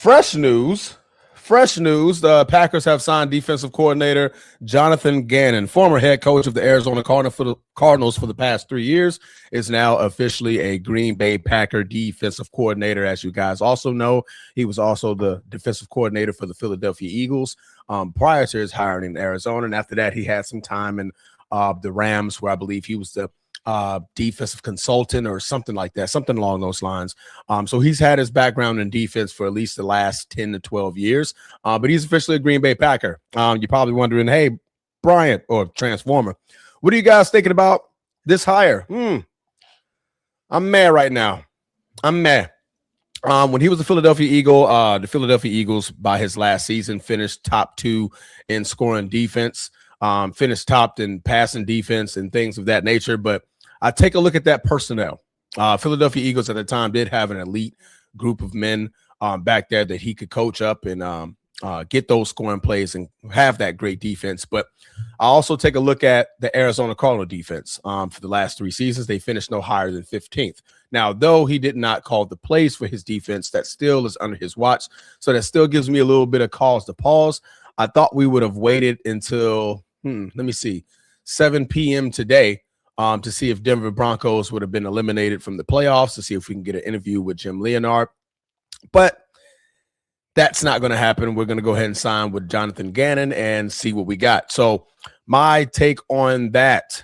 Fresh news. Fresh news. The Packers have signed defensive coordinator Jonathan Gannon, former head coach of the Arizona Cardinals for the past 3 years, is now officially a Green Bay Packer defensive coordinator. As you guys also know, he was also the defensive coordinator for the Philadelphia Eagles prior to his hiring in Arizona. And after that, he had some time in the Rams, where I believe he was the defensive consultant or something like that, something along those lines. So he's had his background in defense for at least the last 10 to 12 years, but he's officially a Green Bay Packer. You're probably wondering, hey, Bryant or Transformer, what are you guys thinking about this hire? I'm mad right now. I'm mad. When he was a Philadelphia Eagle, the Philadelphia Eagles by his last season finished top 2 in scoring defense, finished top in passing defense and things of that nature. But I take a look at that personnel. Philadelphia Eagles at the time did have an elite group of men back there that he could coach up and get those scoring plays and have that great defense. But I also take a look at the Arizona Cardinal defense. For the last 3 seasons, they finished no higher than 15th. Now, though he did not call the plays for his defense, that still is under his watch. So that still gives me a little bit of cause to pause. I thought we would have waited until, 7 p.m. today to see if Denver Broncos would have been eliminated from the playoffs, to see if we can get an interview with Jim Leonhard. But that's not going to happen. We're going to go ahead and sign with Jonathan Gannon and see what we got. So my take on that,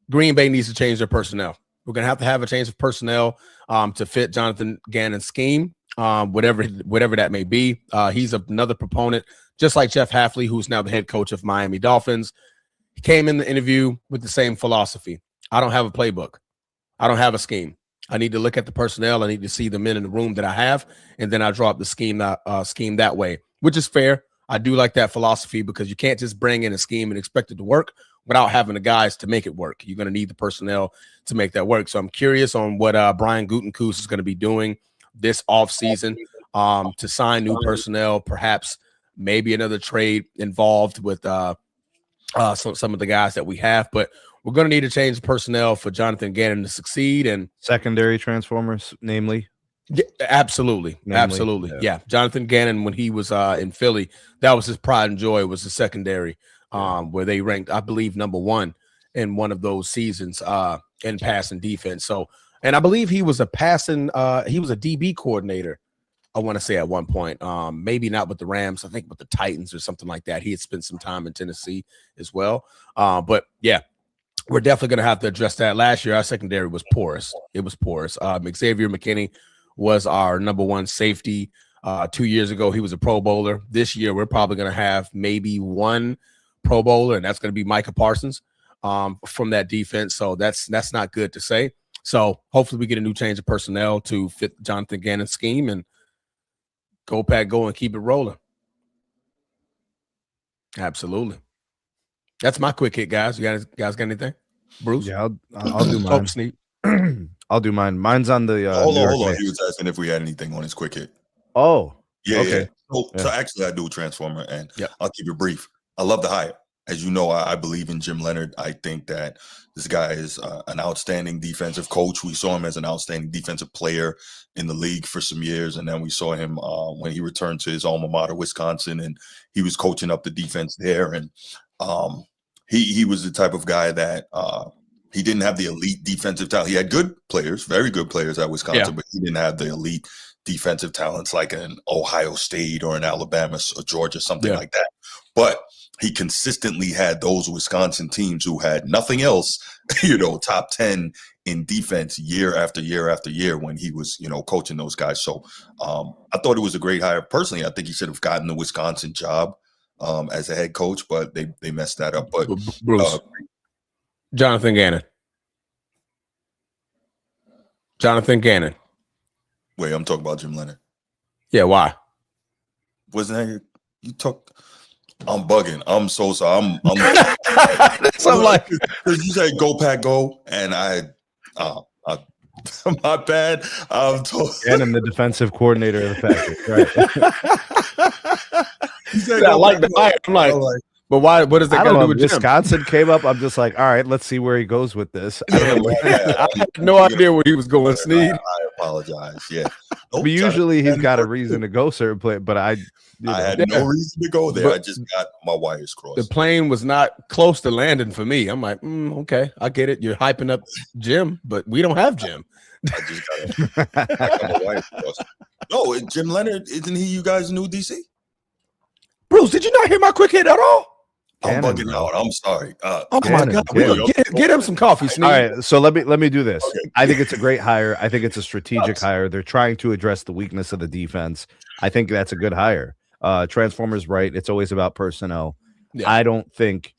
Green Bay needs to change their personnel. We're going to have a change of personnel to fit Jonathan Gannon's scheme, whatever that may be. He's another proponent, just like Jeff Hafley, who's now the head coach of Miami Dolphins. He came in the interview with the same philosophy. I don't have a playbook. I don't have a scheme. I need to look at the personnel. I need to see the men in the room that I have, and then I draw up the scheme that way, which is fair. I do like that philosophy because you can't just bring in a scheme and expect it to work without having the guys to make it work. You're going to need the personnel to make that work. So I'm curious on what Brian Gutekunst is going to be doing this offseason to sign new personnel, perhaps maybe another trade involved with some of the guys that we have. But we're going to need to change the personnel for Jonathan Gannon to succeed. And secondary transformers, namely. Yeah, absolutely. Yeah. Jonathan Gannon, when he was in Philly, that was his pride and joy, was the secondary, where they ranked, I believe, number 1 in one of those seasons in passing defense. So, and I believe he was a DB coordinator, I want to say, at one point. Maybe not with the Rams, I think with the Titans or something like that. He had spent some time in Tennessee as well. But yeah, we're definitely going to have to address that. Last year, our secondary was porous. It was porous. Xavier McKinney was our number 1 safety. 2 years ago, he was a Pro Bowler. This year, we're probably going to have maybe 1 Pro Bowler, and that's going to be Micah Parsons from that defense. So that's not good to say. So hopefully we get a new change of personnel to fit Jonathan Gannon's scheme and go Pack, go and keep it rolling. Absolutely. That's my quick hit, guys. You guys got anything? Bruce? Yeah, I'll do mine. I'll do mine. Mine's on the hold on. He was asking if we had anything on his quick hit. Oh, yeah. Okay. Yeah. So actually, I do Transformer, and I'll keep it brief. I love the hire. As you know, I believe in Jim Leonhard. I think that this guy is an outstanding defensive coach. We saw him as an outstanding defensive player in the league for some years, and then we saw him when he returned to his alma mater, Wisconsin, and he was coaching up the defense there. And he was the type of guy that he didn't have the elite defensive talent. He had good players, very good players at Wisconsin, but he didn't have the elite defensive talents like an Ohio State or an Alabama or Georgia, something like that. But he consistently had those Wisconsin teams who had nothing else, top 10 in defense year after year after year when he was, coaching those guys. So I thought it was a great hire. Personally, I think he should have gotten the Wisconsin job as a head coach, but they messed that up. But Bruce, Jonathan Gannon. Wait, I'm talking about Jim Leonhard. Yeah, why? Wasn't that you talk? I'm bugging. I'm so sorry. I'm like, because you said go Pack go, and I my bad. I'm Gannon, the defensive coordinator of the Packers. Right. I like the hire. I'm like, but why? What does that got to do with Jim? Wisconsin came up. I'm just like, all right, let's see where he goes with this. I had no idea where he was going, Sneed. I apologize. Yeah, Nope, But usually he's got a Stafford reason too. to go certain place. But I had no reason to go there. But I just got my wires the crossed. plane was not close to landing for me. I'm like, okay, I get it. You're hyping up Jim, but we don't have Jim. I just got my wires crossed. No, Jim Leonard, isn't he you guys' new DC? Bruce, did you not hear my quick hit at all? I'm Cannon, bugging bro. out. I'm sorry. Oh my Cannon, God! Cannon. Get him some coffee, Sneak. All right, so let me do this. Okay. I think it's a great hire. I think it's a strategic hire. They're trying to address the weakness of the defense. I think that's a good hire. Transformers, right? It's always about personnel. Yeah. I don't think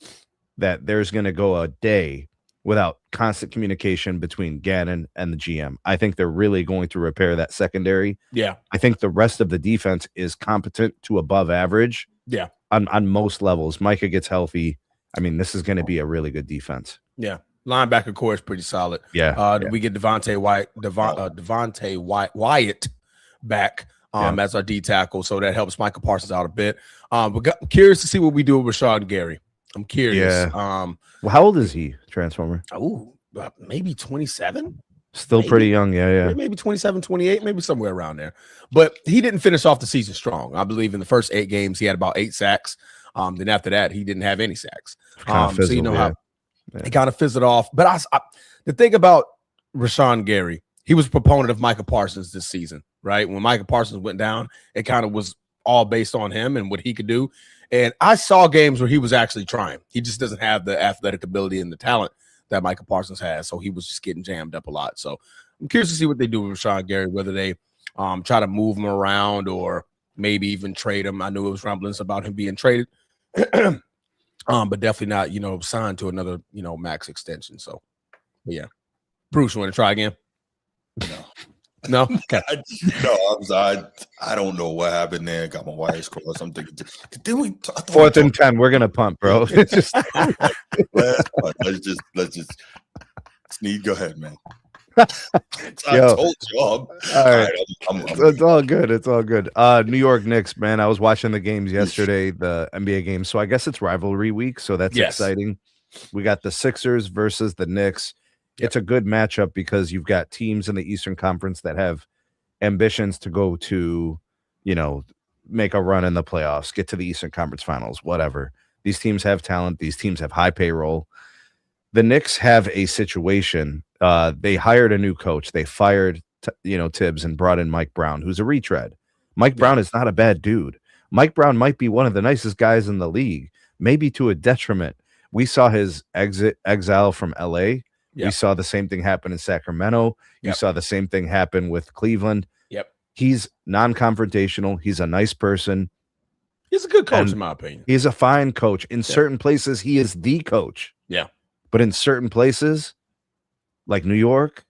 that there's going to go a day without constant communication between Gannon and the GM. I think they're really going to repair that secondary. Yeah. I think the rest of the defense is competent to above average. Yeah. On most levels. Micah gets healthy. I mean, this is going to be a really good defense. Yeah. Linebacker core is pretty solid. Yeah. We get Devontae Wyatt back as our D tackle, so that helps Michael Parsons out a bit. But curious to see what we do with Rashawn Gary. I'm curious. Yeah. Well, how old is he, Transformer? Maybe 27. Still pretty young. Yeah. Maybe 27, 28, maybe somewhere around there. But he didn't finish off the season strong. I believe in the first 8 games, he had about 8 sacks. Then after that, he didn't have any sacks. So you know how he kind of fizzled off. But the thing about Rashawn Gary, he was a proponent of Micah Parsons this season, right? When Micah Parsons went down, it kind of was all based on him and what he could do. And I saw games where he was actually trying. He just doesn't have the athletic ability and the talent that Micah Parsons has. So he was just getting jammed up a lot. So I'm curious to see what they do with Rashawn Gary, whether they try to move him around or maybe even trade him. I knew it was rumblings about him being traded. But definitely not, signed to another, max extension. So, but yeah. Bruce, you want to try again? No. Okay. I don't know what happened there. Got my wires crossed. I'm thinking, didn't we? 4th and 10. We're gonna punt, bro. It's just let's just. Sneed, go ahead, man. I told you. All right. It's all good. It's all good. New York Knicks, man. I was watching the games yesterday, the NBA games. So I guess it's rivalry week. So that's exciting. We got the Sixers versus the Knicks. It's a good matchup because you've got teams in the Eastern Conference that have ambitions to go to, make a run in the playoffs, get to the Eastern Conference Finals, whatever. These teams have talent. These teams have high payroll. The Knicks have a situation. They hired a new coach. They fired, Tibbs and brought in Mike Brown, who's a retread. Mike Brown is not a bad dude. Mike Brown might be one of the nicest guys in the league, maybe to a detriment. We saw his exile from LA. Yep. We saw the same thing happen in Sacramento. You saw the same thing happen with Cleveland. Yep. He's non-confrontational. He's a nice person. He's a good coach, in my opinion. He's a fine coach. In certain places, he is the coach. Yeah. But in certain places, like New York,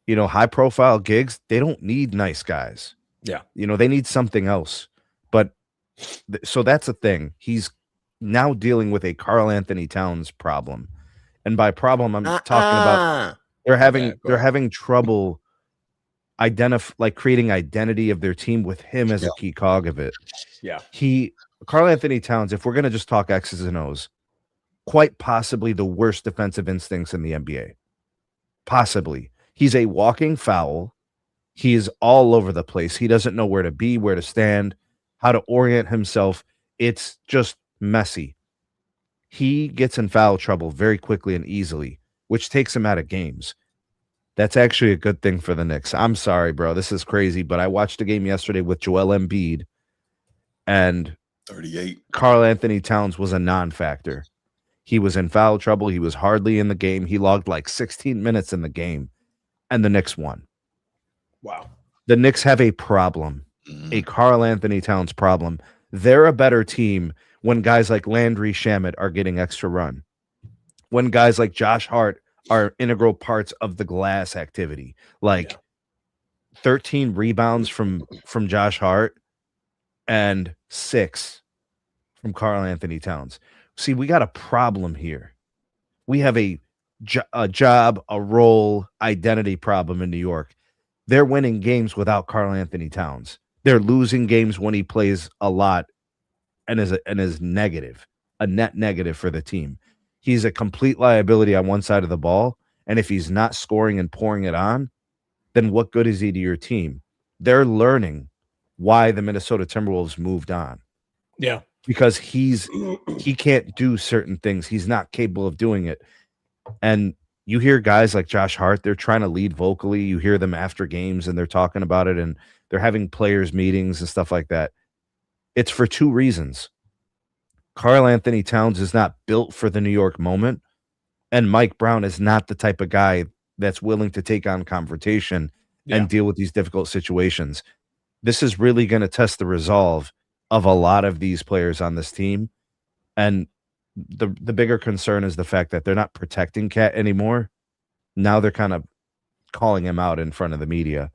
high-profile gigs, they don't need nice guys. Yeah. They need something else. But so that's a thing. He's now dealing with a Karl Anthony Towns problem. And by problem, I'm talking about they're having trouble creating identity of their team with him as a key cog of it. Yeah. Karl Anthony Towns, if we're going to just talk X's and O's, quite possibly the worst defensive instincts in the NBA. Possibly. He's a walking foul. He is all over the place. He doesn't know where to be, where to stand, how to orient himself. It's just messy. He gets in foul trouble very quickly and easily, which takes him out of games. That's actually a good thing for the Knicks. I'm sorry, bro. This is crazy, but I watched a game yesterday with Joel Embiid, and 38. Karl Anthony Towns was a non-factor. He was in foul trouble. He was hardly in the game. He logged like 16 minutes in the game, and the Knicks won. Wow. The Knicks have a problem, a Karl Anthony Towns problem. They're a better team when guys like Landry Shamet are getting extra run, when guys like Josh Hart are integral parts of the glass activity, 13 rebounds from Josh Hart and 6 from Karl Anthony Towns. See, we got a problem here. We have a job, a role, identity problem in New York. They're winning games without Karl Anthony Towns. They're losing games when he plays a lot and is negative, a net negative for the team. He's a complete liability on one side of the ball, and if he's not scoring and pouring it on, then what good is he to your team? they're learning why the Minnesota Timberwolves moved on. Yeah. Because he can't do certain things. He's not capable of doing it. And you hear guys like Josh Hart, they're trying to lead vocally. You hear them after games and they're talking about it and they're having players meetings and stuff like that. It's for two reasons. Karl Anthony Towns is not built for the New York moment, and Mike Brown is not the type of guy that's willing to take on confrontation and deal with these difficult situations. This is really going to test the resolve of a lot of these players on this team. And the bigger concern is the fact that they're not protecting Cat anymore. Now they're kind of calling him out in front of the media.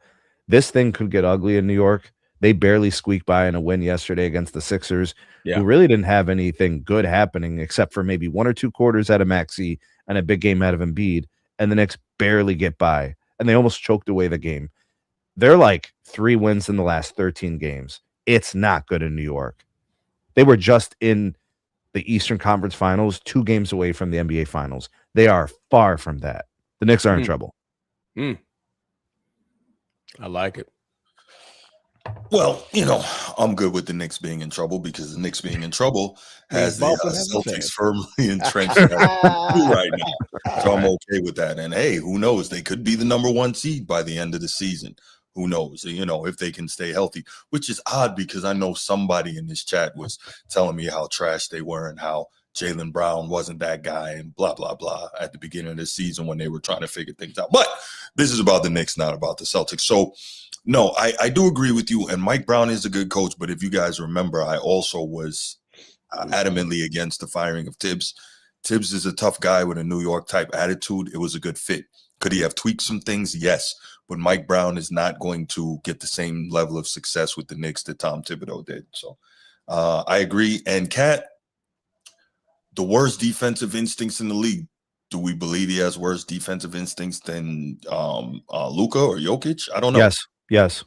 This thing could get ugly in New York. They barely squeaked by in a win yesterday against the Sixers, who really didn't have anything good happening except for maybe 1 or 2 quarters out of Maxey and a big game out of Embiid, and the Knicks barely get by, and they almost choked away the game. They're like 3 wins in the last 13 games. It's not good in New York. They were just in the Eastern Conference Finals, 2 games away from the NBA Finals. They are far from that. The Knicks are in trouble. I like it. Well, I'm good with the Knicks being in trouble because the Knicks being in trouble has the Celtics firmly entrenched right now. So I'm okay with that. And hey, who knows? They could be the number 1 seed by the end of the season. Who knows? If they can stay healthy, which is odd because I know somebody in this chat was telling me how trash they were and how Jaylen Brown wasn't that guy and blah, blah, blah at the beginning of the season when they were trying to figure things out. But this is about the Knicks, not about the Celtics. So, no, I do agree with you. And Mike Brown is a good coach. But if you guys remember, I also was adamantly against the firing of Tibbs. Tibbs is a tough guy with a New York type attitude. It was a good fit. Could he have tweaked some things? Yes. But Mike Brown is not going to get the same level of success with the Knicks that Tom Thibodeau did. So I agree. And Kat, the worst defensive instincts in the league. Do we believe he has worse defensive instincts than Luka or Jokic? I don't know. Yes.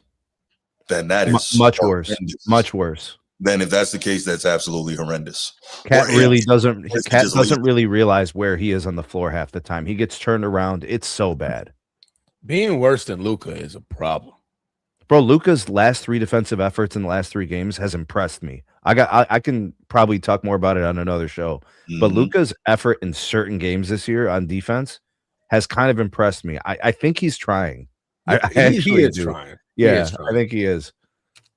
Then that is much worse. Much worse. Then if that's the case, that's absolutely horrendous. Cat doesn't really realize where he is on the floor half the time. He gets turned around. It's so bad. Being worse than Luka is a problem. Bro, Luka's last 3 defensive efforts in the last 3 games has impressed me. I can probably talk more about it on another show. But Luka's effort in certain games this year on defense has kind of impressed me. I think he's trying. He is trying. Yeah, I think he is.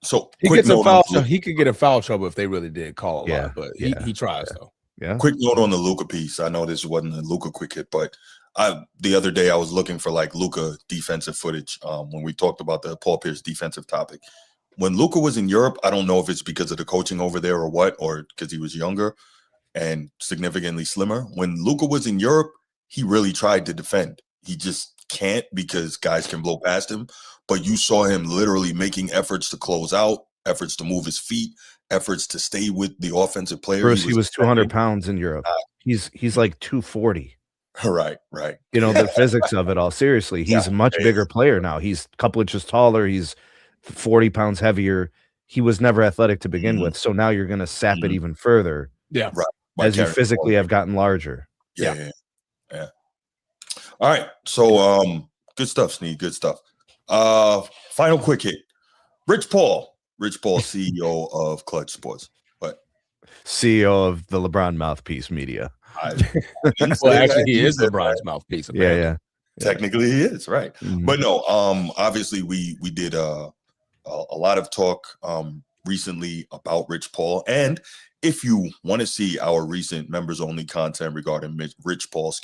So he gets a foul. He could get in foul trouble if they really did call a lot, but he tries though. Yeah. Quick note on the Luka piece. I know this wasn't a Luka quick hit, but the other day I was looking for like Luka defensive footage when we talked about the Paul Pierce defensive topic. When Luka was in Europe, I don't know if it's because of the coaching over there or what, or because he was younger and significantly slimmer. When Luka was in Europe, he really tried to defend. He just can't because guys can blow past him. But you saw him literally making efforts to close out, efforts to move his feet, efforts to stay with the offensive player. Bruce, he was 200 pounds in Europe. He's like 240. Right. The physics of it all. Seriously, he's a much bigger player now. He's a couple inches taller. He's 40 pounds heavier. He was never athletic to begin with. So now you're going to sap it even further. Yeah. Right. As you physically have gotten larger. Yeah. All right. So good stuff, Sneed. Good stuff. Final quick hit. Rich Paul, CEO of Clutch Sports. What? CEO of the LeBron Mouthpiece Media. Well, actually, he is LeBron's mouthpiece. Apparently. Yeah. Technically, he is, right? But no, obviously, we did a lot of talk recently about Rich Paul, and if you want to see our recent members-only content regarding Rich Paul,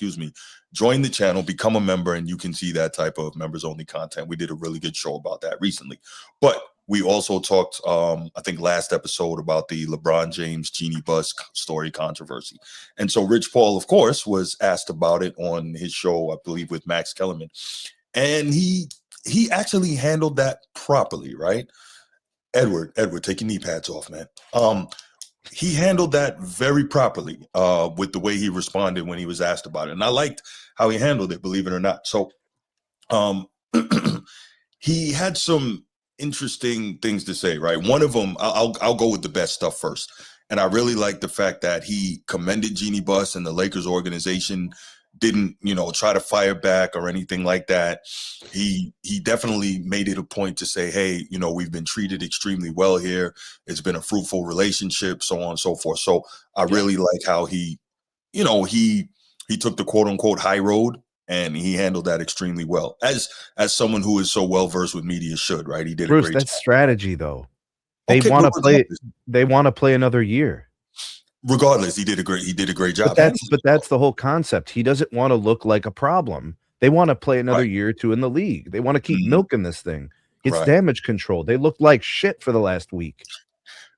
join the channel, become a member, and you can see that type of members-only content. We did a really good show about that recently. But we also talked, I think, last episode about the LeBron James Genie Bus story controversy. And so Rich Paul, of course, was asked about it on his show, I believe, with Max Kellerman. And he actually handled that properly, right? Edward, take your knee pads off, man. He handled that very properly with the way he responded when he was asked about it. And I liked how he handled it, believe it or not. So he had some interesting things to say, right? One of them, I'll go with the best stuff first. And I really like the fact that he commended Jeanie Buss and the Lakers organization didn't, try to fire back or anything like that. He definitely made it a point to say, hey, we've been treated extremely well here. It's been a fruitful relationship, so on and so forth. So I really like how he took the quote unquote high road, and he handled that extremely well, as someone who is so well versed with media should, right? He did Bruce, a great that's job. strategy though. They want to play. They want to play another year. Regardless, he did a great job. But that's the whole concept. He doesn't want to look like a problem. They want to play another year or two in the league. They want to keep milking this thing. It's damage control. They looked like shit for the last week.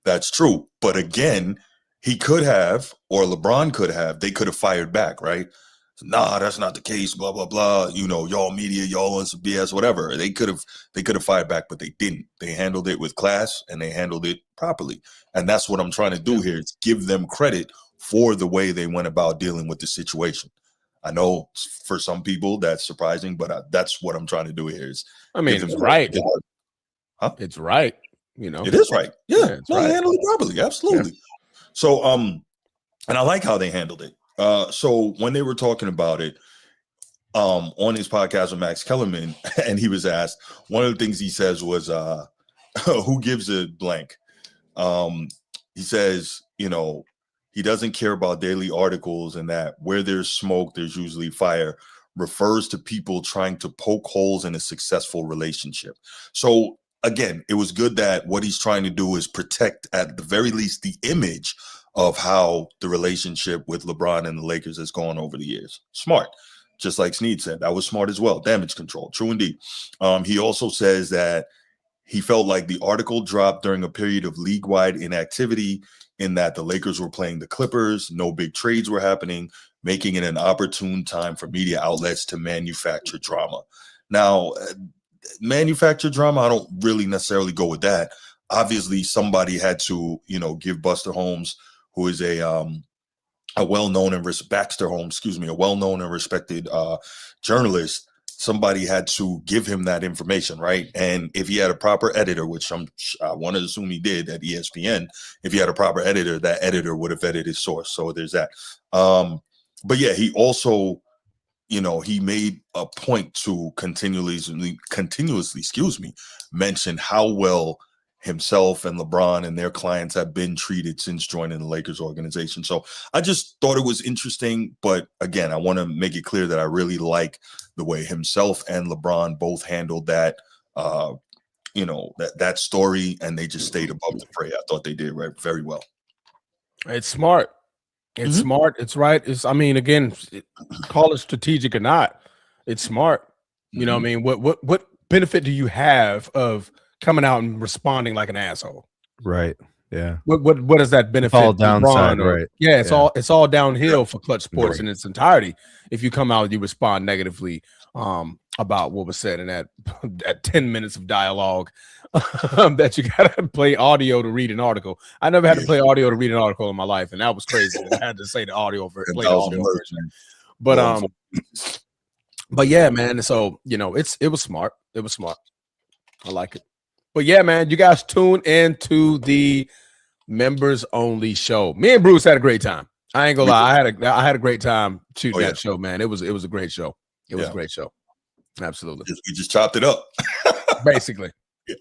That's true. But again, he could have, or LeBron could have, they could have fired back, right? Nah, that's not the case, blah, blah, blah. Y'all media, y'all on some BS, whatever. They could have fired back, but they didn't. They handled it with class, and they handled it properly. And that's what I'm trying to do here, is give them credit for the way they went about dealing with the situation. I know for some people that's surprising, but that's what I'm trying to do here. It's right. Huh? It's right. It is right. Yeah. It's right. They handled it properly. Absolutely. Yeah. So, and I like how they handled it. So when they were talking about it on his podcast with Max Kellerman, and he was asked, one of the things he says was, who gives a blank? He says, he doesn't care about daily articles, and that where there's smoke, there's usually fire, refers to people trying to poke holes in a successful relationship. So again, it was good that what he's trying to do is protect, at the very least, the image of how the relationship with LeBron and the Lakers has gone over the years. Smart. Just like Snead said, that was smart as well. Damage control. True indeed. He also says that he felt like the article dropped during a period of league-wide inactivity, in that the Lakers were playing the Clippers, no big trades were happening, making it an opportune time for media outlets to manufacture drama. Now, manufacture drama, I don't really necessarily go with that. Obviously, somebody had to, give Buster Holmes, who is a well-known and Baxter Holmes, a well-known and respected journalist. Somebody had to give him that information, right? And if he had a proper editor, which I want to assume he did at ESPN, if he had a proper editor, that editor would have vetted his source. So there's that. But yeah, he also, he made a point to continuously, mention how well himself and LeBron and their clients have been treated since joining the Lakers organization. So I just thought it was interesting. But again, I want to make it clear that I really like the way himself and LeBron both handled that, that story, and they just stayed above the fray. I thought they did very well. It's smart. It's smart. It's right. Again, call it strategic or not, it's smart. What benefit do you have of coming out and responding like an asshole? Right. Yeah. What does that benefit? It's all downside, right? Yeah, it's all downhill for Clutch Sports in its entirety. If you come out and you respond negatively about what was said in that 10 minutes of dialogue, that you gotta play audio to read an article. I never had to play audio to read an article in my life, and that was crazy. I had to say the audio play the audio version. But yeah, man. So it was smart. It was smart. I like it. But yeah, man, you guys tune into the members only show. Me and Bruce had a great time. I ain't gonna lie. I had a great time shooting that show, man. It was a great show. It was a great show. Absolutely. We just chopped it up. Basically. Yeah.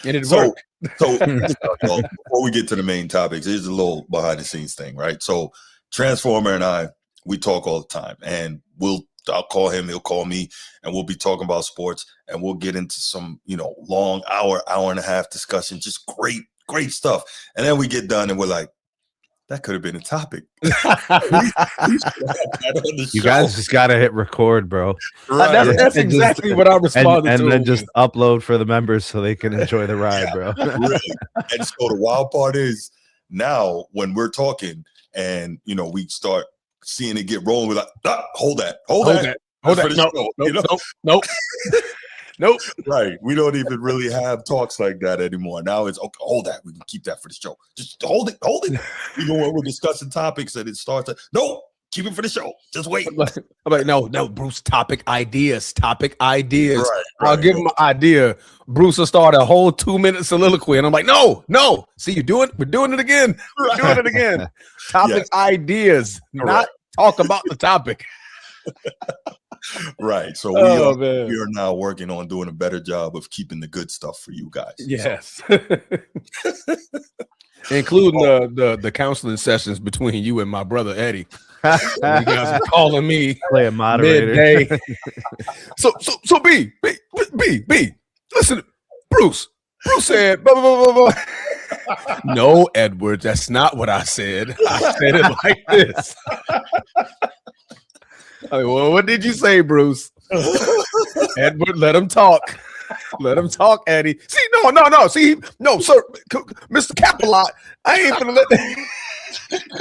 And it worked. So before we get to the main topics, here's a little behind the scenes thing, right? So Transformer and I, we talk all the time, and I'll call him, he'll call me, and we'll be talking about sports, and we'll get into some, long hour and a half discussion, just great stuff. And then we get done and we're like, that could have been a topic. You guys just got to hit record, bro. Right. That's exactly what I responded to. And then just upload for the members so they can enjoy the ride, bro. Really. And so the wild part is now when we're talking and, we start seeing it get rolling, we're like, hold that. Nope. Right. We don't even really have talks like that anymore. Now it's okay. Hold that. We can keep that for the show. Just hold it. Even when we're discussing topics and it starts. No, keep it for the show. Just wait. I'm like, no, Bruce. Topic ideas. Right, I'll give him an idea. Bruce will start a whole 2-minute soliloquy, and I'm like, no. See, we're doing it again. Topic ideas, not talk about the topic. Right. So we are now working on doing a better job of keeping the good stuff for you guys. Yes. Including the counseling sessions between you and my brother Eddie. You guys are calling me play a moderator midday. So B. Listen, Bruce said blah, blah, blah, blah. No, Edward, that's not what I said. I said it like this. I mean, well, what did you say, Bruce? Edward, let him talk. Let him talk, Eddie. See, no. See, no, sir, Mr. Capalot, I ain't gonna let that.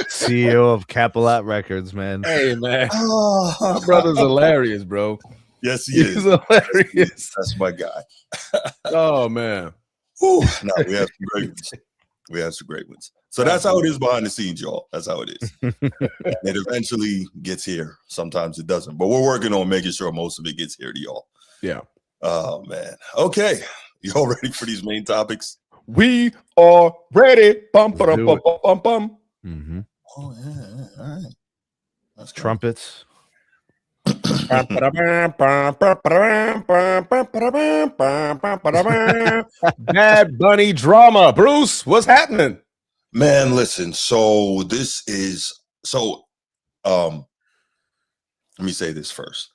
CEO of Capalot Records, man. Hey, man, my brother's hilarious, bro. Yes, he's hilarious. That's my guy. Oh man. No, we have some great ones. We have some great ones. So that's how it is behind the scenes, y'all. That's how it is. It eventually gets here. Sometimes it doesn't, but we're working on making sure most of it gets here to y'all. Yeah. Oh man. Okay. Y'all ready for these main topics? We are ready. Bum, bum, bum, bum, bum. Mm-hmm. Oh yeah. All right. That's trumpets. Bad Bunny drama. Bruce, what's happening? Man, listen. So let me say this first.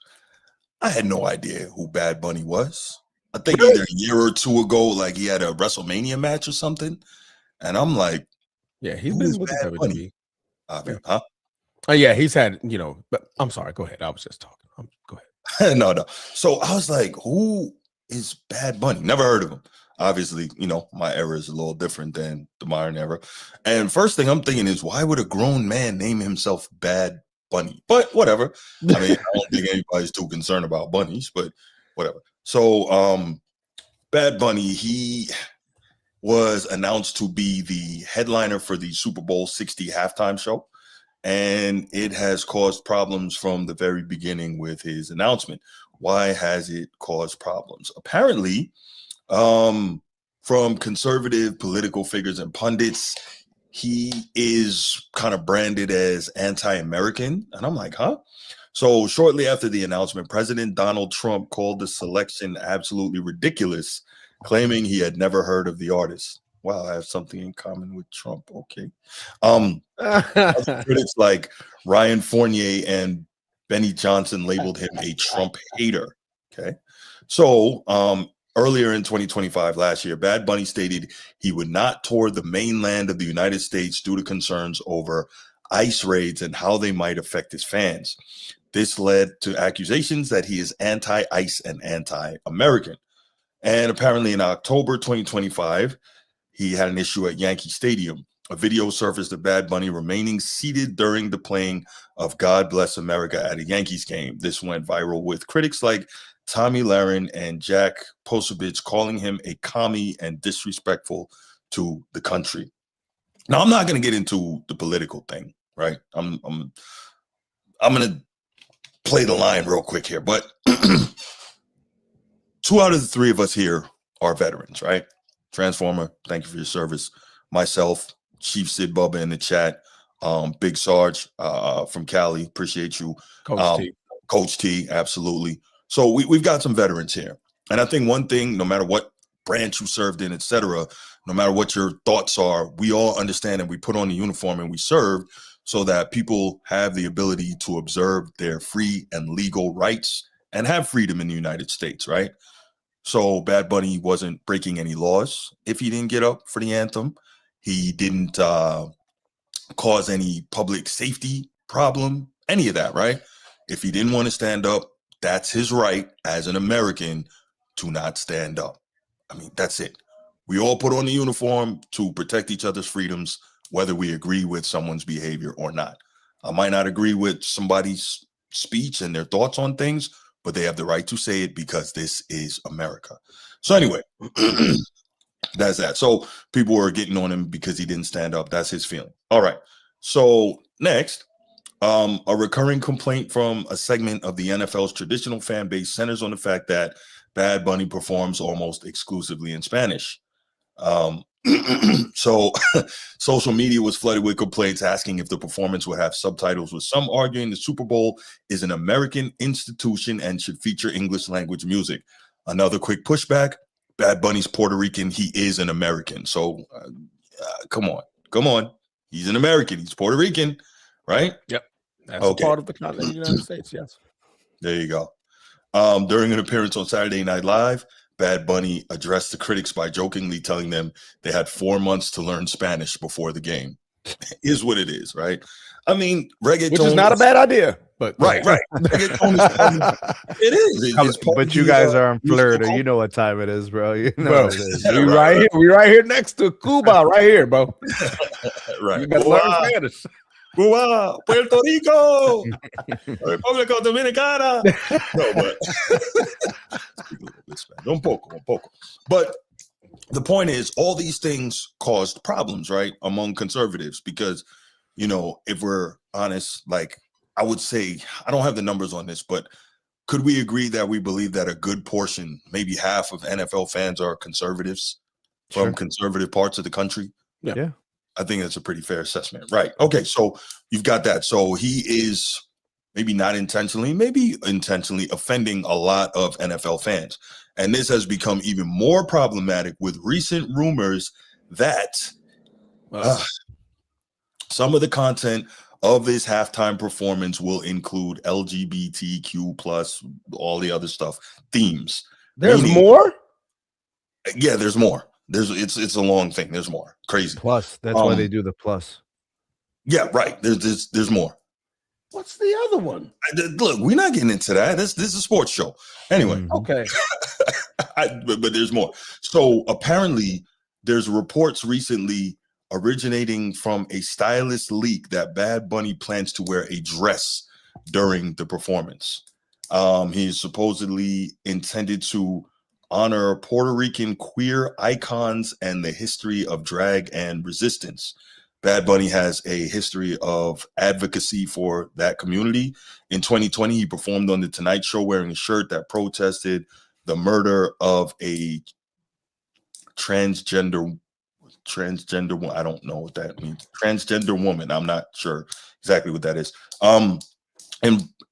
I had no idea who Bad Bunny was. I think either a year or two ago, like he had a WrestleMania match or something. And I'm like, yeah, he's been with Bad Bunny. Huh? Oh, yeah, he's had, but I'm sorry. Go ahead. I was just talking. Go ahead. No. So I was like, who is Bad Bunny? Never heard of him. Obviously, my era is a little different than the modern era. And first thing I'm thinking is, why would a grown man name himself Bad Bunny? But whatever. I mean, I don't think anybody's too concerned about bunnies, but whatever. So Bad Bunny, he was announced to be the headliner for the Super Bowl 60 halftime show. And it has caused problems from the very beginning with his announcement. Why has it caused problems? Apparently, from conservative political figures and pundits, he is kind of branded as anti-American. And I'm like, huh? So shortly after the announcement, President Donald Trump called the selection absolutely ridiculous, claiming he had never heard of the artist. Wow, I have something in common with Trump. Okay. Critics like Ryan Fournier and Benny Johnson labeled him a Trump hater. Okay. So earlier in 2025, last year, Bad Bunny stated he would not tour the mainland of the United States due to concerns over ICE raids and how they might affect his fans. This led to accusations that he is anti-ICE and anti-American. And apparently in October 2025, he had an issue at Yankee Stadium. A video surfaced of Bad Bunny remaining seated during the playing of God Bless America at a Yankees game. This went viral with critics like Tommy Lahren and Jack Posebich calling him a commie and disrespectful to the country. Now, I'm not going to get into the political thing, right? I'm going to play the line real quick here, but 2 out of the 3 of us here are veterans, right? Transformer, thank you for your service. Myself, Chief Sid Bubba in the chat, Big Sarge from Cali, appreciate you. Coach T, absolutely. So we've got some veterans here. And I think one thing, no matter what branch you served in, etc., no matter what your thoughts are, we all understand and we put on the uniform and we serve so that people have the ability to observe their free and legal rights and have freedom in the United States, right? So Bad Bunny wasn't breaking any laws if he didn't get up for the anthem. He didn't cause any public safety problem, any of that, right? If he didn't want to stand up, that's his right as an American to not stand up. I mean, that's it. We all put on the uniform to protect each other's freedoms, whether we agree with someone's behavior or not. I might not agree with somebody's speech and their thoughts on things, but they have the right to say it because this is America. So anyway, that's that. So people were getting on him because he didn't stand up. That's his feeling. All right. So next, a recurring complaint from a segment of the NFL's traditional fan base centers on the fact that Bad Bunny performs almost exclusively in Spanish. So social media was flooded with complaints asking if the performance would have subtitles, with some arguing the Super Bowl is an American institution and should feature English language music. Another quick pushback: Bad Bunny's Puerto Rican. He is an American. So come on. He's an American. He's Puerto Rican, right? Yep. That's a part of the continent of the United States, yes. There you go. During an appearance on Saturday Night Live, Bad Bunny addressed the critics by jokingly telling them they had 4 months to learn Spanish before the game. Is what it is, right? I mean, reggaeton, which is not a bad idea, but right. It is. But you guys are in Florida. You know what time it is, bro. You know what it is. We right here next to Cuba, right here, bro. Right. You better learn Spanish. Cuba, Puerto Rico, República Dominicana. No, but speak a little bit Spanish. Un poco. But the point is, all these things caused problems, right, among conservatives, because, you know, if we're honest, like, I would say, I don't have the numbers on this, but could we agree that we believe that a good portion, maybe half of NFL fans are conservatives from conservative parts of the country? Yeah. I think that's a pretty fair assessment. Right. Okay. So you've got that. So he is maybe not intentionally, maybe intentionally offending a lot of NFL fans. And this has become even more problematic with recent rumors that some of the content of this halftime performance will include LGBTQ plus all the other stuff, themes. There's more? Yeah, there's more. It's a long thing. There's more. Crazy. Plus, that's why they do the plus. Yeah, right. There's more. What's the other one? Look, we're not getting into that. This is a sports show. Anyway. Okay. But there's more. So apparently there's reports recently originating from a stylist leak that Bad Bunny plans to wear a dress during the performance. He's supposedly intended to honor Puerto Rican queer icons and the history of drag and resistance. Bad Bunny has a history of advocacy for that community. In 2020, he performed on The Tonight Show wearing a shirt that protested the murder of a transgender, I don't know what that means. Transgender woman. I'm not sure exactly what that is. And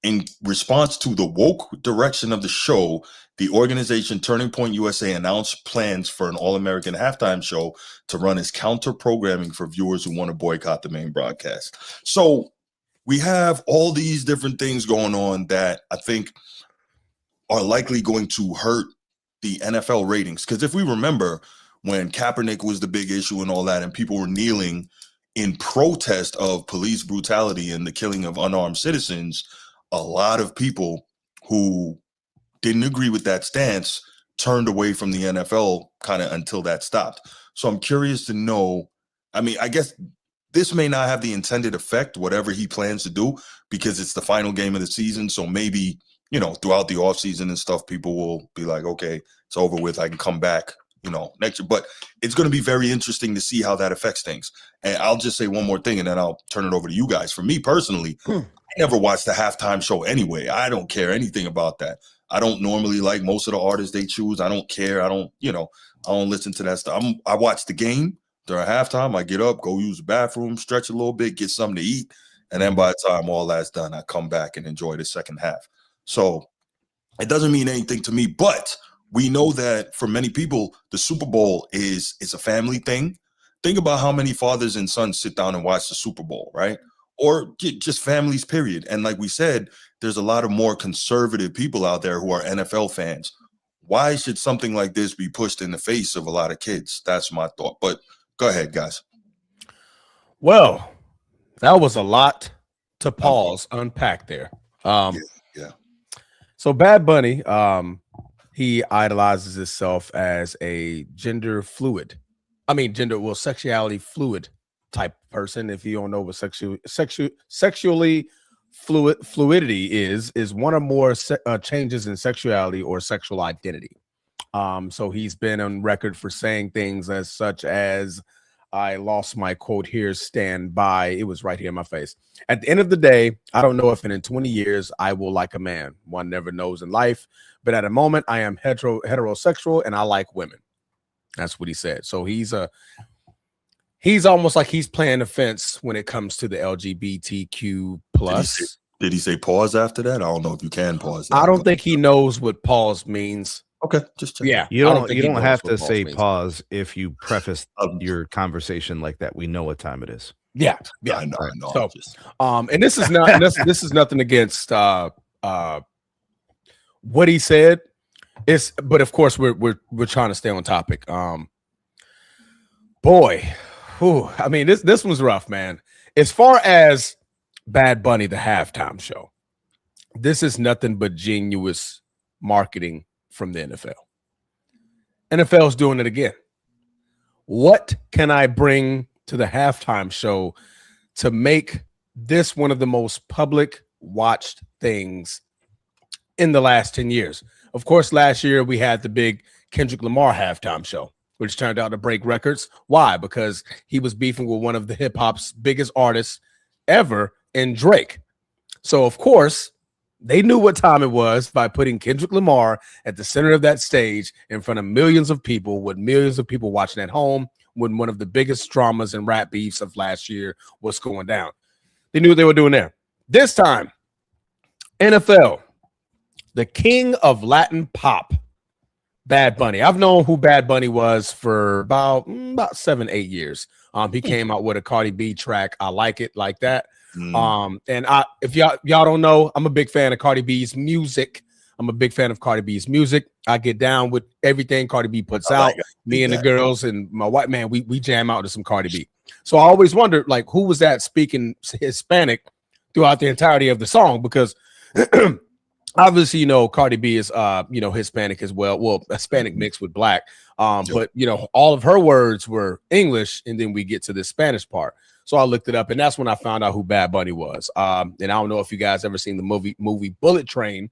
in response to the woke direction of the show, the organization Turning Point USA announced plans for an all-American halftime show to run as counter-programming for viewers who want to boycott the main broadcast. So we have all these different things going on that I think are likely going to hurt the NFL ratings. Because if we remember when Kaepernick was the big issue and all that, and people were kneeling in protest of police brutality and the killing of unarmed citizens, a lot of people who didn't agree with that stance turned away from the NFL kind of until that stopped. So I'm curious to know, I mean, I guess this may not have the intended effect, whatever he plans to do, because it's the final game of the season. So maybe, you know, throughout the offseason and stuff, people will be like, okay, it's over with. I can come back, you know, next year. But it's going to be very interesting to see how that affects things. And I'll just say one more thing, and then I'll turn it over to you guys. For me personally, I never watched the halftime show anyway. I don't care anything about that. I don't normally like most of the artists they choose. I don't care. I don't listen to that stuff. I watch the game during halftime. I get up, go use the bathroom, stretch a little bit, get something to eat. And then by the time all that's done, I come back and enjoy the second half. So it doesn't mean anything to me, but we know that for many people, the Super Bowl is a family thing. Think about how many fathers and sons sit down and watch the Super Bowl, right? Or just families, period. And like we said, there's a lot of more conservative people out there who are NFL fans. Why should something like this be pushed in the face of a lot of kids? That's my thought. But go ahead, guys. Well, that was a lot to pause, unpack there. Yeah. So Bad Bunny, he idolizes himself as a sexuality fluid type person. If you don't know what sexually fluidity is one or more changes in sexuality or sexual identity. So he's been on record for saying things as such as, I lost my quote here, stand by. It was right here in my face. At the end of the day, I don't know if in 20 years I will like a man. One never knows in life. But at a moment, I am heterosexual and I like women. That's what he said. So he's almost like he's playing the fence when it comes to the LGBTQ plus. Did he say pause after that? I don't know if you can pause that. I don't think he knows what pause means. Okay, just check. Yeah, you don't have to say pause if you preface your conversation like that. We know what time it is. Yeah. I know. So, and this is not this is nothing against what he said. But of course we're trying to stay on topic. Boy, I mean this was rough, man. As far as Bad Bunny, the halftime show, this is nothing but genuine marketing from the NFL. NFL's doing it again. What can I bring to the halftime show to make this one of the most public watched things in the last 10 years? Of course, last year we had the big Kendrick Lamar halftime show, which turned out to break records. Why? Because he was beefing with one of the hip hop's biggest artists ever in Drake. So, of course, they knew what time it was by putting Kendrick Lamar at the center of that stage in front of millions of people, with millions of people watching at home, when one of the biggest dramas and rap beefs of last year was going down. They knew what they were doing there. This time, NFL, the king of Latin pop, Bad Bunny. I've known who Bad Bunny was for about 7-8 years. He came out with a Cardi B track, I Like It Like That. And if y'all don't know, I'm a big fan of Cardi B's music. I'm a big fan of Cardi B's music. I get down with everything Cardi B puts out. Me and the girls and my white man, we jam out to some Cardi B. So I always wondered, like, who was that speaking Hispanic throughout the entirety of the song? Because obviously, Cardi B is, Hispanic as well. Well, Hispanic mixed with black. But, all of her words were English, and then we get to the Spanish part. So I looked it up, and that's when I found out who Bad Bunny was. And I don't know if you guys ever seen the movie Bullet Train.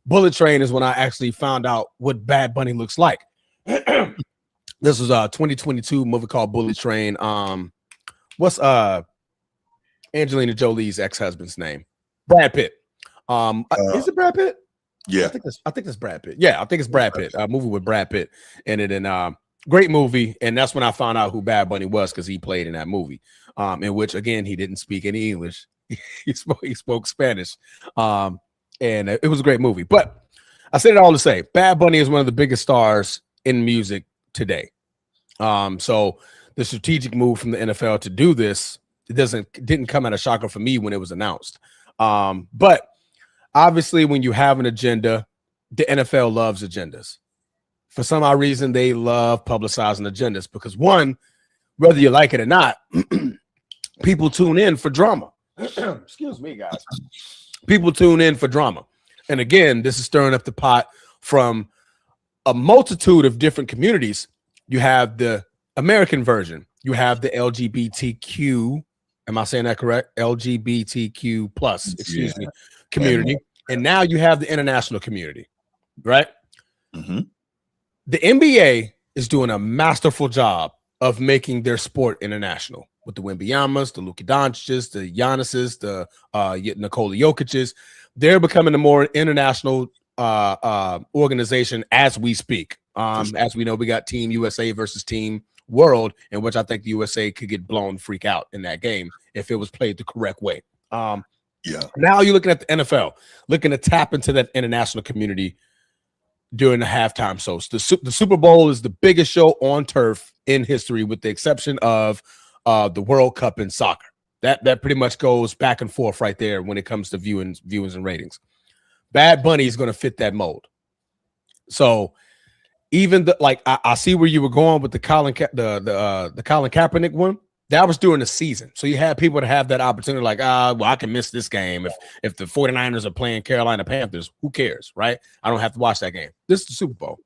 Bullet Train is when I actually found out what Bad Bunny looks like. This was a 2022 movie called Bullet Train. What's Angelina Jolie's ex-husband's name? Brad Pitt. Is it Brad Pitt? Yeah, I think it's Brad Pitt. Yeah, I think it's Brad Pitt. A movie with Brad Pitt in it, and great movie. And that's when I found out who Bad Bunny was, because he played in that movie. In which, again, he didn't speak any English. he spoke Spanish. And it was a great movie. But I said it all to say, Bad Bunny is one of the biggest stars in music today. So the strategic move from the NFL to do this, didn't come at a shocker for me when it was announced. But obviously, when you have an agenda, the NFL loves agendas. For some odd reason, they love publicizing agendas because, one, whether you like it or not, people tune in for drama. Excuse me, guys. People tune in for drama. And again, this is stirring up the pot from a multitude of different communities. You have the American version. You have the LGBTQ. Am I saying that correct? LGBTQ plus, excuse me, community. And now you have the international community, right? Mm-hmm. The NBA is doing a masterful job of making their sport international with the Wembeyamas, the Luka Doncic's, the Giannis's, the Nikola Jokic's. They're becoming a more international organization as we speak. As we know, we got Team USA versus Team World, in which I think the USA could get blown freak out in that game if it was played the correct way. Now you're looking at the NFL, looking to tap into that international community during the halftime shows. The Super Bowl is the biggest show on turf in history, with the exception of the World Cup in soccer. That pretty much goes back and forth right there when it comes to viewings and ratings. Bad Bunny is going to fit that mold. So even I see where you were going with the Colin Kaepernick one. That was during the season. So you had people to have that opportunity, like, well, I can miss this game. If the 49ers are playing Carolina Panthers, who cares, right? I don't have to watch that game. This is the Super Bowl.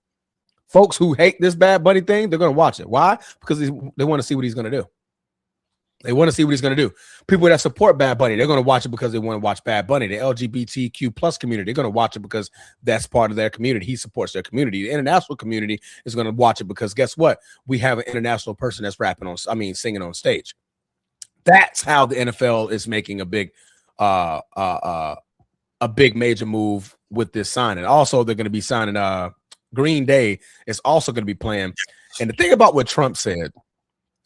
Folks who hate this Bad Bunny thing, they're going to watch it. Why? Because they want to see what he's going to do. They want to see what he's going to do. People that support Bad Bunny, they're going to watch it because they want to watch Bad Bunny. The LGBTQ plus community, they're going to watch it because that's part of their community. He supports their community. The international community is going to watch it because guess what? We have an international person that's singing on stage. That's how the NFL is making a big major move with this signing. Also, they're going to be signing Green Day is also going to be playing And the thing about what Trump said,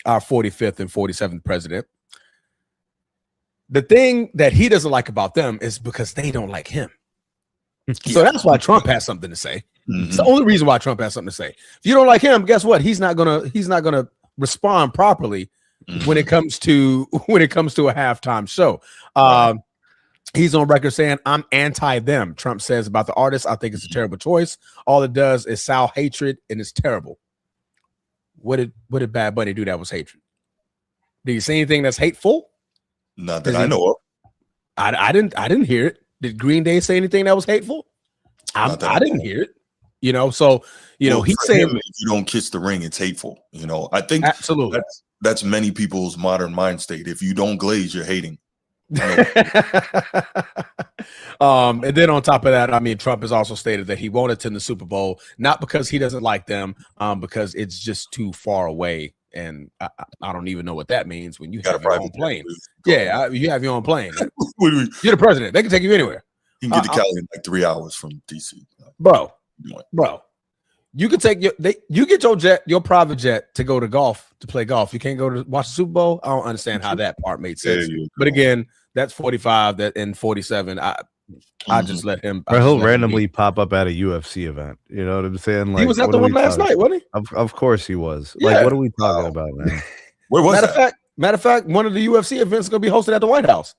our 45th and 47th president, the thing that he doesn't like about them is because they don't like him. So that's why Trump has something to say. It's the only reason why Trump has something to say. If you don't like him, guess what? He's not gonna respond properly when it comes to a halftime show. He's on record saying, "I'm anti them." Trump says about the artist, "I think it's a terrible choice. All it does is sow hatred, and it's terrible." What did Bad Bunny do that was hatred? Did he say anything that's hateful? Not that I know of. I didn't hear it. Did Green Day say anything that was hateful? I didn't hear it. So he's saying, if you don't kiss the ring, it's hateful. I think absolutely that's many people's modern mind state. If you don't glaze, you're hating. And then on top of that, I mean, Trump has also stated that he won't attend the Super Bowl, not because he doesn't like them, because it's just too far away. And I don't even know what that means when you have your own plane. Yeah, you have your own plane. You're the president. They can take you anywhere. You can get to Cali in like 3 hours from DC. Bro. You can take you get your private jet to go to play golf. You can't go to watch the Super Bowl. I don't understand how that part made sense. But again, that's 45 and 47. I just let him. Or he'll randomly pop up at a UFC event. You know what I'm saying? Like, he was at the one last night, wasn't he? Of course he was. Yeah. Like, what are we talking about, man? Where was that? Matter of fact, one of the UFC events is going to be hosted at the White House.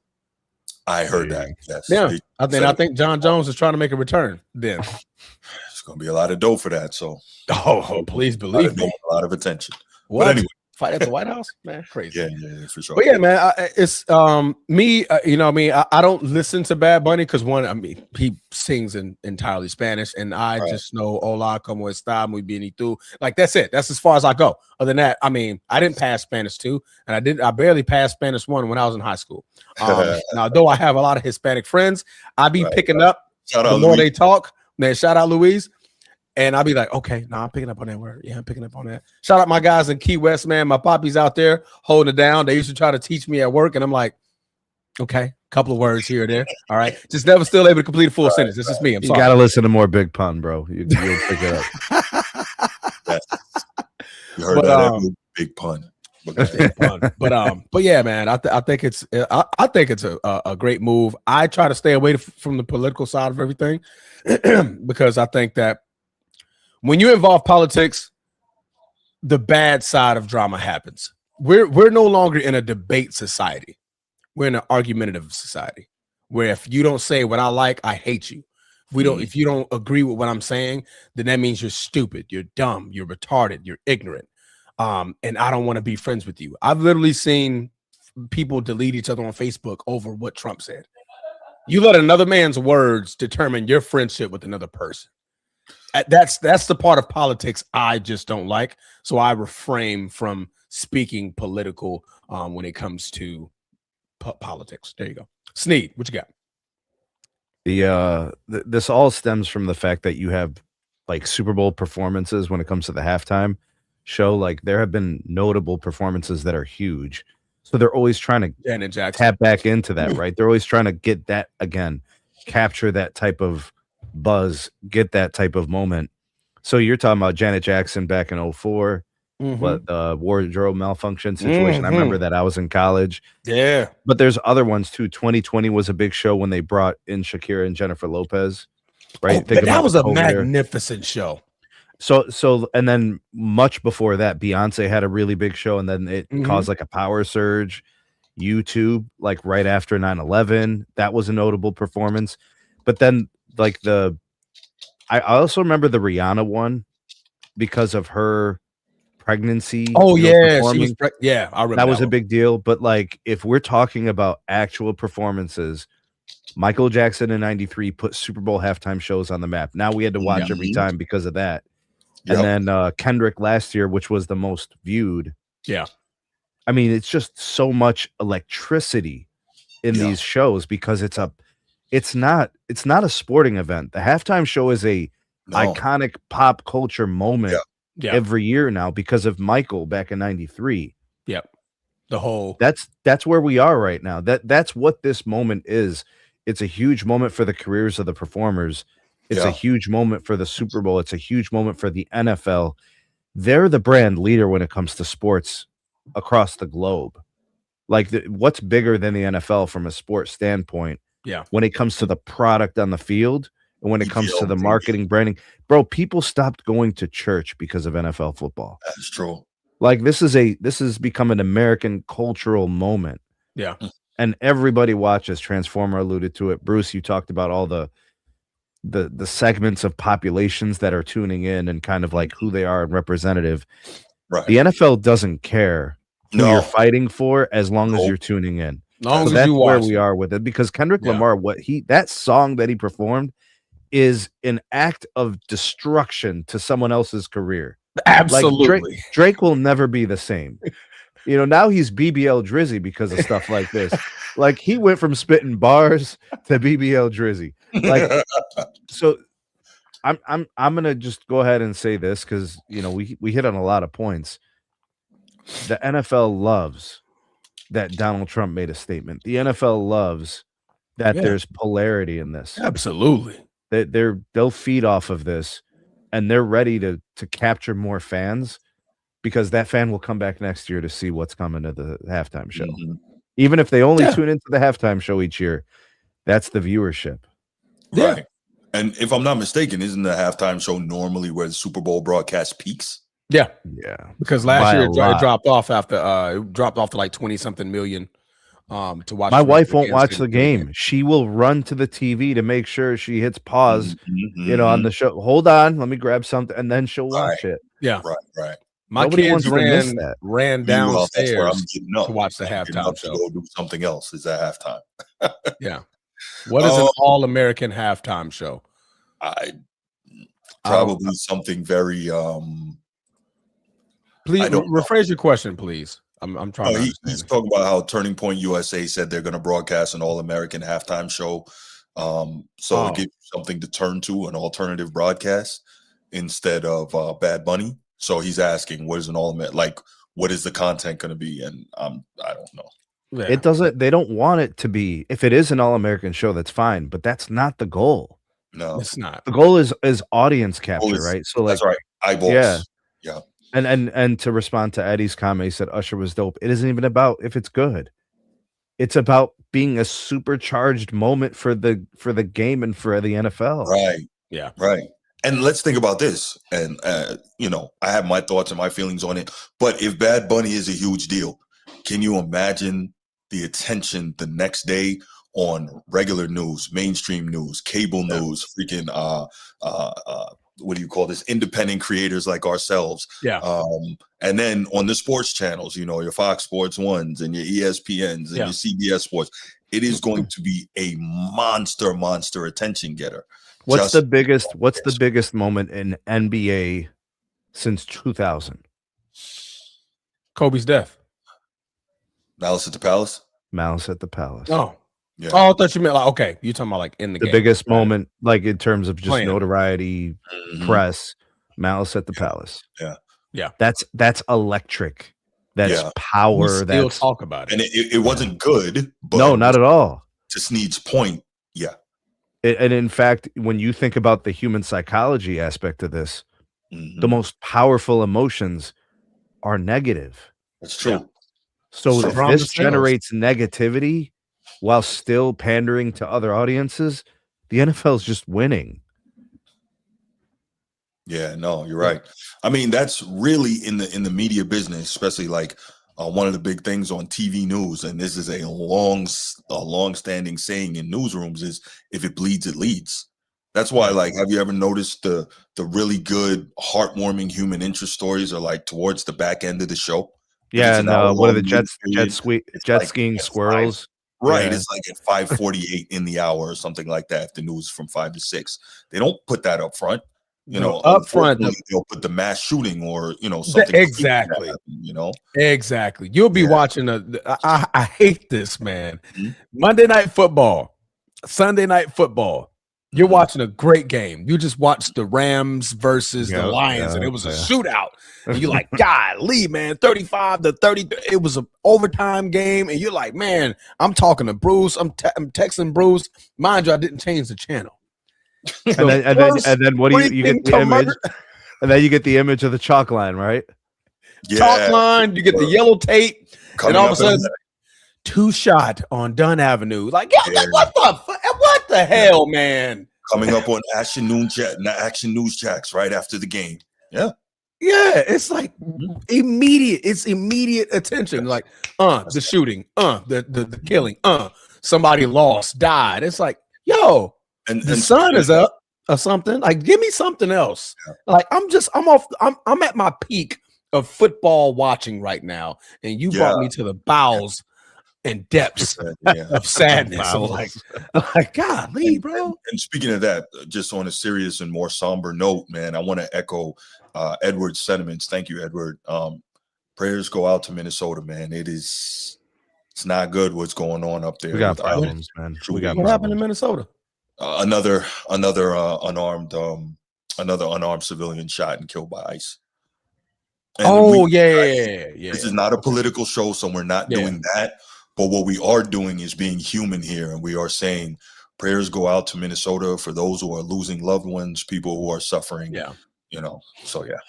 I heard that. Yes. Yeah. I think John Jones is trying to make a return. Then it's going to be a lot of dough for that. So, please believe me, a lot of attention. What? But anyway. Fight at the White House, man, crazy. Yeah, for sure. But yeah, man, it's me. I don't listen to Bad Bunny because he sings in entirely Spanish, and I just know "Hola, cómo está, muy bien y tú." Like that's it. That's as far as I go. Other than that, I didn't pass Spanish 2, and I barely passed Spanish 1 when I was in high school. Now, though I have a lot of Hispanic friends, I be picking up the more they talk. Man, shout out Luis. And I'll be like, okay, I'm picking up on that word. Yeah, I'm picking up on that. Shout out my guys in Key West, man. My poppies out there holding it down. They used to try to teach me at work, and I'm like, okay, couple of words here or there. All right. Just never still able to complete a full sentence. This is me. I'm sorry. You got to listen to more Big Pun, bro. You'll pick it up. Yes. You heard that Big Pun. But yeah, man, I think it's a great move. I try to stay away from the political side of everything because I think that when you involve politics, the bad side of drama happens. We're no longer in a debate society. We're in an argumentative society where if you don't say what I like, I hate you. If you don't agree with what I'm saying, then that means you're stupid, you're dumb, you're retarded, you're ignorant. And I don't want to be friends with you. I've literally seen people delete each other on Facebook over what Trump said. You let another man's words determine your friendship with another person. That's the part of politics I just don't like. So I refrain from speaking political when it comes to politics. There you go. Sneed, what you got? This all stems from the fact that you have like Super Bowl performances when it comes to the halftime show. Like there have been notable performances that are huge. So they're always trying to tap back into that, right? They're always trying to get that again, capture that type of buzz, get that type of moment. So you're talking about Janet Jackson back in 2004, what the wardrobe malfunction situation. I remember that. I was in college. Yeah. But there's other ones too. 2020 was a big show when they brought in Shakira and Jennifer Lopez. Right. That was a magnificent show. So and then much before that, Beyonce had a really big show, and then it caused like a power surge. YouTube, like right after 9/11, that was a notable performance. But then like I also remember the Rihanna one because of her pregnancy. Oh yeah, I remember that was a big deal. But like if we're talking about actual performances, Michael Jackson in '93 put Super Bowl halftime shows on the map. Now we had to watch every time because of that. Yep. And then Kendrick last year, which was the most viewed. Yeah. I mean, it's just so much electricity in these shows because it's not a sporting event. The halftime show is a iconic pop culture moment every year now because of Michael back in '93. Yep. That's where we are right now. That's what this moment is. It's a huge moment for the careers of the performers. It's a huge moment for the Super Bowl. It's a huge moment for the NFL. they're the brand leader when it comes to sports across the globe. Like, what's bigger than the NFL from a sports standpoint? Yeah. When it comes to the product on the field and when it comes to the marketing, branding, bro, people stopped going to church because of NFL football. That's true. Like, this has become an American cultural moment. Yeah. And everybody watches. Transformer alluded to it. Bruce, you talked about all the segments of populations that are tuning in and kind of like who they are and representative. Right. The NFL doesn't care who you're fighting for as long as you're tuning in. So that's where we are with it, because Kendrick Lamar, that song that he performed is an act of destruction to someone else's career. Absolutely. Like Drake will never be the same. Now he's BBL Drizzy because of stuff like this. Like, he went from spitting bars to BBL Drizzy. Like, so I'm gonna just go ahead and say this, because we hit on a lot of points. The NFL loves that Donald Trump made a statement. The NFL loves that there's polarity in this. Absolutely. They'll feed off of this, and they're ready to capture more fans, because that fan will come back next year to see what's coming to the halftime show. Mm-hmm. Even if they only tune into the halftime show each year, that's the viewership. Yeah. Right. And if I'm not mistaken, isn't the halftime show normally where the Super Bowl broadcast peaks? Yeah. Yeah. Because last year it dropped off to like 20-something million to watch. My wife won't watch the game. She will run to the TV to make sure she hits pause, on the show. Hold on, let me grab something, and then she'll watch it. Yeah. Right. My kids ran downstairs to watch the halftime show. To go do something else is at halftime. Yeah. What is an all-American halftime show? Probably something very Please rephrase your question, please. I'm trying. He's talking about how Turning Point USA said they're going to broadcast an all-American halftime show, so it gives you something to turn to, an alternative broadcast instead of Bad Bunny. So he's asking, what is an all-American? Like, what is the content going to be? And I don't know. Yeah. It doesn't. They don't want it to be. If it is an all-American show, that's fine, but that's not the goal. No, it's not. The goal is audience capture, right? So that's right. Eyeballs. Yeah. And to respond to Eddie's comment, he said Usher was dope. It isn't even about if it's good. It's about being a supercharged moment for the game and for the NFL. Right. Yeah. Right. And let's think about this. And I have my thoughts and my feelings on it. But if Bad Bunny is a huge deal, can you imagine the attention the next day on regular news, mainstream news, cable news, freaking what do you call this? Independent creators like ourselves. Yeah. And then on the sports channels, your Fox Sports 1s and your ESPNs and your CBS Sports, it is going to be a monster attention getter. What's the biggest moment in NBA since 2000? Kobe's death. Malice at the Palace. Oh. Yeah. Oh, I thought you meant you're talking about like in the game. Biggest moment, like in terms of just notoriety, press, Malice at the Palace. Yeah. That's electric. That's power. We'll talk about it. And it wasn't good, but no, not at all. To Snead's point, yeah. And in fact, when you think about the human psychology aspect of this, the most powerful emotions are negative. That's true. Yeah. So if this generates negativity while still pandering to other audiences, the NFL is just winning. Yeah, no, you're right. I mean, that's really in the media business, especially like one of the big things on TV news, and this is a long-standing saying in newsrooms, is if it bleeds, it leads. That's why, like, have you ever noticed the really good, heartwarming human interest stories are like towards the back end of the show? Yeah, and what are the jet skiing squirrels? Right, yeah. It's like at 5:48 in the hour or something like that. If the news is from 5 to 6, they don't put that up front. Up front, they'll put the mass shooting or something. Exactly. Exactly. You'll be watching I hate this, man. Mm-hmm. Monday Night Football, Sunday Night Football. You're watching a great game. You just watched the Rams versus the Lions, and it was a shootout. And you're like, golly, man, 35-30. It was an overtime game, and you're like, man, I'm talking to Bruce. I'm texting Bruce. Mind you, I didn't change the channel. And then what do you get the image? And then you get the image of the chalk line, right? Yeah. Chalk line, you get the yellow tape, Coming and all of a up in sudden, 2-shot on Dunn Avenue. Like, yo, Yeah. what the hell, man? coming up on Action News Jacks right after the game. Yeah. Yeah, it's like immediate. It's immediate attention. Like, the shooting, the killing, somebody lost, died. It's like, yo, and the sun is up or something. Like, give me something else. Yeah. Like, I'm at my peak of football watching right now, and you brought me to the bowels and depths of sadness. I'm like, golly, bro. And speaking of that, just on a serious and more somber note, man, I want to echo Edward's sentiments. Thank you, Edward. Prayers go out to Minnesota, man. It's not good what's going on up there. We got problems, man. What happened in Minnesota? Another unarmed civilian shot and killed by ICE. And This is not a political show, so we're not doing that. But what we are doing is being human here, and we are saying prayers go out to Minnesota for those who are losing loved ones, people who are suffering. Yeah. So yeah.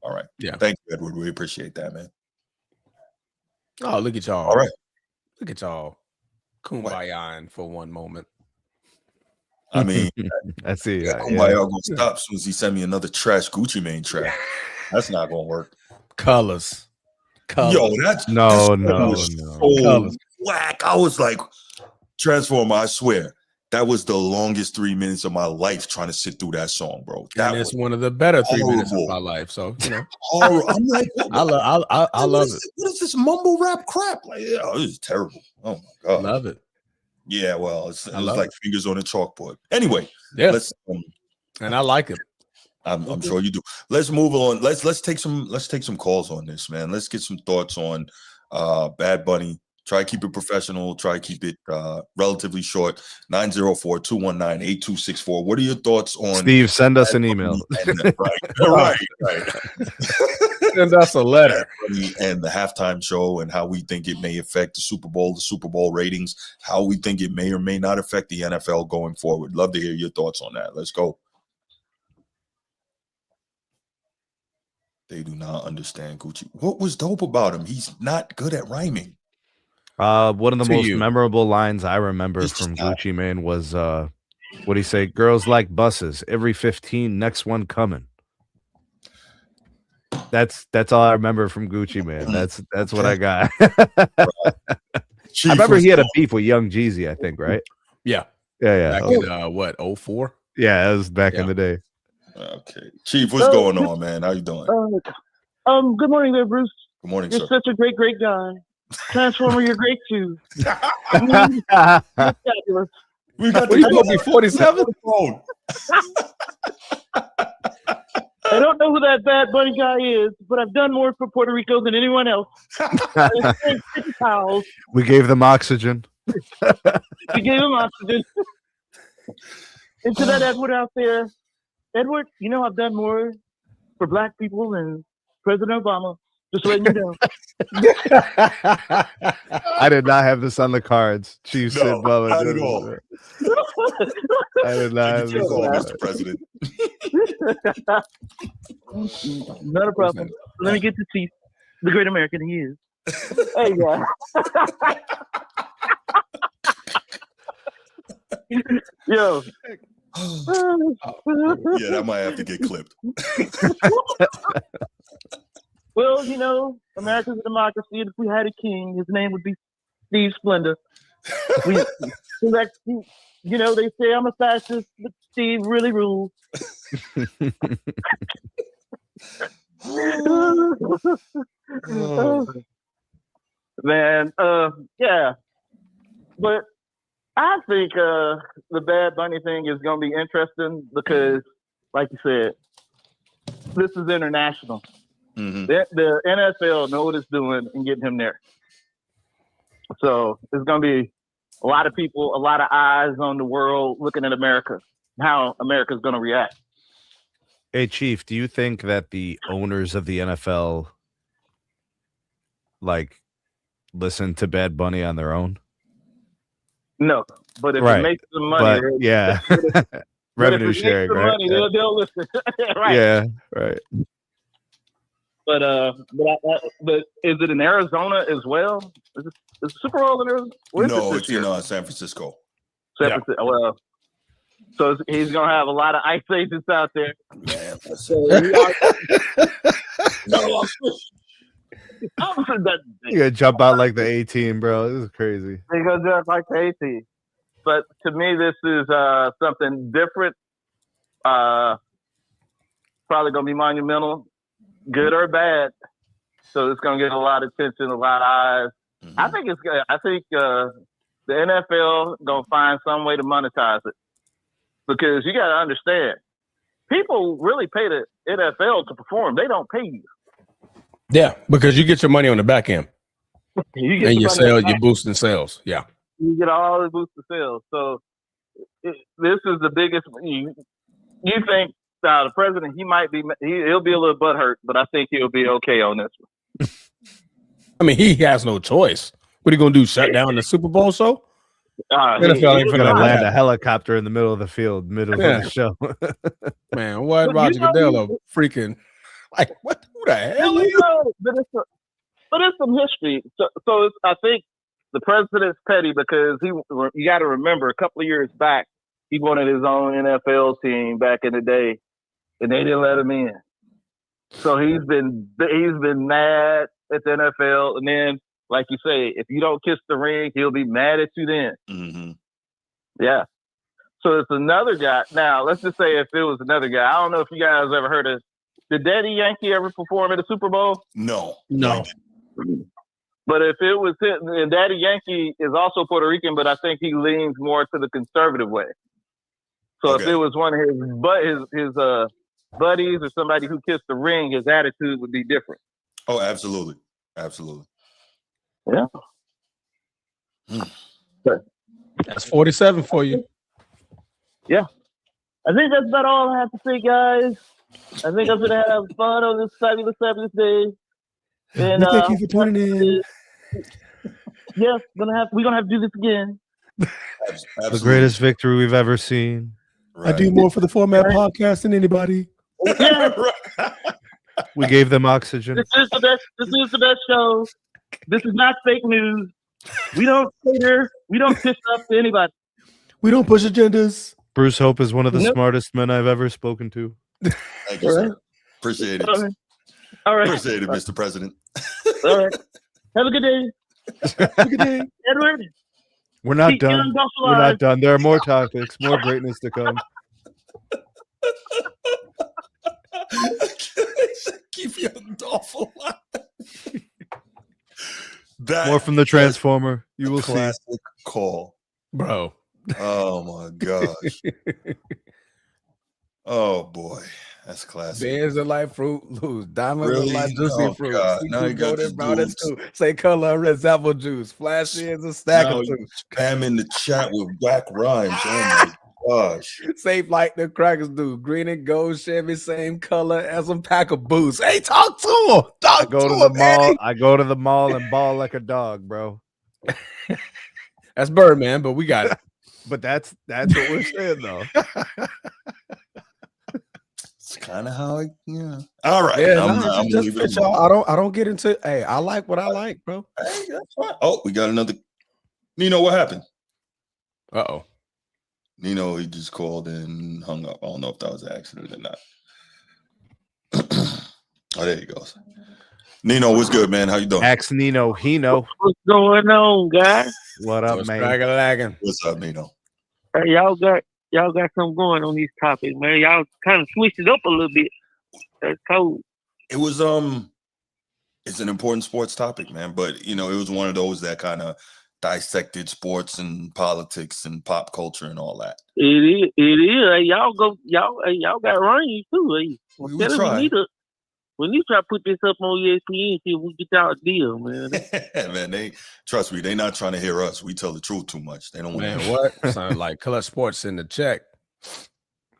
All right. Yeah. Thank you, Edward. We appreciate that, man. Oh, look at y'all. All right. Look at y'all. Kumbaya for one moment. I mean, I see. Kumbaya gonna stop as soon as he send me another trash Gucci Mane track. That's not gonna work. Colors. Yo, that's no. So whack. I was like, Transformer, I swear. That was the longest 3 minutes of my life trying to sit through that song, bro. That is one of the better 3 minutes of my life. So, I'm like, I love it. What is this mumble rap crap? Like, this is terrible. Oh my god, love it. Yeah, well, it's like fingers on a chalkboard. Anyway, let's and I like it. I'm sure you do. Let's move on. Let's take some calls on this, man. Let's get some thoughts on Bad Bunny. Try to keep it professional. Try to keep it relatively short. 904-219-8264. What are your thoughts on Steve? Send us an email. Right. Send us a letter. And the halftime show and how we think it may affect the Super Bowl ratings, how we think it may or may not affect the NFL going forward. Love to hear your thoughts on that. Let's go. They do not understand Gucci. What was dope about him? He's not good at rhyming. One of the most memorable lines I remember from Gucci Mane was what do you say? Girls like buses. Every 15, next one coming. That's all I remember from Gucci Mane. That's what I got. I remember he had a beef with Young Jeezy, I think, right? Yeah. Back in 04? Yeah, it was back in the day. Okay, Chief, what's going on, man? How you doing? Good morning, there, Bruce. Good morning, You're sir. such a great guy. Transformer, you're great too. You're fabulous. We got to go be 47. I don't know who that Bad Bunny guy is, but I've done more for Puerto Rico than anyone else. We gave them oxygen. We gave them oxygen. And to that Edward out there, Edward, I've done more for Black people than President Obama. Just letting you know. I did not have this on the cards. Chief said, Bubba. Not at all. I did not have this on Mr. President. Not a problem. Let me get to Chief, the great American he is. Hey, yeah. Yo. Yeah, that might have to get clipped. Well, America's a democracy, and if we had a king, his name would be Steve Splendor. They say I'm a fascist, but Steve really rules. Man, yeah. But I think the Bad Bunny thing is going to be interesting because, like you said, this is international. Mm-hmm. The NFL know what it's doing and getting him there. So there's going to be a lot of people, a lot of eyes on the world looking at America, how America's going to react. Hey, Chief, do you think that the owners of the NFL listen to Bad Bunny on their own? No, but if it makes them money, yeah. revenue sharing, right? Money, they'll listen. Right. Yeah, right. But is it in Arizona as well? Is the Super Bowl in Arizona? No, it's in San Francisco. San Francisco. Well, so he's gonna have a lot of ICE agents out there. Man, You gotta jump out like the 18, bro. This is crazy. He goes just like the 18. But to me, this is something different. Probably gonna be monumental, good or bad. So it's gonna get a lot of attention, a lot of eyes. Mm-hmm. I think it's good. I think the NFL gonna find some way to monetize it, because you gotta understand, people really pay the NFL to perform. They don't pay you. Yeah, because you get your money on the back end. You you're boosting sales. Yeah. You get all the boosted sales. So this is the biggest. You think the president, he'll be a little butthurt, but I think he'll be okay on this one. I mean, he has no choice. What are you going to do, shut down the Super Bowl show? NFL ain't going to land a helicopter in the middle of the field, middle of the show. Man, what Roger Goodell freaking, like, what? Who the hell are you? But it's some history. So I think the president's petty because you got to remember, a couple of years back, he wanted his own NFL team back in the day, and they didn't let him in. So he's been mad at the NFL, and then, like you say, if you don't kiss the ring, he'll be mad at you then. Mm-hmm. Yeah. So it's another guy. Now, let's just say if it was another guy. I don't know if you guys ever heard of. Did Daddy Yankee ever perform at a Super Bowl? No. But if it was him, and Daddy Yankee is also Puerto Rican, but I think he leans more to the conservative way. So if it was one of his buddies or somebody who kissed the ring, his attitude would be different. Oh, absolutely. Yeah. That's 47 for you. Yeah. I think that's about all I have to say, guys. I think I'm gonna have fun on this fabulous day. And thank you for tuning in. Yes, we're gonna have to do this again. Absolutely. The greatest victory we've ever seen. Right. I do more for the Format Podcast than anybody. Yeah. We gave them oxygen. This is the best show. This is not fake news. We don't cater. We don't piss off to anybody. We don't push agendas. Bruce Hope is one of the smartest men I've ever spoken to. Thank you, sir. Appreciate it. All right. Appreciate it, Mr. President. All right. Have a good day. Have a good day. Edward. We're not done. We're not done. There are more topics, more greatness to come. Keep young Dolph alive. More from the Transformer. You will see. Call. Bro. Oh, my gosh. Oh, boy. That's classic. Bears are like Fruit Loops. Diamonds are like juicy fruit. God. Now you got this dude. Say color red apple juice. Flashy is a stack of juice. Spam in the chat with whack rhymes. Oh, my gosh. Safe like the crackers do. Green and gold Chevy, same color as a pack of boots. Hey, talk to him. I go to the mall and ball like a dog, bro. That's Birdman, but we got it. But that's what we're saying, though. It's kind of how All right. Yeah, I'm just fit, y'all. I don't get into. Hey, I like what I like, bro. Hey, that's fine. Oh, we got another. Nino, what happened? Uh-oh. Nino, he just called and hung up. I don't know if that was an accident or not. Oh, there he goes. Nino, what's good, man? How you doing? Ask Nino. He know. What's going on, guys? What up, man? What's up, Nino? Hey, y'all got something going on these topics, man. Y'all kind of switched it up a little bit. That's cool. It was it's an important sports topic, man. But it was one of those that kind of dissected sports and politics and pop culture and all that. It is. Hey, y'all got range too. Hey. We try. We need to try to put this up on ESPN, see if we get y'all a deal, man. Man, trust me, they not trying to hear us. We tell the truth too much. They don't want to. Man, what? Sound like Clutch Sports in the check.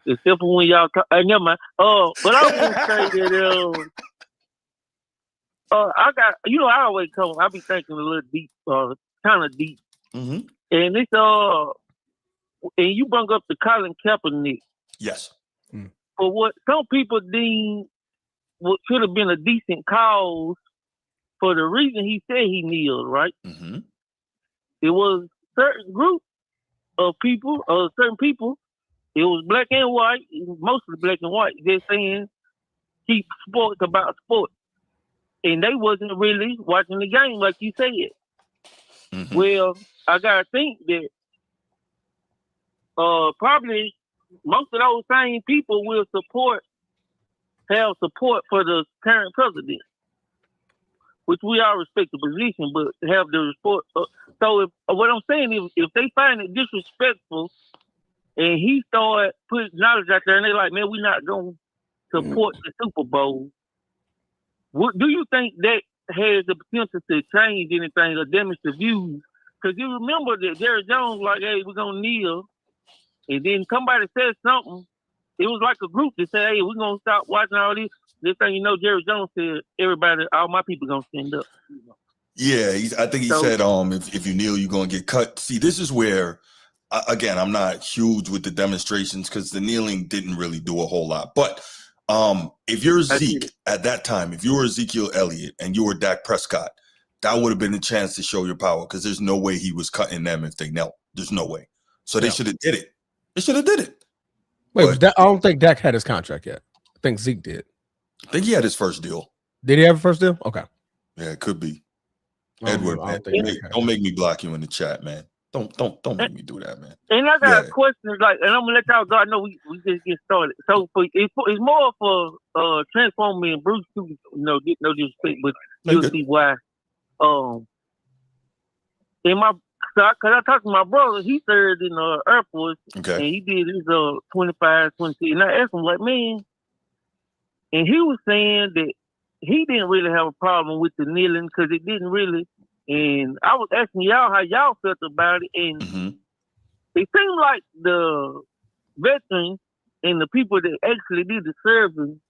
Except for when y'all never mind. But I want to say that I got, I always I be thinking a little deep, kind of deep. Mm-hmm. And it's and you brought up the Colin Kaepernick. Yes. For what some people deem what should have been a decent cause for the reason he said he kneeled, right? Mm-hmm. It was certain group of people, certain people, it was black and white, mostly black and white, they're saying keep sports about sports. And they wasn't really watching the game like you said. Mm-hmm. Well, I gotta think that probably most of those same people will have support for the current president, which we all respect the position, but have the support. So if what I'm saying, if they find it disrespectful and he start putting knowledge out there and they're like, man, we're not going to support the Super Bowl, what do you think that has the potential to change anything or damage the views? Because you remember that Jerry Jones like, hey, we're going to kneel. And then somebody said something. It was like a group that said, hey, we're going to stop watching all this. This thing, you know, Jerry Jones said, everybody, all my people going to stand up. Yeah, I think he said, if you kneel, you're going to get cut. See, this is where, again, I'm not huge with the demonstrations because the kneeling didn't really do a whole lot. But if you're Zeke at that time, if you were Ezekiel Elliott and you were Dak Prescott, that would have been a chance to show your power because there's no way he was cutting them if they knelt. There's no way. So they should have did it. They should have did it. Wait, I don't think Dak had his contract yet. I think Zeke did. I think he had his first deal. Did he have a first deal? Okay. Yeah, it could be. Edward, man, don't make me block you in the chat, man. Don't make me do that, man. And I got a question, like, and I'm gonna let y'all go. I know we just get started. So it's more for Transformer and Bruce too. No disrespect, but you'll see why. Because I talked to my brother, he served in the Air Force, and he did his 25, 26. And I asked him, like, man, and he was saying that he didn't really have a problem with the kneeling because it didn't really. And I was asking y'all how y'all felt about it, and it seemed like the veterans and the people that actually did the serving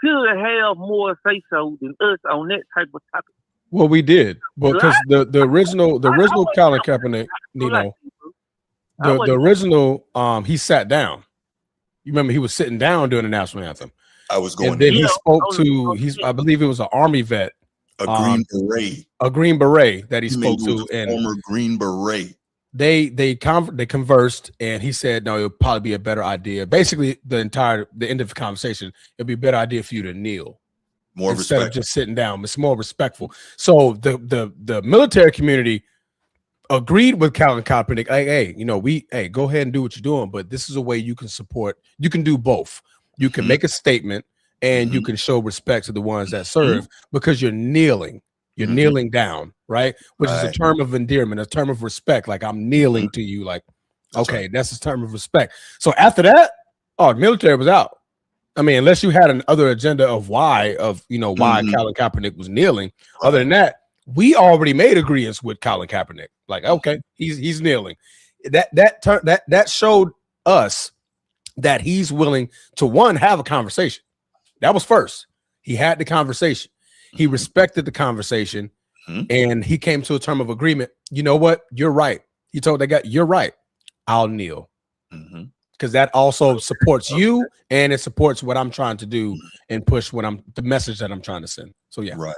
should have more say-so than us on that type of topic. Well, we did, because the original Colin Kaepernick, the original, he sat down. You remember he was sitting down during the national anthem. I was going. And then he spoke to I believe it was an Army vet, a Green Beret that he spoke to, and former Green Beret. They conversed, and he said, no, it would probably be a better idea. Basically, the end of the conversation, it'd be a better idea for you to kneel. More instead of just sitting down. It's more respectful. So the military community agreed with Colin Kaepernick. Like, hey, go ahead and do what you're doing, but this is a way you can support. You can do both. You can make a statement, and you can show respect to the ones that serve because you're kneeling. You're kneeling down, right? Which is a term of endearment, a term of respect. Like, I'm kneeling to you. Like, that's a term of respect. So after that, the military was out. I mean, unless you had another agenda of why Colin Kaepernick was kneeling. Other than that, we already made agreements with Colin Kaepernick. Like, okay, he's kneeling. That showed us that he's willing to have a conversation. That was first. He had the conversation. He respected the conversation, and he came to a term of agreement. You know what? You're right. He told that guy, "You're right. I'll kneel." Because that also supports you, and it supports what I'm trying to do and push the message that I'm trying to send. So yeah, right.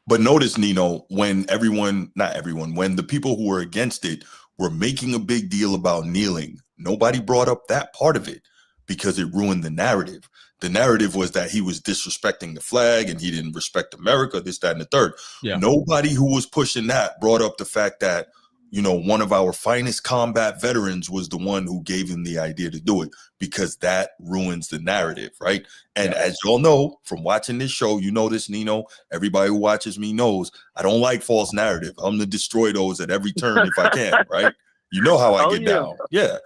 But notice, Nino, when when the people who were against it were making a big deal about kneeling, nobody brought up that part of it because it ruined the narrative. The narrative was that he was disrespecting the flag and he didn't respect America, this, that, and the third. Yeah. Nobody who was pushing that brought up the fact that, one of our finest combat veterans was the one who gave him the idea to do it, because that ruins the narrative, right? And as y'all know from watching this show, this, Nino, everybody who watches me knows I don't like false narrative. I'm to destroy those at every turn if I can, right? You know how I get down. Yeah.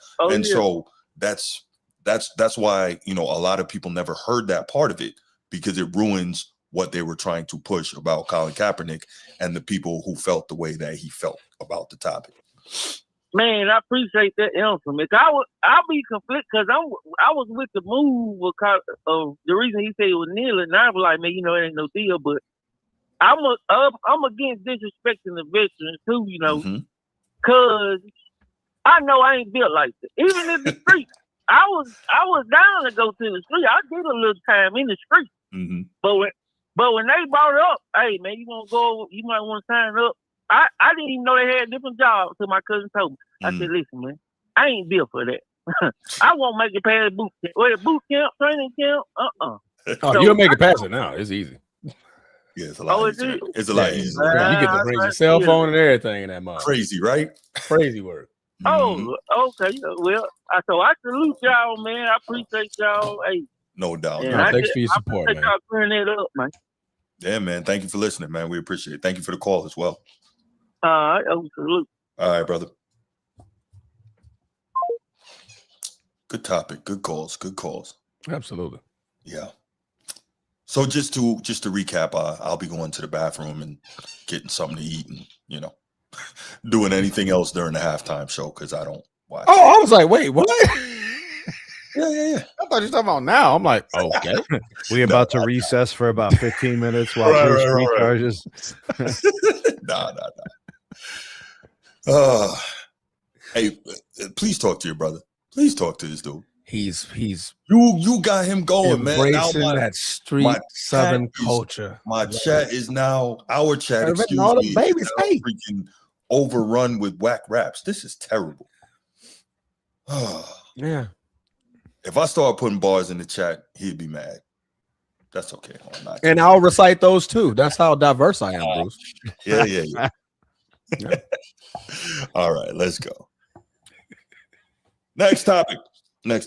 So that's why, a lot of people never heard that part of it, because it ruins what they were trying to push about Colin Kaepernick and the people who felt the way that he felt about the topic. Man, I appreciate that answer, man. I'll be conflicted because I was with the move of the reason he said it was kneeling, and I was like, man, it ain't no deal. But I'm against disrespecting the veterans too, because I know I ain't built like that. Even in the street, I was down to go to the street. I did a little time in the street. Mm-hmm. But when they brought it up, hey man, you want to go? You might want to sign up. I didn't even know they had different jobs till my cousin told me. I said, listen, man, I ain't built for that. I won't make it past boot camp. Well, boot camp, training camp, Oh, so, you'll make it past it now. It's easy. Yeah, it's a lot easier. It's a lot easier. You get to bring your cell phone and everything in that mug. Crazy, right? Crazy work. Oh, okay. Well, so I salute y'all, man. I appreciate y'all. Hey, no doubt. Thanks for your support, man. Y'all clearing it up, man. Yeah, man. Thank you for listening, man. We appreciate it. Thank you for the call as well. Salute. All right, brother. Good topic. Good calls. Good calls. Absolutely. Yeah. So just to recap, I'll be going to the bathroom and getting something to eat and, doing anything else during the halftime show because I don't watch. Oh, I was like, wait, what? Yeah. I thought you were talking about now. I'm like, okay. We about to recess for about 15 minutes while Bruce recharges. Nah. Hey, please talk to your brother. Please talk to this dude. He's you got him going, man. Embracing that street Southern culture. My chat is now our chat. Excuse all me. the babies, hey. Freaking overrun with whack raps. This is terrible. Yeah. If I start putting bars in the chat, he'd be mad. That's okay. And I'll recite those too. That's how diverse I am, Bruce. Yeah. All right, let's go. Next topic. We got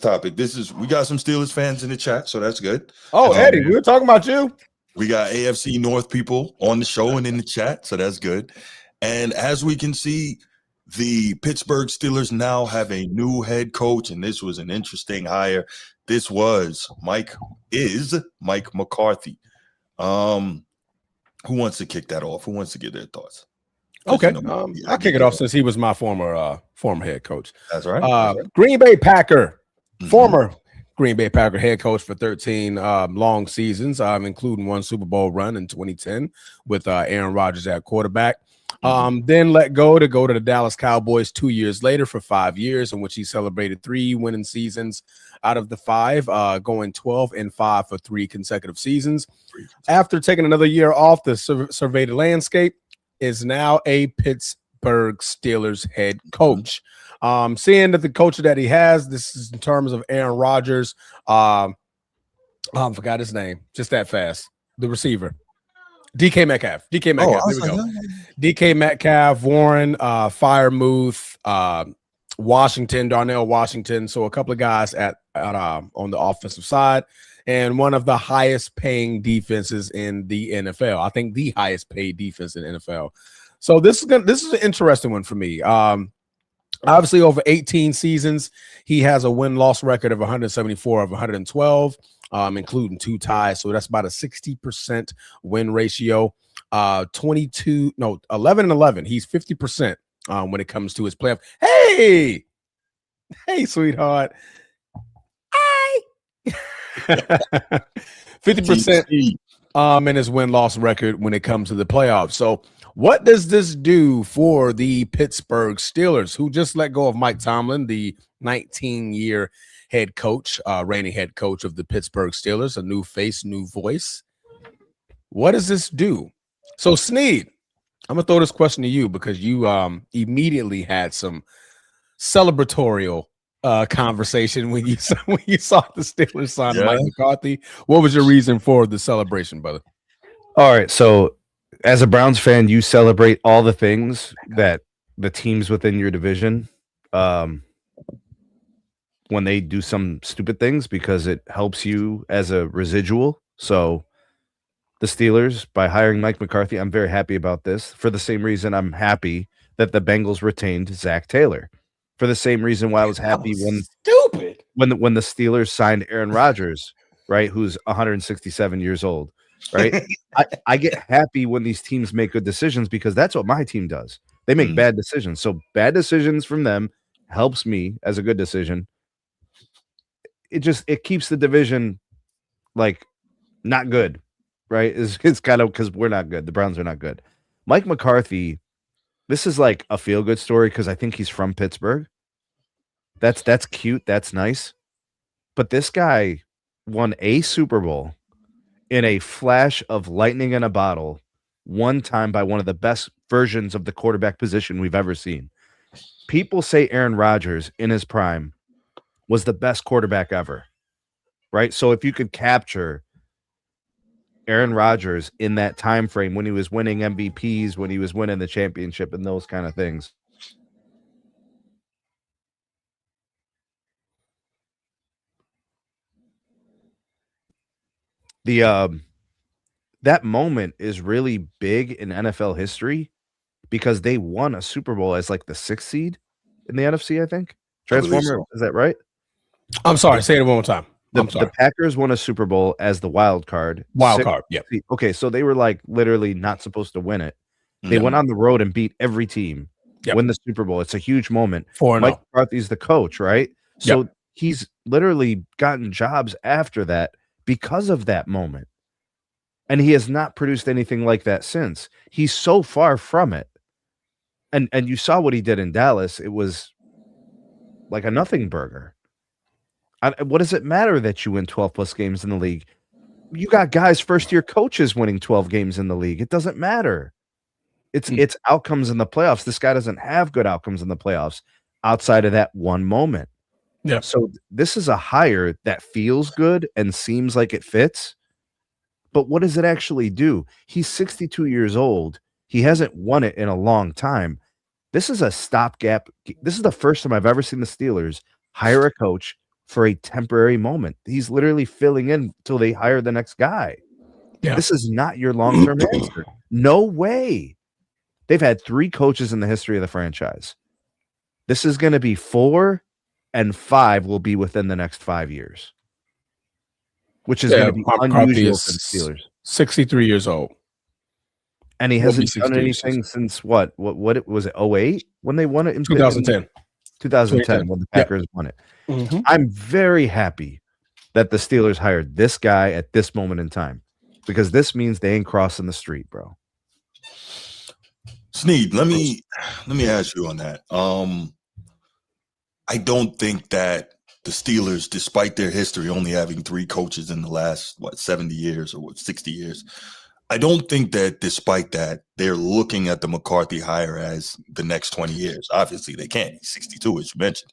some Steelers fans in the chat, so that's good. Oh, Eddie, we were talking about you. We got AFC North people on the show and in the chat, so that's good. And as we can see, the Pittsburgh Steelers now have a new head coach, and this was an interesting hire. This was Mike McCarthy. Who wants to kick that off? Who wants to get their thoughts? Okay, I'll kick it off since he was my former head coach. That's right. Green Bay Packer, former Green Bay Packer head coach for 13 long seasons, including one Super Bowl run in 2010 with Aaron Rodgers at quarterback. Then let go to the Dallas Cowboys 2 years later for 5 years, in which he celebrated 3 winning seasons out of the 5, going 12-5 for 3 consecutive seasons. After taking another year off to survey the landscape, is now a Pittsburgh Steelers head coach. Seeing that the coach that he has, this is in terms of Aaron Rodgers. I forgot his name just that fast. The receiver. DK Metcalf. There we go. DK Metcalf, Warren, Firemuth, Washington, Darnell Washington. So a couple of guys at on the offensive side, and one of the highest paying defenses in the NFL. I think the highest paid defense in the NFL. So this is an interesting one for me. Obviously, over 18 seasons, he has a win-loss record of 174 of 112. Including 2 ties. So that's about a 60% win ratio. 11-11. He's 50% when it comes to his playoff. Hey, sweetheart. Hey. 50% in his win-loss record when it comes to the playoffs. So what does this do for the Pittsburgh Steelers, who just let go of Mike Tomlin, the 19-year head coach, reigning head coach of the Pittsburgh Steelers, a new face, new voice? What does this do? So, Sneed, I'm going to throw this question to you because you immediately had some celebratorial conversation when you saw the Steelers sign Mike McCarthy. What was your reason for the celebration, brother? All right, so as a Browns fan, you celebrate all the things that the teams within your division when they do some stupid things because it helps you as a residual. So the Steelers, by hiring Mike McCarthy, I'm very happy about this. For the same reason I'm happy that the Bengals retained Zach Taylor. For the same reason why I was happy when the Steelers signed Aaron Rodgers, right, who's 167 years old, right? I get happy when these teams make good decisions because that's what my team does. They make bad decisions. So bad decisions from them helps me as a good decision. It keeps the division like not good, right? It's kind of because we're not good. The Browns are not good. Mike McCarthy, this is like a feel-good story because I think he's from Pittsburgh. That's cute. That's nice. But this guy won a Super Bowl in a flash of lightning in a bottle, one time by one of the best versions of the quarterback position we've ever seen. People say Aaron Rodgers in his prime was the best quarterback ever, right? So if you could capture Aaron Rodgers in that time frame when he was winning MVPs, when he was winning the championship and those kind of things. That moment is really big in NFL history because they won a Super Bowl as like the 6th seed in the NFC, I think. Transformer, is that right? I'm sorry, say it one more time. The Packers won a Super Bowl as the wild card. Yeah. Okay, so they were like literally not supposed to win it. They went on the road and beat every team, win the Super Bowl. It's a huge moment. Mike McCarthy's the coach, right? So he's literally gotten jobs after that because of that moment. And he has not produced anything like that since. He's so far from it. And you saw what he did in Dallas. It was like a nothing burger. What does it matter that you win 12 plus games in the league? You got guys, first-year coaches winning 12 games in the league. It doesn't matter. It's outcomes in the playoffs. This guy doesn't have good outcomes in the playoffs outside of that one moment. Yeah. So this is a hire that feels good and seems like it fits. But what does it actually do? He's 62 years old. He hasn't won it in a long time. This is a stopgap. This is the first time I've ever seen the Steelers hire a coach for a temporary moment. He's literally filling in until they hire the next guy. Yeah. This is not your long-term answer. No way. They've had 3 coaches in the history of the franchise. This is going to be 4, and 5 will be within the next 5 years, which is going to be unusual for the Steelers. 63 years old. And he hasn't done anything since what was it, 08 when they won it in 2010. 2010 when the Packers won it. Mm-hmm. I'm very happy that the Steelers hired this guy at this moment in time because this means they ain't crossing the street, bro. Sneed, let me ask you on that. I don't think that the Steelers, despite their history only having 3 coaches in the last 70 years or 60 years, I don't think that despite that, they're looking at the McCarthy hire as the next 20 years. Obviously, they can't. He's 62, as you mentioned.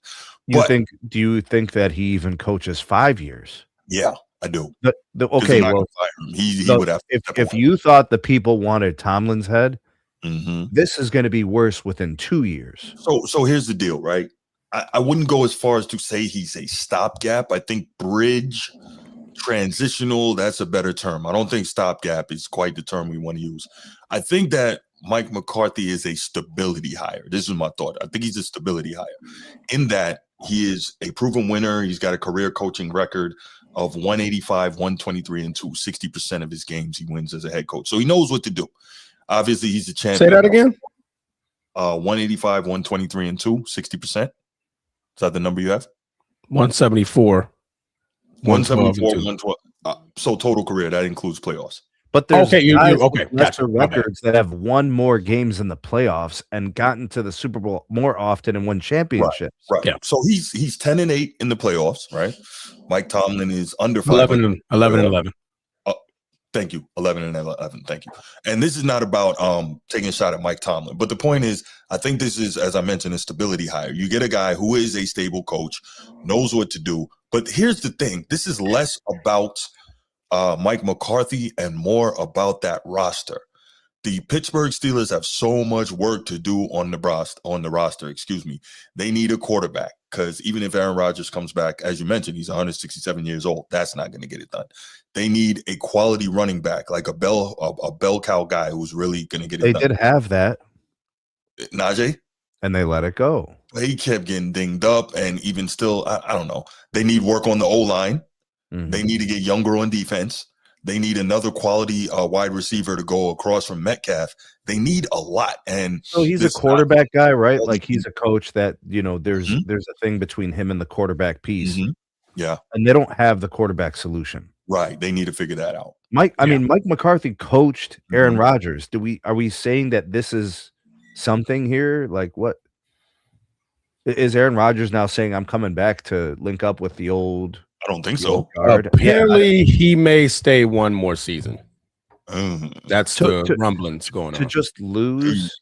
Do you think that he even coaches 5 years? Yeah, I do. Okay, well, he would have. If you thought the people wanted Tomlin's head, this is going to be worse within 2 years. So here's the deal, right? I wouldn't go as far as to say he's a stopgap. I think bridge, transitional, that's a better term. I don't think stopgap is quite the term we want to use. I think that Mike McCarthy is a stability hire. This is my thought. I think he's a stability hire in that he is a proven winner. He's got a career coaching record of 185, 123, and 2. 60% of his games he wins as a head coach. So he knows what to do. Obviously, he's a champion. Say that again. 185, 123, and 2. 60%. Is that the number you have? 174. 174, 112. So total career, that includes playoffs. But there's gotcha. records that have won more games in the playoffs and gotten to the Super Bowl more often and won championships. Right. Yeah. So he's 10-8 in the playoffs, right? Mike Tomlin is under 11 and 11. Thank you. 11 and 11. Thank you. And this is not about taking a shot at Mike Tomlin. But the point is, I think this is, as I mentioned, a stability hire. You get a guy who is a stable coach, knows what to do. But here's the thing. This is less about Mike McCarthy and more about that roster. The Pittsburgh Steelers have so much work to do on the roster. They need a quarterback because even if Aaron Rodgers comes back, as you mentioned, he's 167 years old. That's not going to get it done. They need a quality running back, like a bell cow guy who's really going to get it done. They did have that. Najee? And they let it go. He kept getting dinged up, and even still, I don't know. They need work on the O-line. Mm-hmm. They need to get younger on defense. They need another quality wide receiver to go across from Metcalf. They need a lot. And so he's a quarterback guy, right? Like he's a coach that, there's a thing between him and the quarterback piece. Mm-hmm. Yeah. And they don't have the quarterback solution. Right. They need to figure that out. Mike McCarthy coached Aaron Rodgers. Are we saying that this is something here? Like what? Is Aaron Rodgers now saying I'm coming back to link up with the old I don't think so. Apparently, he may stay one more season. That's the rumblings going on. To just lose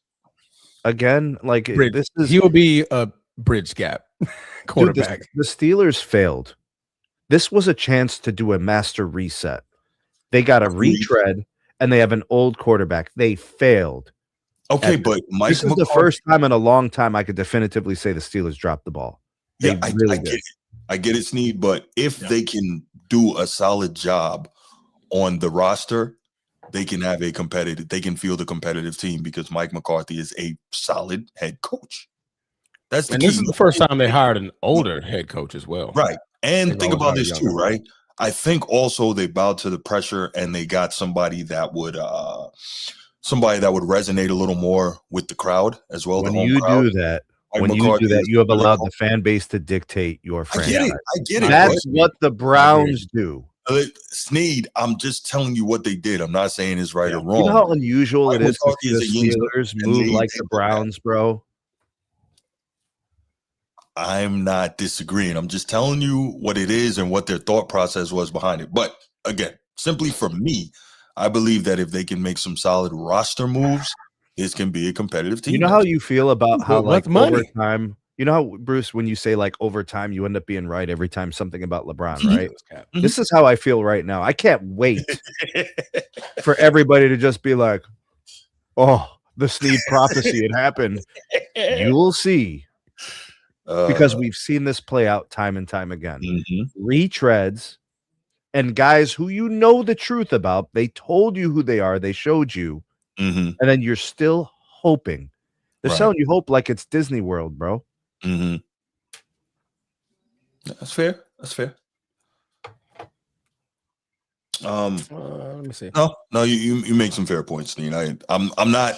again, like he will be a bridge gap quarterback. Dude, the Steelers failed. This was a chance to do a master reset. They got a retread, and they have an old quarterback. They failed. Okay, but Mike this is the first time in a long time I could definitively say the Steelers dropped the ball. I get it. I get it, Sneed, but if they can do a solid job on the roster, they can have they can field a competitive team because Mike McCarthy is a solid head coach. That's the key. This is the first time they hired an older head coach as well. Right. And think about this too, right? I think also they bowed to the pressure and they got somebody that would resonate a little more with the crowd as well. When you do that, you have allowed the fan base to dictate your franchise. I get it. That's what the Browns do. Sneed, I'm just telling you what they did. I'm not saying it's right or wrong. You know how unusual it is to see the Steelers move like the Browns, bro? I'm not disagreeing. I'm just telling you what it is and what their thought process was behind it. But again, simply for me, I believe that if they can make some solid roster moves, this can be a competitive team. You know how you feel about how like overtime, you know how, Bruce, when you say like overtime, you end up being right every time something about LeBron, right? This is how I feel right now. I can't wait for everybody to just be like, oh, the Sneed prophecy, it happened. You will see. Because we've seen this play out time and time again. Retreads and guys who you know the truth about, they told you who they are, they showed you, and then you're still hoping. They're selling you hope like it's Disney World, bro. That's fair. That's fair. Let me see. No, you make some fair points, Dean. I'm not.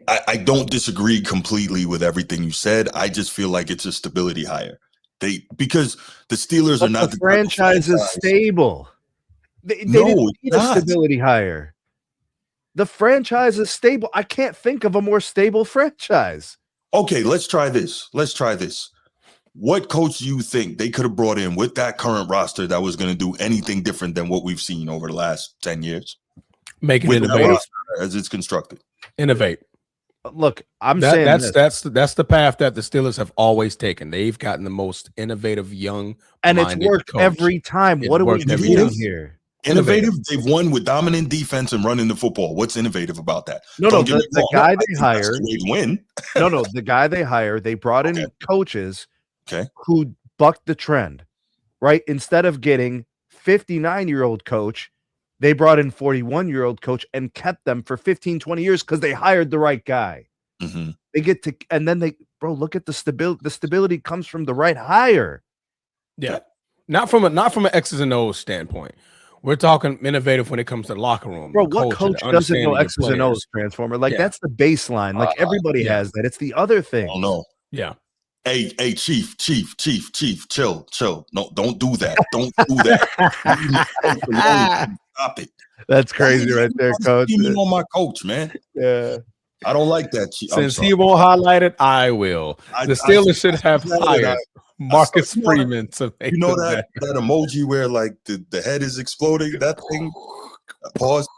I don't disagree completely with everything you said. I just feel like it's a stability hire. Because the Steelers are not the franchise is stable. They didn't need a stability hire. The franchise is stable. I can't think of a more stable franchise. Okay, let's try this. What coach do you think they could have brought in with that current roster that was going to do anything different than what we've seen over the last 10 years? Make it innovative as it's constructed. Innovate. Look, I'm saying that's the path that the Steelers have always taken. They've gotten the most innovative young, and it's worked every time. What are we doing here? Innovative. They've won with dominant defense and running the football. What's innovative about that? No, the guy they hired win. The guy they hired, they brought in coaches who bucked the trend, right? Instead of getting 59-year-old coach, they brought in 41-year-old coach and kept them for 15, 20 years because they hired the right guy. They get to, and then look at the stability. The stability comes from the right hire. Yeah. Not from an X's and O's standpoint. We're talking innovative when it comes to the locker room. Bro, what coach doesn't know X's and O's, Transformer? Like, that's the baseline. Like, everybody has that. It's the other thing. Oh, no. Yeah. Hey, Chief, chill. No, don't do that. Don't do that. Stop it. That's crazy right there, coach. On my coach, man. Yeah. I don't like that. Since he won't highlight it, I will. The Steelers should have hired Marcus Freeman to make that emoji where like the head is exploding, that thing. Pause.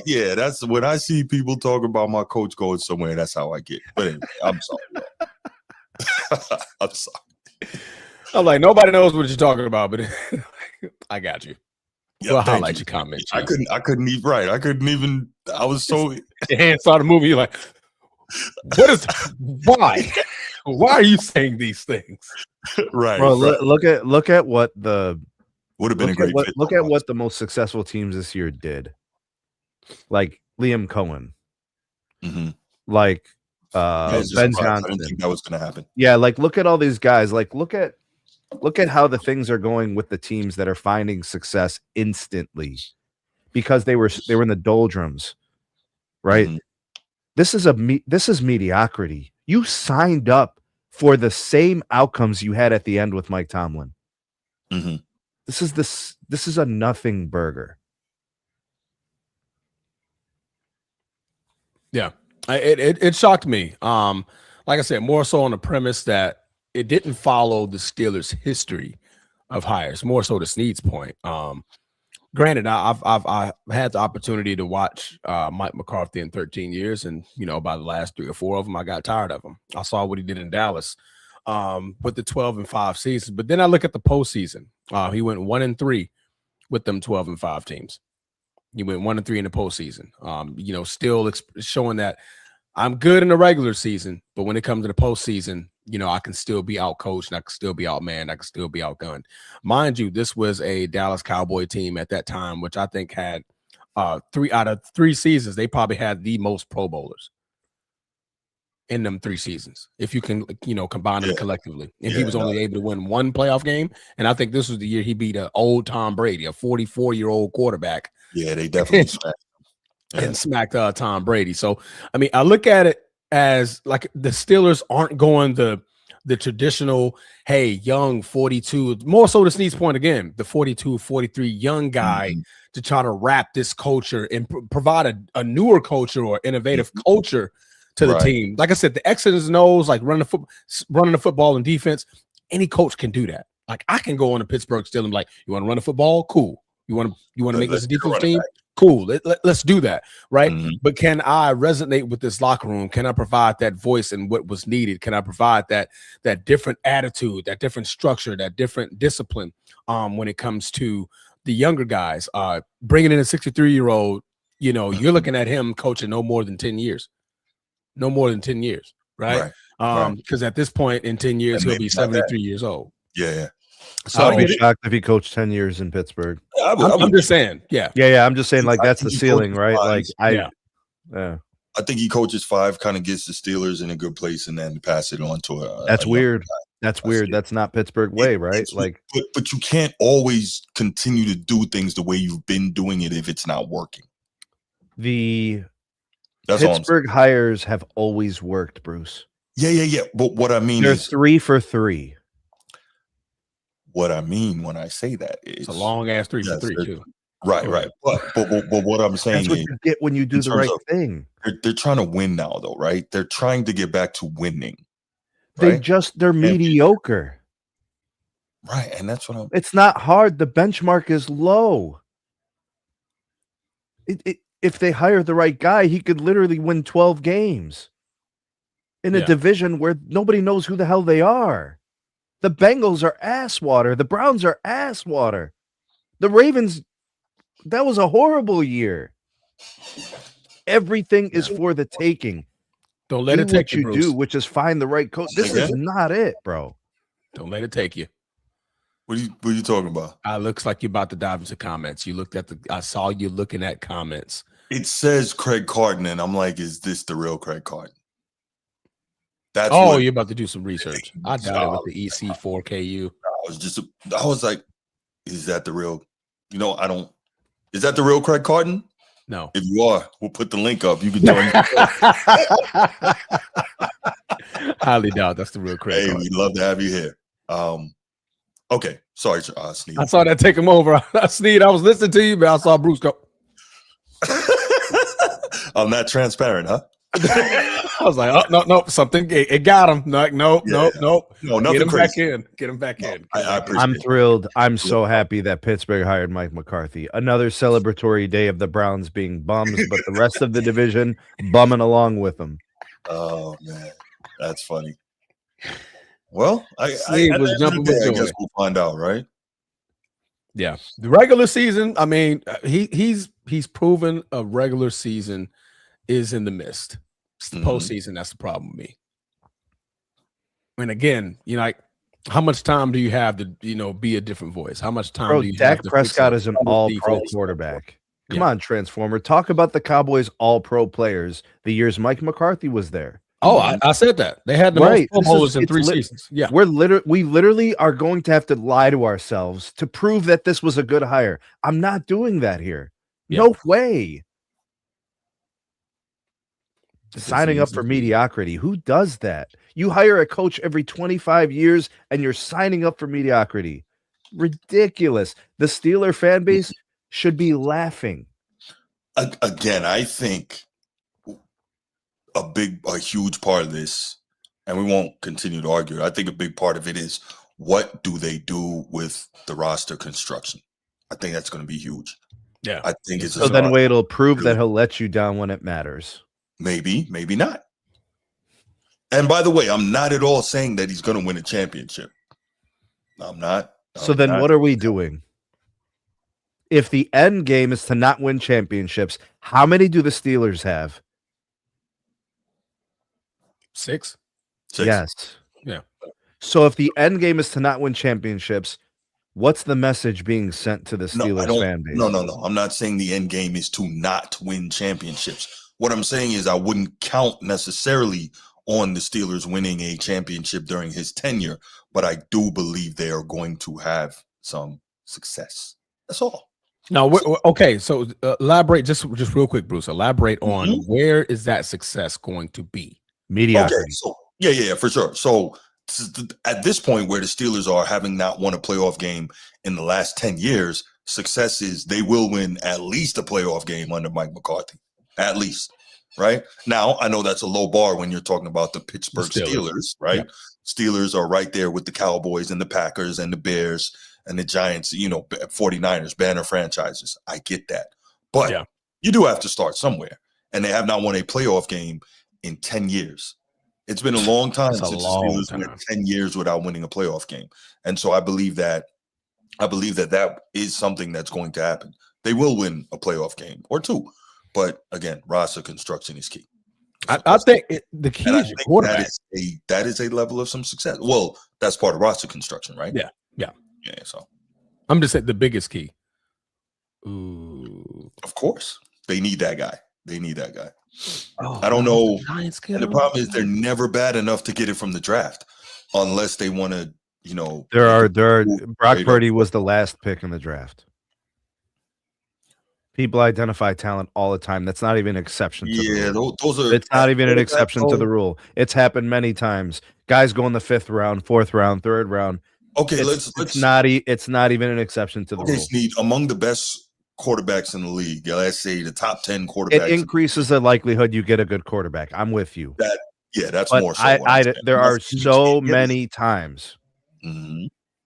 Yeah, that's when I see people talk about my coach going somewhere, that's how I get. But anyway, I'm sorry. I'm sorry. I'm like, nobody knows what you're talking about, but I got you. Yeah, we'll highlight your comment. I couldn't even I was so your hand started moving. You're like, why are you saying these things? Right. Bro, look at what the would have been a great fit. Look at what the most successful teams this year did. Like Liam Cohen. Like Ben Johnson. I didn't think that was gonna happen. Yeah, like look at all these guys. Like look at how the things are going with the teams that are finding success instantly because they were in the doldrums, right? This is mediocrity. You signed up for the same outcomes you had at the end with Mike Tomlin. This is a nothing burger. Yeah, it shocked me. Like I said, more so on the premise that it didn't follow the Steelers' history hires, more so to Snead's point. Granted, I've had the opportunity to watch Mike McCarthy in 13 years, and by the last 3 or 4 of them, I got tired of him. I saw what he did in Dallas with the 12-5 season, but then I look at the postseason. He went 1-3 with them 12-5 teams. He went 1-3 in the postseason. Still showing that I'm good in the regular season, but when it comes to the postseason, I can still be outcoached, and I can still be outmanned, I can still be outgunned. Mind you, this was a Dallas Cowboy team at that time, which I think had 3 out of 3 seasons. They probably had the most Pro Bowlers in them 3 seasons, if you can, combine them collectively. And he was only able to win 1 playoff game, and I think this was the year he beat an old Tom Brady, a 44-year-old quarterback. Yeah, they definitely smacked him. And smacked Tom Brady. So, I mean, I look at it as like the Steelers aren't going the traditional, hey, young 42, more so to Snead's point again, the 42, 43 young guy to try to wrap this culture and provide a newer culture or innovative culture to the team. Like I said, the X's and O's, like running the football and defense, any coach can do that. Like I can go on to Pittsburgh Steelers and be like, you want to run the football? Cool. You want to make this a defense team? Cool. Let's do that. Right. But can I resonate with this locker room? Can I provide that voice and what was needed? Can I provide that different attitude, that different structure, that different discipline when it comes to the younger guys? Bringing in a 63-year-old, you're looking at him coaching no more than 10 years. No more than 10 years. Right. Because at this point in 10 years, he'll be 73 years old. Yeah. So I'd be shocked if he coached 10 years in Pittsburgh. I'm just saying, yeah. I'm just saying, like that's the ceiling, right? Like I think he coaches 5, kind of gets the Steelers in a good place, and then pass it on to that's weird. That's weird. That's not Pittsburgh way, right? Like, but you can't always continue to do things the way you've been doing it if it's not working. That's Pittsburgh hires have always worked, Bruce. Yeah. But what I mean they're is 3 for 3. What I mean when I say that is it's a long ass 3 for 3 too. Right. But what I'm saying that's what is you get when you do the right thing. They're trying to win now, though, right? They're trying to get back to winning. Right? They're mediocre. Right, and that's what I'm. It's not hard. The benchmark is low. If they hire the right guy, he could literally win 12 games in a division where nobody knows who the hell they are. The Bengals are ass water. The Browns are ass water. The Ravens, that was a horrible year. Everything is for the taking. Don't let it take you, Bruce. do, which is find the right coach. This is not it, bro. Don't let it take you. What are you talking about? Looks like you're about to dive into comments. You looked at I saw you looking at comments. It says Craig Carton, and I'm like, is this the real Craig Carton? You're about to do some research. I doubt it with the EC4KU. I was like, is that the real? Is that the real Craig Carton? No. If you are, we'll put the link up. You can join. Highly doubt that's the real Craig Carton. We'd love to have you here. Okay. Sorry, Snead. I saw that take him over. Snead, I was listening to you, but I saw Bruce go. I'm not transparent, huh? I was like, oh, no, something. It got him. Like, nope. No, nothing Get him crazy. back in. Get him back in. I'm thrilled. I'm so happy that Pittsburgh hired Mike McCarthy. Another celebratory day of the Browns being bums, but the rest of the division bumming along with them. Oh, man. That's funny. Well, I guess we'll find out, right? Yeah. The regular season, I mean, he's proven a regular season is in the mist. It's the postseason that's the problem with me. And again, like how much time do you have to, be a different voice? How much time do you have to Dak Prescott is an all-pro quarterback. Come on, Transformer. Talk about the Cowboys all-pro players the years Mike McCarthy was there. Oh, I said that. They had the most Pro Bowlers in 3 seasons. Yeah. We literally are going to have to lie to ourselves to prove that this was a good hire. I'm not doing that here. Yeah. No way. Signing up for mediocrity. Who does that? You hire a coach every 25 years and you're signing up for mediocrity. Ridiculous. The Steeler fan base should be laughing. Again, I think a huge part of this, and we won't continue to argue, I think a big part of it is what do they do with the roster construction? I think that's going to be huge. Yeah. I think it's so then it'll prove that he'll let you down when it matters. Maybe not. And by the way, I'm not at all saying that he's going to win a championship. I'm not. So then what are we doing? If the end game is to not win championships, how many do the Steelers have? 6. Yes. Yeah. So if the end game is to not win championships, what's the message being sent to the Steelers fan base? No. I'm not saying the end game is to not win championships. What I'm saying is I wouldn't count necessarily on the Steelers winning a championship during his tenure, but I do believe they are going to have some success. That's all. Now, okay, so elaborate just real quick, Bruce. Elaborate on where is that success going to be? Mediocrity. Okay, so yeah, for sure. So at this point where the Steelers are, having not won a playoff game in the last 10 years, success is they will win at least a playoff game under Mike McCarthy. At least, right? Now, I know that's a low bar when you're talking about the Pittsburgh Steelers, right? Yep. Steelers are right there with the Cowboys and the Packers and the Bears and the Giants, 49ers, banner franchises. I get that. But you do have to start somewhere. And they have not won a playoff game in 10 years. It's been a long time since the Steelers went 10 years without winning a playoff game. And so I believe that that is something that's going to happen. They will win a playoff game or two. But again, roster construction is key. I think the key is your quarterback. That is a level of some success. Well, that's part of roster construction, right? Yeah. So I'm just saying the biggest key. Ooh. Of course, they need that guy. I don't know. And the problem is they're never bad enough to get it from the draft, unless they want to. There are. Brock Purdy was the last pick in the draft. People identify talent all the time. That's not even an exception to the rule. Those are. It's not even an exception to the rule. It's happened many times. Guys go in the 5th round, 4th round, 3rd round. Okay, it's not even an exception to the rule. Need among the best quarterbacks in the league. Let's say the top 10 quarterbacks. It increases the likelihood you get a good quarterback. I'm with you. That's but more so. There are so many times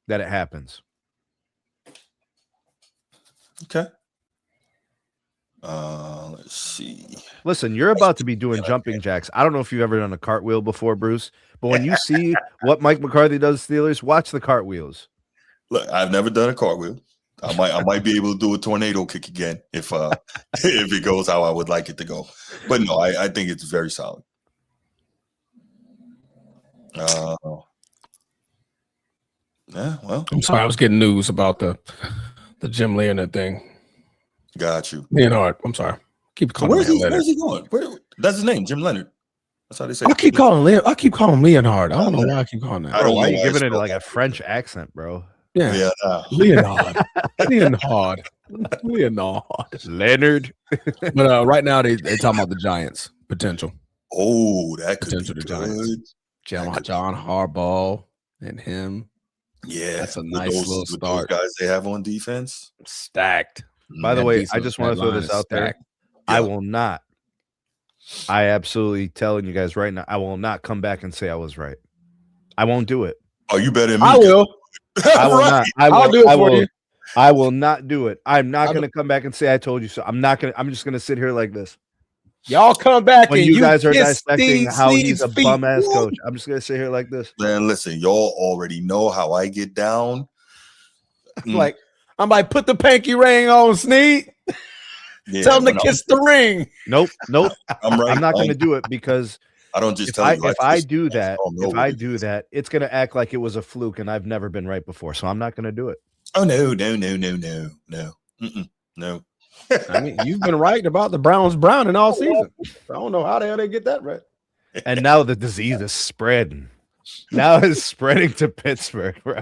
that it happens. Okay. Let's see. Listen, you're about to be doing jumping jacks. I don't know if you've ever done a cartwheel before, Bruce, but when you see what Mike McCarthy does to Steelers, watch the cartwheels. Look, I've never done a cartwheel. I might be able to do a tornado kick again if if it goes how I would like it to go. But no, I think it's very solid. Yeah, well, I'm sorry, I was getting news about the Jim Leonard thing. Got you. Leonard, I'm sorry. Keep calling where's he going? That's his name, Jim Leonard. That's how they say. I keep calling him Leonard. I don't know why I keep calling that. I don't know why you're giving it like a French accent, bro. Yeah. Leonard. Leonard. But right now they're talking about the Giants potential. Oh, that could potential be the Giants. John Harbaugh and him. Yeah, that's a nice little start. Those guys they have on defense stacked. By the way, I just want to throw this out there. I will not. I absolutely telling you guys right now, I will not come back and say I was right. I won't do it. Oh, you better than me. I will. I will not. I'll do it for you. I will not do it. I'm not going to come back and say I told you so. I'm just going to sit here like this. Y'all come back when and you guys are dissecting how he's a bum ass coach. I'm just going to sit here like this. Man, listen, y'all already know how I get down. Like, I'm like, put the pinky ring on, Sneak. Yeah, tell him to kiss the ring. Nope. I'm right. I'm not going to do it because I don't just tell you. If I do that, it's going to act like it was a fluke and I've never been right before. So I'm not going to do it. Oh, no. I mean, you've been right about the Browns browning all season. I don't know how the hell they get that right. And now the disease is spreading. Now it's spreading to Pittsburgh, bro.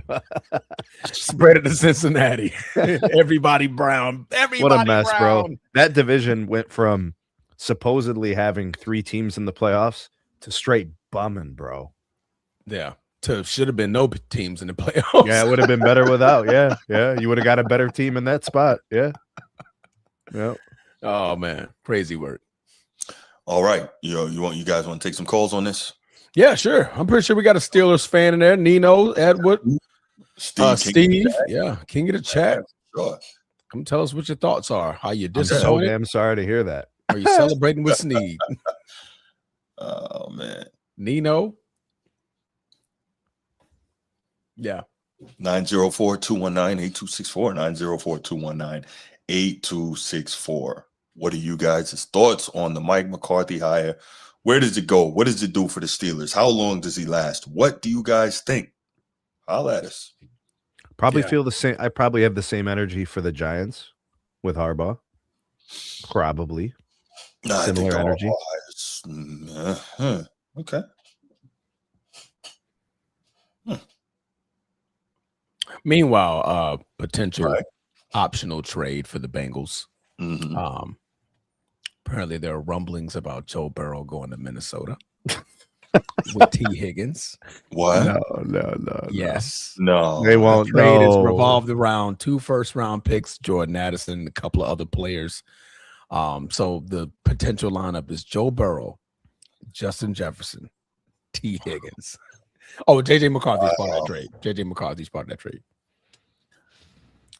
Spread it to Cincinnati. Everybody brown. What a mess, bro. That division went from supposedly having 3 teams in the playoffs to straight bumming, bro. Yeah. Should have been no teams in the playoffs. Yeah, it would have been better without. Yeah. You would have got a better team in that spot. Yeah. Yep. Oh man, crazy work. All right, you guys want to take some calls on this? Yeah, sure. I'm pretty sure we got a Steelers fan in there. Nino, Edward, Steve, king of the chat. Sure. Come tell us what your thoughts are. How you I'm disappointed? so damn sorry to hear that. Are you celebrating with Sneed? Oh man. Nino. Yeah. 904-219-8264. 904-219-8264. What are you guys' thoughts on the Mike McCarthy hire? Where does it go? What does it do for the Steelers? How long does he last? What do you guys think? Holla at us. Probably feel the same. I probably have the same energy for the Giants with Harbaugh. Probably. Similar energy. Okay. Meanwhile, potential optional trade for the Bengals. Mm-hmm. Apparently, there are rumblings about Joe Burrow going to Minnesota with T. Higgins. What? No. Yes. No. They won't. The trade is revolved around 2 first-round picks, Jordan Addison, and a couple of other players. So the potential lineup is Joe Burrow, Justin Jefferson, T. Higgins. Oh, J.J. McCarthy's part of that trade. J.J. McCarthy's part of that trade.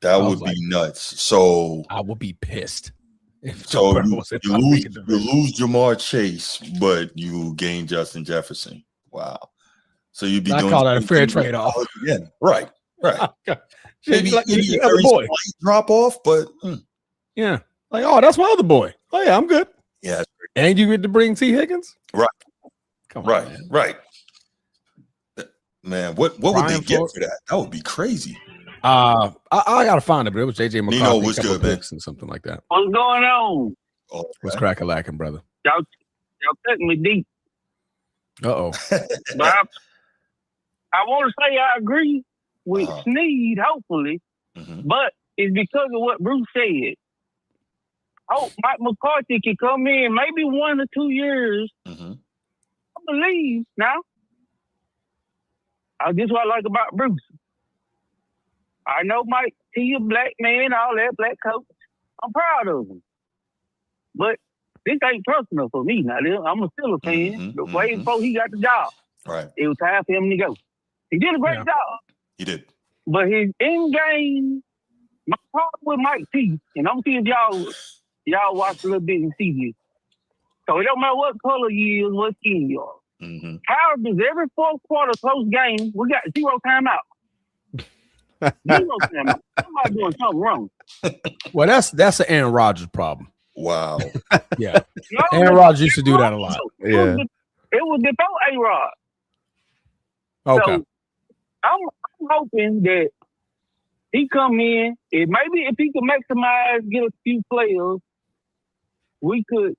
That would be nuts. So I would be pissed. If so you lose Jamar Chase, but you gain Justin Jefferson. Wow. So you'd be doing. I call that a fair trade-off. Again. Right. Maybe like, a very slight drop off, but yeah. Like, oh, that's my other boy. Oh yeah, I'm good. Yeah. And you get to bring T. Higgins? Right. Come on, man. Right. Man, what would they get for that? That would be crazy. I gotta find it, but it was JJ McCarthy. Nino was good, man. And something like that. What's going on? What's crack-a-lacking, brother? Y'all cutting me deep. Uh-oh. But I want to say I agree with Sneed, hopefully, but it's because of what Bruce said. Oh, Mike McCarthy can come in maybe 1 or 2 years. I believe now. This is what I like about Bruce. I know Mike, he a black man, all that, black coach. I'm proud of him. But this ain't personal for me now. I'm a Steelers fan. The way before he got the job, it was time for him to go. He did a great job. He did. But his in-game, my problem with Mike T, and I'm seeing y'all watch a little bit and see this. So it don't matter what color you is, what skin you are. How does every fourth quarter close game, we got 0 timeout? 0 timeout. Somebody doing something wrong. Well, that's an Aaron Rodgers problem. Wow. Yeah. Aaron Rodgers used to do that a lot. Yeah. It was before A-Rod. Okay. So I'm hoping that he come in, and maybe if he could maximize, get a few players, we could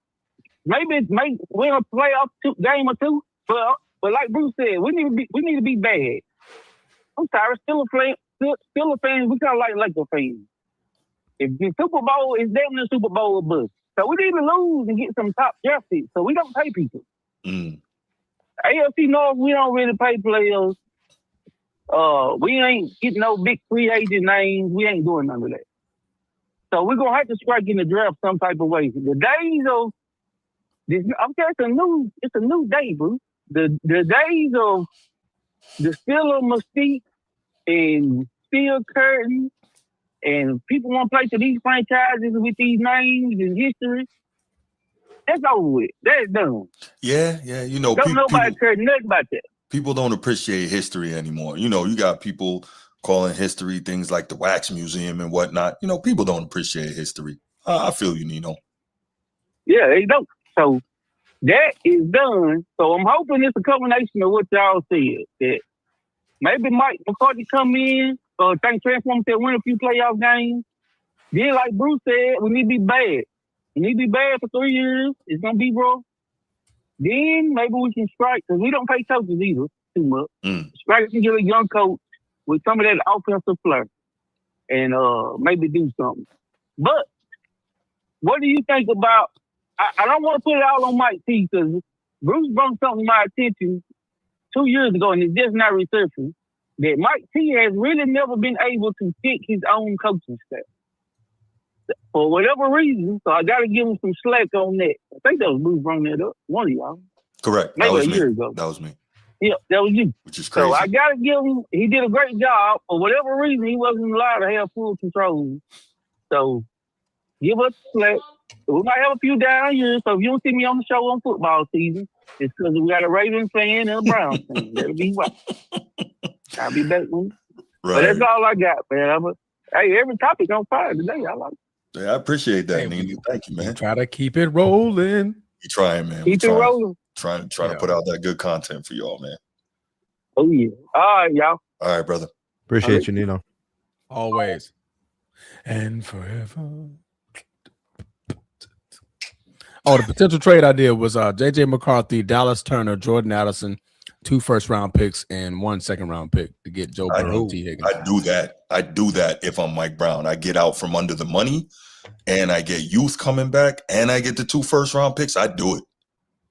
maybe win a playoff game or two. But like Bruce said, we need to be bad. I'm sorry, still a fan. We kind of like Lakers fans. If the Super Bowl is damn near Super Bowl or bust, so we need to lose and get some top draft picks. So we don't pay people. AFC North, we don't really pay players. We ain't getting no big free agent names. We ain't doing none of that. So we're gonna have to strike in the draft some type of way. The days of this, it's a new day, Bruce. The days of the Steelers mystique and Steel Curtain and people want to play to these franchises with these names and history. That's over with. That's done. Yeah. Don't nobody care nothing about that. People don't appreciate history anymore. You got people calling history things like the Wax Museum and whatnot. People don't appreciate history. I feel you, Nino. Yeah, they don't. So that is done. So I'm hoping it's a combination of what y'all said. That maybe Mike McCarthy come in, transform to win a few playoff games. Then, like Bruce said, we need to be bad. We need to be bad for 3 years. It's gonna be rough. Then maybe we can strike, because we don't pay coaches either too much. Strike and get a young coach with some of that offensive flair and maybe do something. But what do you think about, I don't want to put it all on Mike T, because Bruce brought something to my attention 2 years ago, and it's just not resurfacing, that Mike T has really never been able to pick his own coaching staff. For whatever reason, so I got to give him some slack on that. I think that was Bruce bringing that up. One of y'all. Correct. Maybe a year ago. That was me. Yeah, that was you. Which is crazy. So I gotta give him. He did a great job. For whatever reason, he wasn't allowed to have full control. So give us slack. We might have a few down years. So if you don't see me on the show on football season, it's because we got a Ravens fan and a Browns fan. That'll be why. I'll be back. Right. But that's all I got, man. Hey, every topic on fire today. I like it. Yeah, I appreciate that, Nene. Thank you, man. Try to keep it rolling. You trying, man. Keep it rolling. Trying to put out that good content for y'all, man. Oh, yeah. All right, y'all. All right, brother. Appreciate you, Nino. Always. And forever. Oh, the potential trade idea was J.J. McCarthy, Dallas Turner, Jordan Addison, 2 first-round picks, and 1 second-round pick to get Joe Burrow, T. Higgins. I do that if I'm Mike Brown. I get out from under the money, and I get youth coming back, and I get the 2 first-round picks. I do it.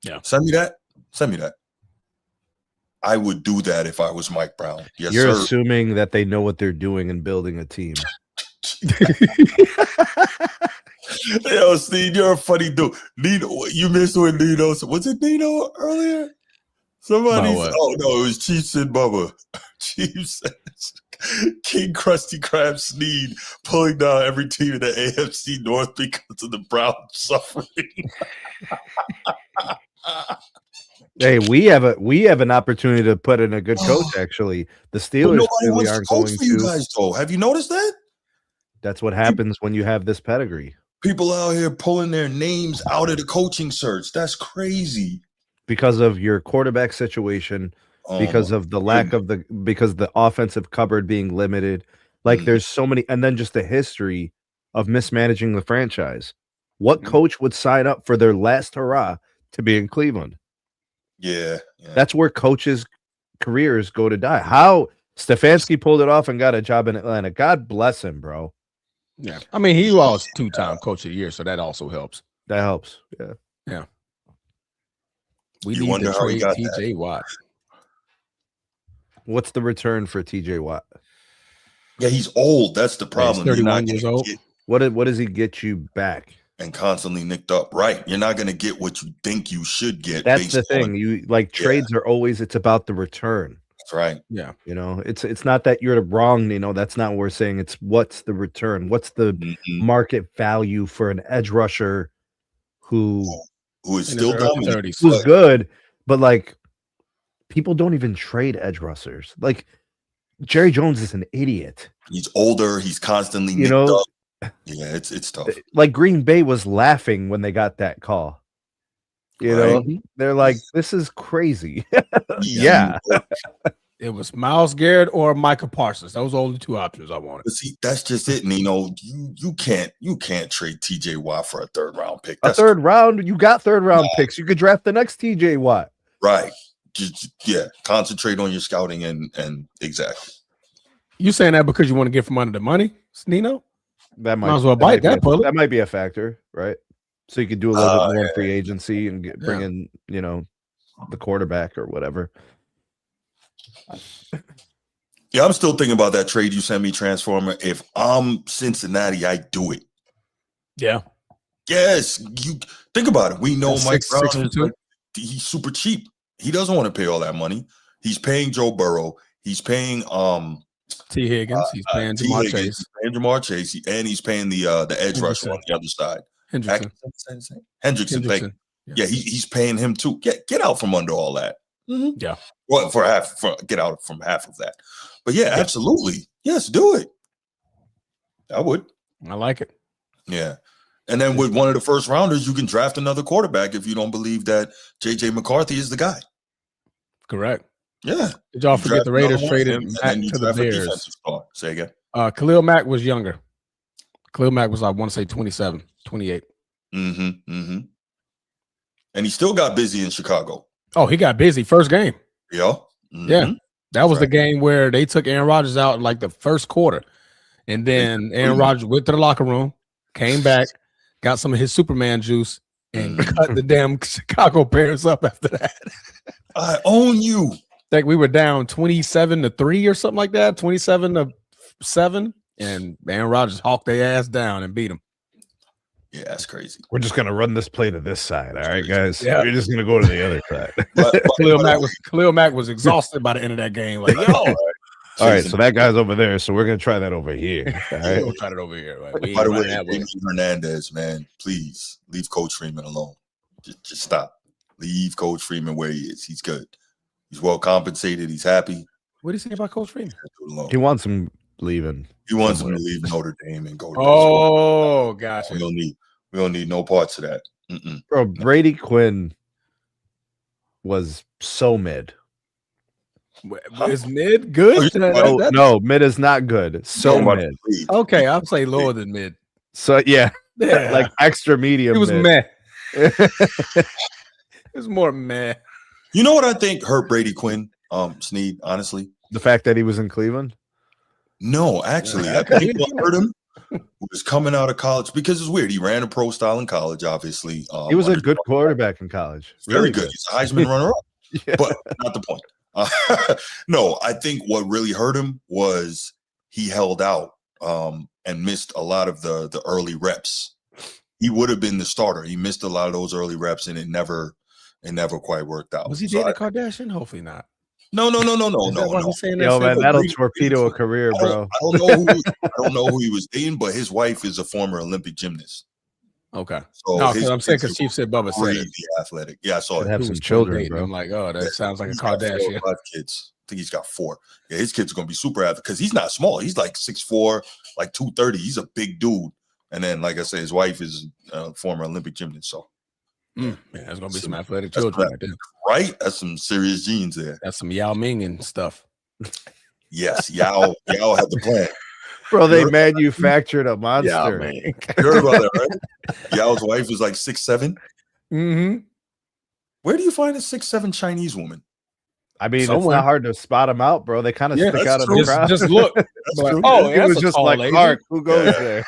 Yeah. Send me that. I would do that if I was Mike Brown. Yes, You're sir. assuming that they know what they're doing and building a team. Yo, Steve, you're a funny dude. Nino, you missed with Nino. Was it Nino earlier? Somebody. Oh no, it was Chiefs and Bubba. Chiefs, King Krusty Krab Sneed pulling down every team in the AFC North because of the Browns suffering. Hey, we have an opportunity to put in a good coach. Actually, the Steelers really aren't going to. You guys, though, have you noticed that? That's what happens when you have this pedigree. People out here pulling their names out of the coaching search. That's crazy. Because of your quarterback situation, because of the lack of because the offensive cupboard being limited. Like there's so many, and then just the history of mismanaging the franchise. What coach would sign up for their last hurrah to be in Cleveland? Yeah. That's where coaches' careers go to die. How Stefanski pulled it off and got a job in Atlanta. God bless him, bro. Yeah. I mean, he was 2-time coach of the year, so that also helps. That helps. Yeah. Yeah. We need to trade TJ Watt. What's the return for TJ Watt? Yeah, he's old. That's the problem. He's 31 years old. What does he get you back? And constantly nicked up. Right. You're not going to get what you think you should get. That's the thing. You trades are always, it's about the return. That's right. Yeah. You know, it's not that you're wrong, you know, that's not what we're saying. It's what's the return? What's the market value for an edge rusher who is still dominant, who's good, but like people don't even trade edge rushers. Like Jerry Jones is an idiot. He's older. He's constantly nicked up. Yeah, it's tough. Like Green Bay was laughing when they got that call. You know, they're like, this is crazy. Yeah. It was Myles Garrett or Micah Parsons. Those are only 2 options I wanted. But see, that's just it, Nino. You can't trade TJ Watt for a 3rd round pick. That's third round. You got 3rd round picks. You could draft the next TJ Watt. Right. Just concentrate on your scouting and exactly. You saying that because you want to get from under the money, Nino? That might as well bite that bullet. That might be a factor, right? So you could do a little bit more in free agency and bring in, you know, the quarterback or whatever. Yeah, I'm still thinking about that trade you sent me, Transformer. If I'm Cincinnati, I do it. Yeah. Yes. You think about it. We know Mike Brown, he's super cheap. He doesn't want to pay all that money. He's paying Joe Burrow. He's paying T. Higgins. He's paying Jamar Chase. He's paying Jamar Chase, and he's paying the edge rusher on the other side. Hendrickson. Yeah, he's paying him too. Get out from under all that. Mm-hmm. Yeah. Well, get out from half of that. But yeah, absolutely. Yes, do it. I would. I like it. Yeah. And then with one of the first rounders, you can draft another quarterback if you don't believe that J.J. McCarthy is the guy. Correct. Yeah. Did y'all forget the Raiders traded Mack to the Bears? Say again. Khalil Mack was younger. Khalil Mack was, I want to say, 27, 28. And he still got busy in Chicago. Oh, he got busy. First game. Yeah. Yeah. That was the game where they took Aaron Rodgers out in like the first quarter. And then Aaron Rodgers went to the locker room, came back, got some of his Superman juice, and cut the damn Chicago Bears up after that. I own you. I think we were down 27-3 or something like that, 27-7, and Aaron Rodgers hawked their ass down and beat them. Yeah, that's crazy. We're just gonna run this play to this side. All right, guys. Yeah. We're just gonna go to the other side. Khalil Mack was exhausted by the end of that game. Like, yo. All right, so that guy's over there. So we're gonna try that over here. All right, we'll try it over here. Right? By the way, Damien Hernandez, man, please leave Coach Freeman alone. Just stop. Leave Coach Freeman where he is. He's good. He's well compensated. He's happy. What do you say about Coach Freeman? He wants him leaving. He wants him to leave Notre Dame and go. Oh, gotcha. We don't need no parts of that. Bro, Brady Quinn was so mid. Is mid good? No, mid is not good. So mid. Okay, I'll say lower than mid. So yeah. Like extra medium. It was meh. It was more meh. You know what I think hurt Brady Quinn, Sneed, honestly? The fact that he was in Cleveland? No, actually, I think what hurt him was coming out of college because it's weird. He ran a pro style in college, obviously. He was a good quarterback in college. Very good. He's a Heisman runner-up. Yeah. But not the point. No, I think what really hurt him was he held out and missed a lot of the early reps. He would have been the starter. He missed a lot of those early reps, and it never quite worked out. Was he dating a Kardashian? Hopefully not. No. Yo, man, that'll torpedo a career, bro. I don't know who he was dating, but his wife is a former Olympic gymnast. Okay. So no, because I'm saying because Chief said Bubba said it. Athletic. Yeah, I saw it. Have some children, bro. I'm like, oh, that sounds like a Kardashian. 5 kids. I think he's got 4. Yeah, his kids are gonna be super athletic because he's not small. He's like 6'4", like 230. He's a big dude. And then, like I said, his wife is a former Olympic gymnast. So, yeah, there's gonna be some athletic children right there. Right? That's some serious genes there. That's some Yao Ming and stuff. Yes, Yao had the plan. Bro, they manufactured a monster. Yao, man. You heard about that, right? Yao's wife is like 6'7". Mm-hmm. Where do you find a 6'7" Chinese woman? I mean, it's not hard to spot them out, bro. They kind of stick out of the crowd. Just look. Like, it was just like Asian. Clark, who goes there?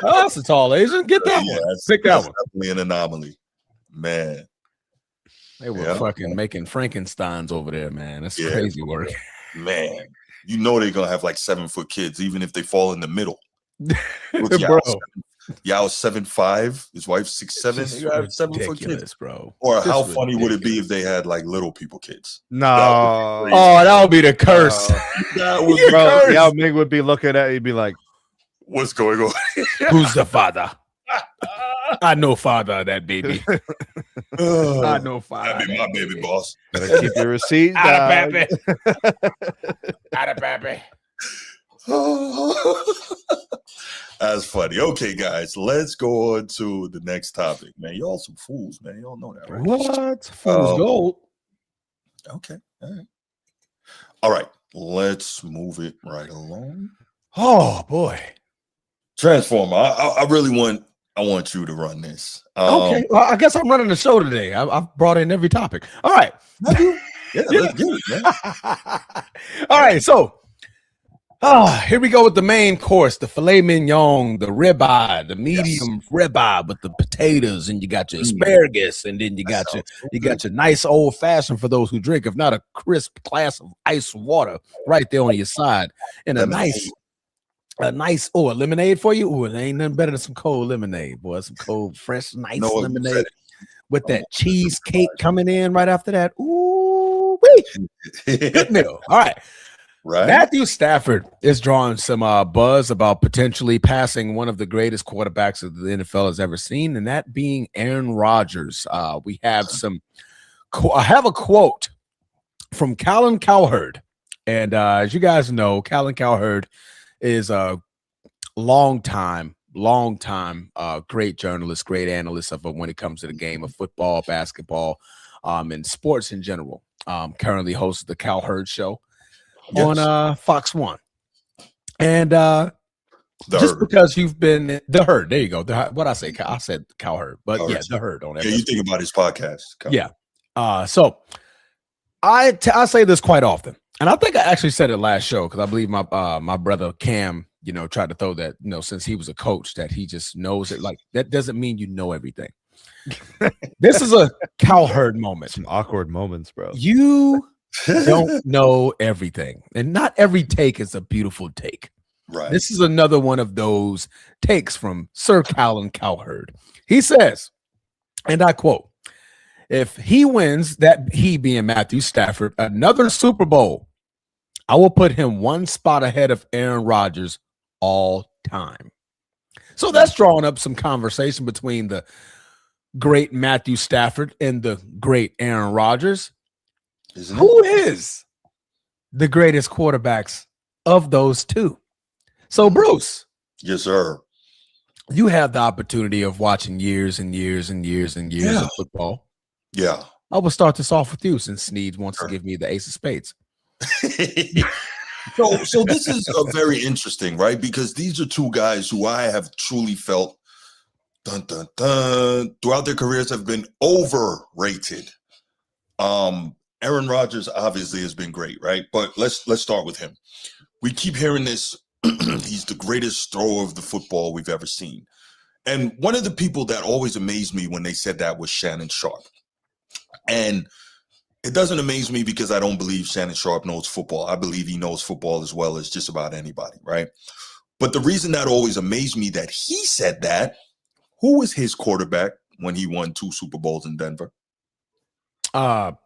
Oh, that's a tall Asian. Get that one. Pick that one. Definitely an anomaly, man. They were fucking making Frankensteins over there, man. That's crazy work, man. You know they're gonna have like 7-foot kids, even if they fall in the middle. Bro. Yao's 7'5", his wife's 6'7". You have 7-foot kids, bro. Or how funny would it be if they had like little people kids? No, that would be the curse. That would be curse. Yao Ming would be looking at you, be like, "What's going on? Who's the father? I know father of that baby. I know father. That'd be my baby boss. Better keep your receipt. Out of baby. That's funny. Okay, guys, let's go on to the next topic, man. Y'all some fools, man. Y'all know that, right? What? Fool's gold. Okay. All right. Let's move it right along. Oh boy. Transformer. I want you to run this. Okay. Well, I guess I'm running the show today. I've brought in every topic. All right. Yeah, let's get it, man. All right. So here we go with the main course, the filet mignon, the ribeye, the medium ribeye with the potatoes, and you got your asparagus, and then you got your nice old fashioned for those who drink, if not a crisp glass of ice water right there on your side, and a nice lemonade for you. Oh, there ain't nothing better than some cold lemonade, boy. Some cold, fresh, nice lemonade with that cheesecake coming in right after that. Ooh, good meal. All right. Right. Matthew Stafford is drawing some buzz about potentially passing one of the greatest quarterbacks that the NFL has ever seen, and that being Aaron Rodgers. We have I have a quote from Colin Cowherd, and as you guys know, Colin Cowherd is a long time great journalist, great analyst of when it comes to the game of football, basketball, and sports in general. Currently hosts the Cowherd Show on Fox 1. And because you've been the herd, there you go. What I say, I said Cowherd, but the herd on that. Yeah, you think about his podcast. Yeah. So I say this quite often, and I think I actually said it last show because I believe my brother Cam, tried to throw that, since he was a coach, that he just knows it. Like, that doesn't mean you know everything. This is a Cowherd moment. Some awkward moments, bro. You don't know everything, and not every take is a beautiful take. Right. This is another one of those takes from Sir Colin Cowherd. He says, and I quote, if he wins, that he being Matthew Stafford, another Super Bowl, I will put him one spot ahead of Aaron Rodgers all time. So that's drawing up some conversation between the great Matthew Stafford and the great Aaron Rodgers. Who is the greatest quarterbacks of those two? So, Bruce. Yes, sir. You have the opportunity of watching years and years and years and years of football. Yeah. I will start this off with you since Sneed wants to give me the ace of spades. So this is a very interesting, right? Because these are two guys who I have truly felt throughout their careers have been overrated. Aaron Rodgers obviously has been great, right? But let's start with him. We keep hearing this. He's the greatest thrower of the football we've ever seen. And one of the people that always amazed me when they said that was Shannon Sharp. And it doesn't amaze me because I don't believe Shannon Sharp knows football. I believe he knows football as well as just about anybody, right? But the reason that always amazed me that he said that, who was his quarterback when he won 2 Super Bowls in Denver? God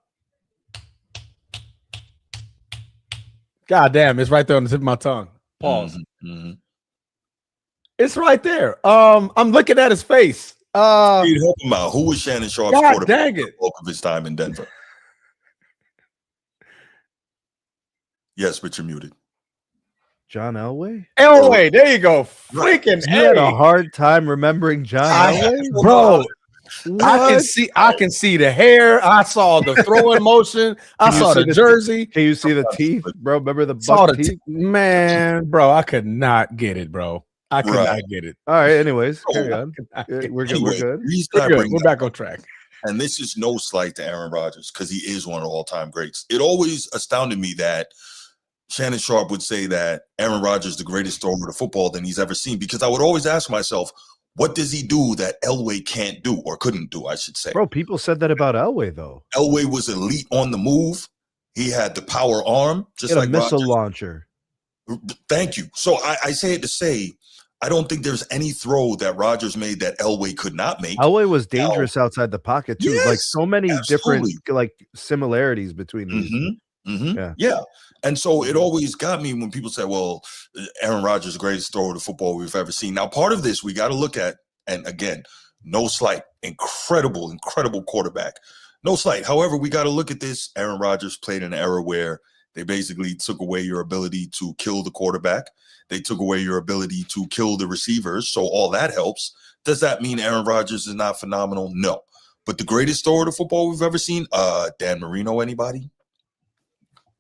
damn, it's right there on the tip of my tongue. Pause. Mm-hmm. It's right there. I'm looking at his face. Help him out. Who was Shannon Sharp's quarterback dang it. for the bulk of his time in Denver? Yes, but you're muted. John Elway? Elway, there you go. Freaking You had a hard time remembering John Elway? Bro. I can see the hair. I saw the throwing motion. I saw the jersey. Can you see the teeth, bro? Remember the buck teeth? Man, bro, I could not get it, bro. I could not get it. All right, anyways, carry on. We're good. We're good. We're back on track. And this is no slight to Aaron Rodgers because he is one of the all-time greats. It always astounded me that Shannon Sharp would say that Aaron Rodgers is the greatest thrower of football than he's ever seen, because I would always ask myself, what does he do that Elway can't do, or couldn't do, I should say? Bro, people said that about Elway, though. Elway was elite on the move. He had the power arm, just like a missile Rodgers. Launcher. Thank you. So I say it to say, I don't think there's any throw that Rodgers made that Elway could not make. Elway was dangerous outside the pocket, too. Yes, like so many absolutely. different similarities between these. Yeah. And so it always got me when people say, well, Aaron Rodgers is the greatest thrower of football we've ever seen. Now, part of this we got to look at, and again, no slight, incredible quarterback. No slight. However, we got to look at this. Aaron Rodgers played in an era where they basically took away your ability to kill the quarterback. They took away your ability to kill the receivers. So all that helps. Does that mean Aaron Rodgers is not phenomenal? No. But the greatest thrower of football we've ever seen, Dan Marino, anybody?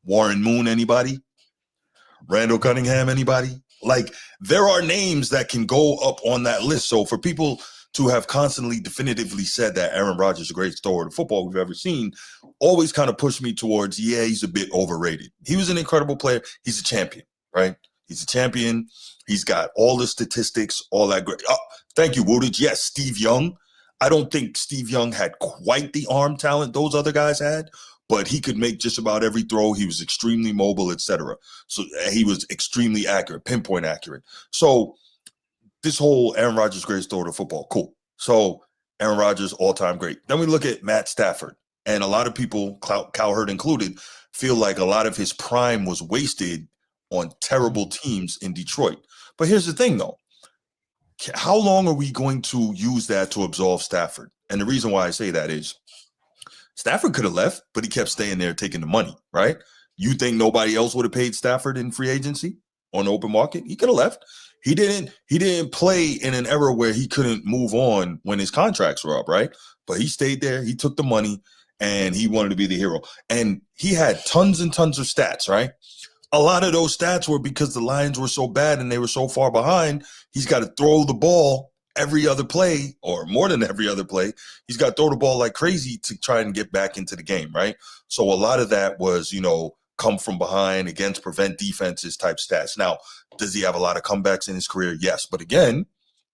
Warren Moon, anybody? Randall Cunningham, anybody? Like, there are names that can go up on that list. So for people to have constantly definitively said that Aaron Rodgers is the greatest thrower of football we've ever seen always kind of pushed me towards, he's a bit overrated. He was an incredible player. He's a champion, right? He's a champion. He's got all the statistics, all that great. Oh, thank you, Woodage. Yes, Steve Young. I don't think Steve Young had quite the arm talent those other guys had, but he could make just about every throw. He was extremely mobile, etc. So he was extremely accurate, pinpoint accurate. So this whole Aaron Rodgers greatest thrower of football, cool. So Aaron Rodgers, all-time great. Then we look at Matt Stafford, and a lot of people, Cowherd included, feel like a lot of his prime was wasted on terrible teams in Detroit. But here's the thing, though. How long are we going to use that to absolve Stafford? And the reason why I say that is Stafford could have left, but he kept staying there taking the money, right? You think nobody else would have paid Stafford in free agency on the open market? He could have left. He didn't play in an era where he couldn't move on when his contracts were up, right? But he stayed there. He took the money, and he wanted to be the hero. And he had tons and tons of stats, right? A lot of those stats were because the Lions were so bad and they were so far behind. He's got to throw the ball every other play, or more than every other play. He's got to throw the ball like crazy to try and get back into the game, right? So a lot of that was, come from behind against prevent defenses type stats. Now, does he have a lot of comebacks in his career? Yes. But again,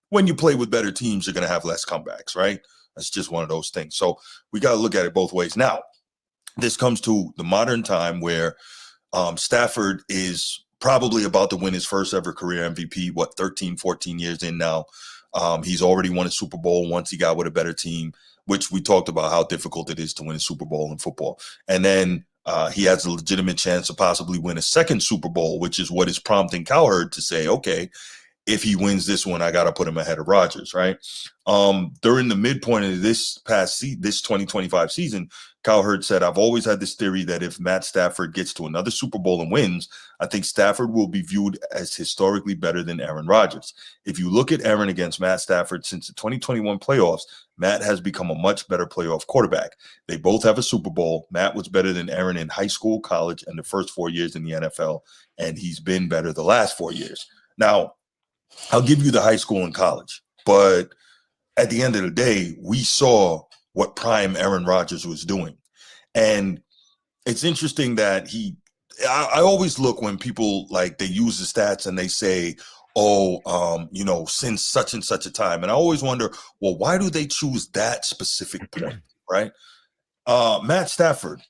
when you play with better teams, you're going to have less comebacks, right? That's just one of those things. So we got to look at it both ways. Now, this comes to the modern time where Stafford is probably about to win his first ever career MVP, 13, 14 years in now. He's already won a Super Bowl once he got with a better team, which we talked about how difficult it is to win a Super Bowl in football. And then he has a legitimate chance to possibly win a second Super Bowl, which is what is prompting Cowherd to say, okay, if he wins this one, I got to put him ahead of Rodgers, right? During the midpoint of this 2025 season, Cowherd said, I've always had this theory that if Matt Stafford gets to another Super Bowl and wins, I think Stafford will be viewed as historically better than Aaron Rodgers. If you look at Aaron against Matt Stafford since the 2021 playoffs, Matt has become a much better playoff quarterback. They both have a Super Bowl. Matt was better than Aaron in high school, college, and the first 4 years in the NFL, and he's been better the last 4 years. Now, I'll give you the high school and college, but at the end of the day, we saw what prime Aaron Rodgers was doing. And it's interesting that I always look when people like they use the stats and they say, since such and such a time. And I always wonder, well, why do they choose that specific point, right? Matt Stafford,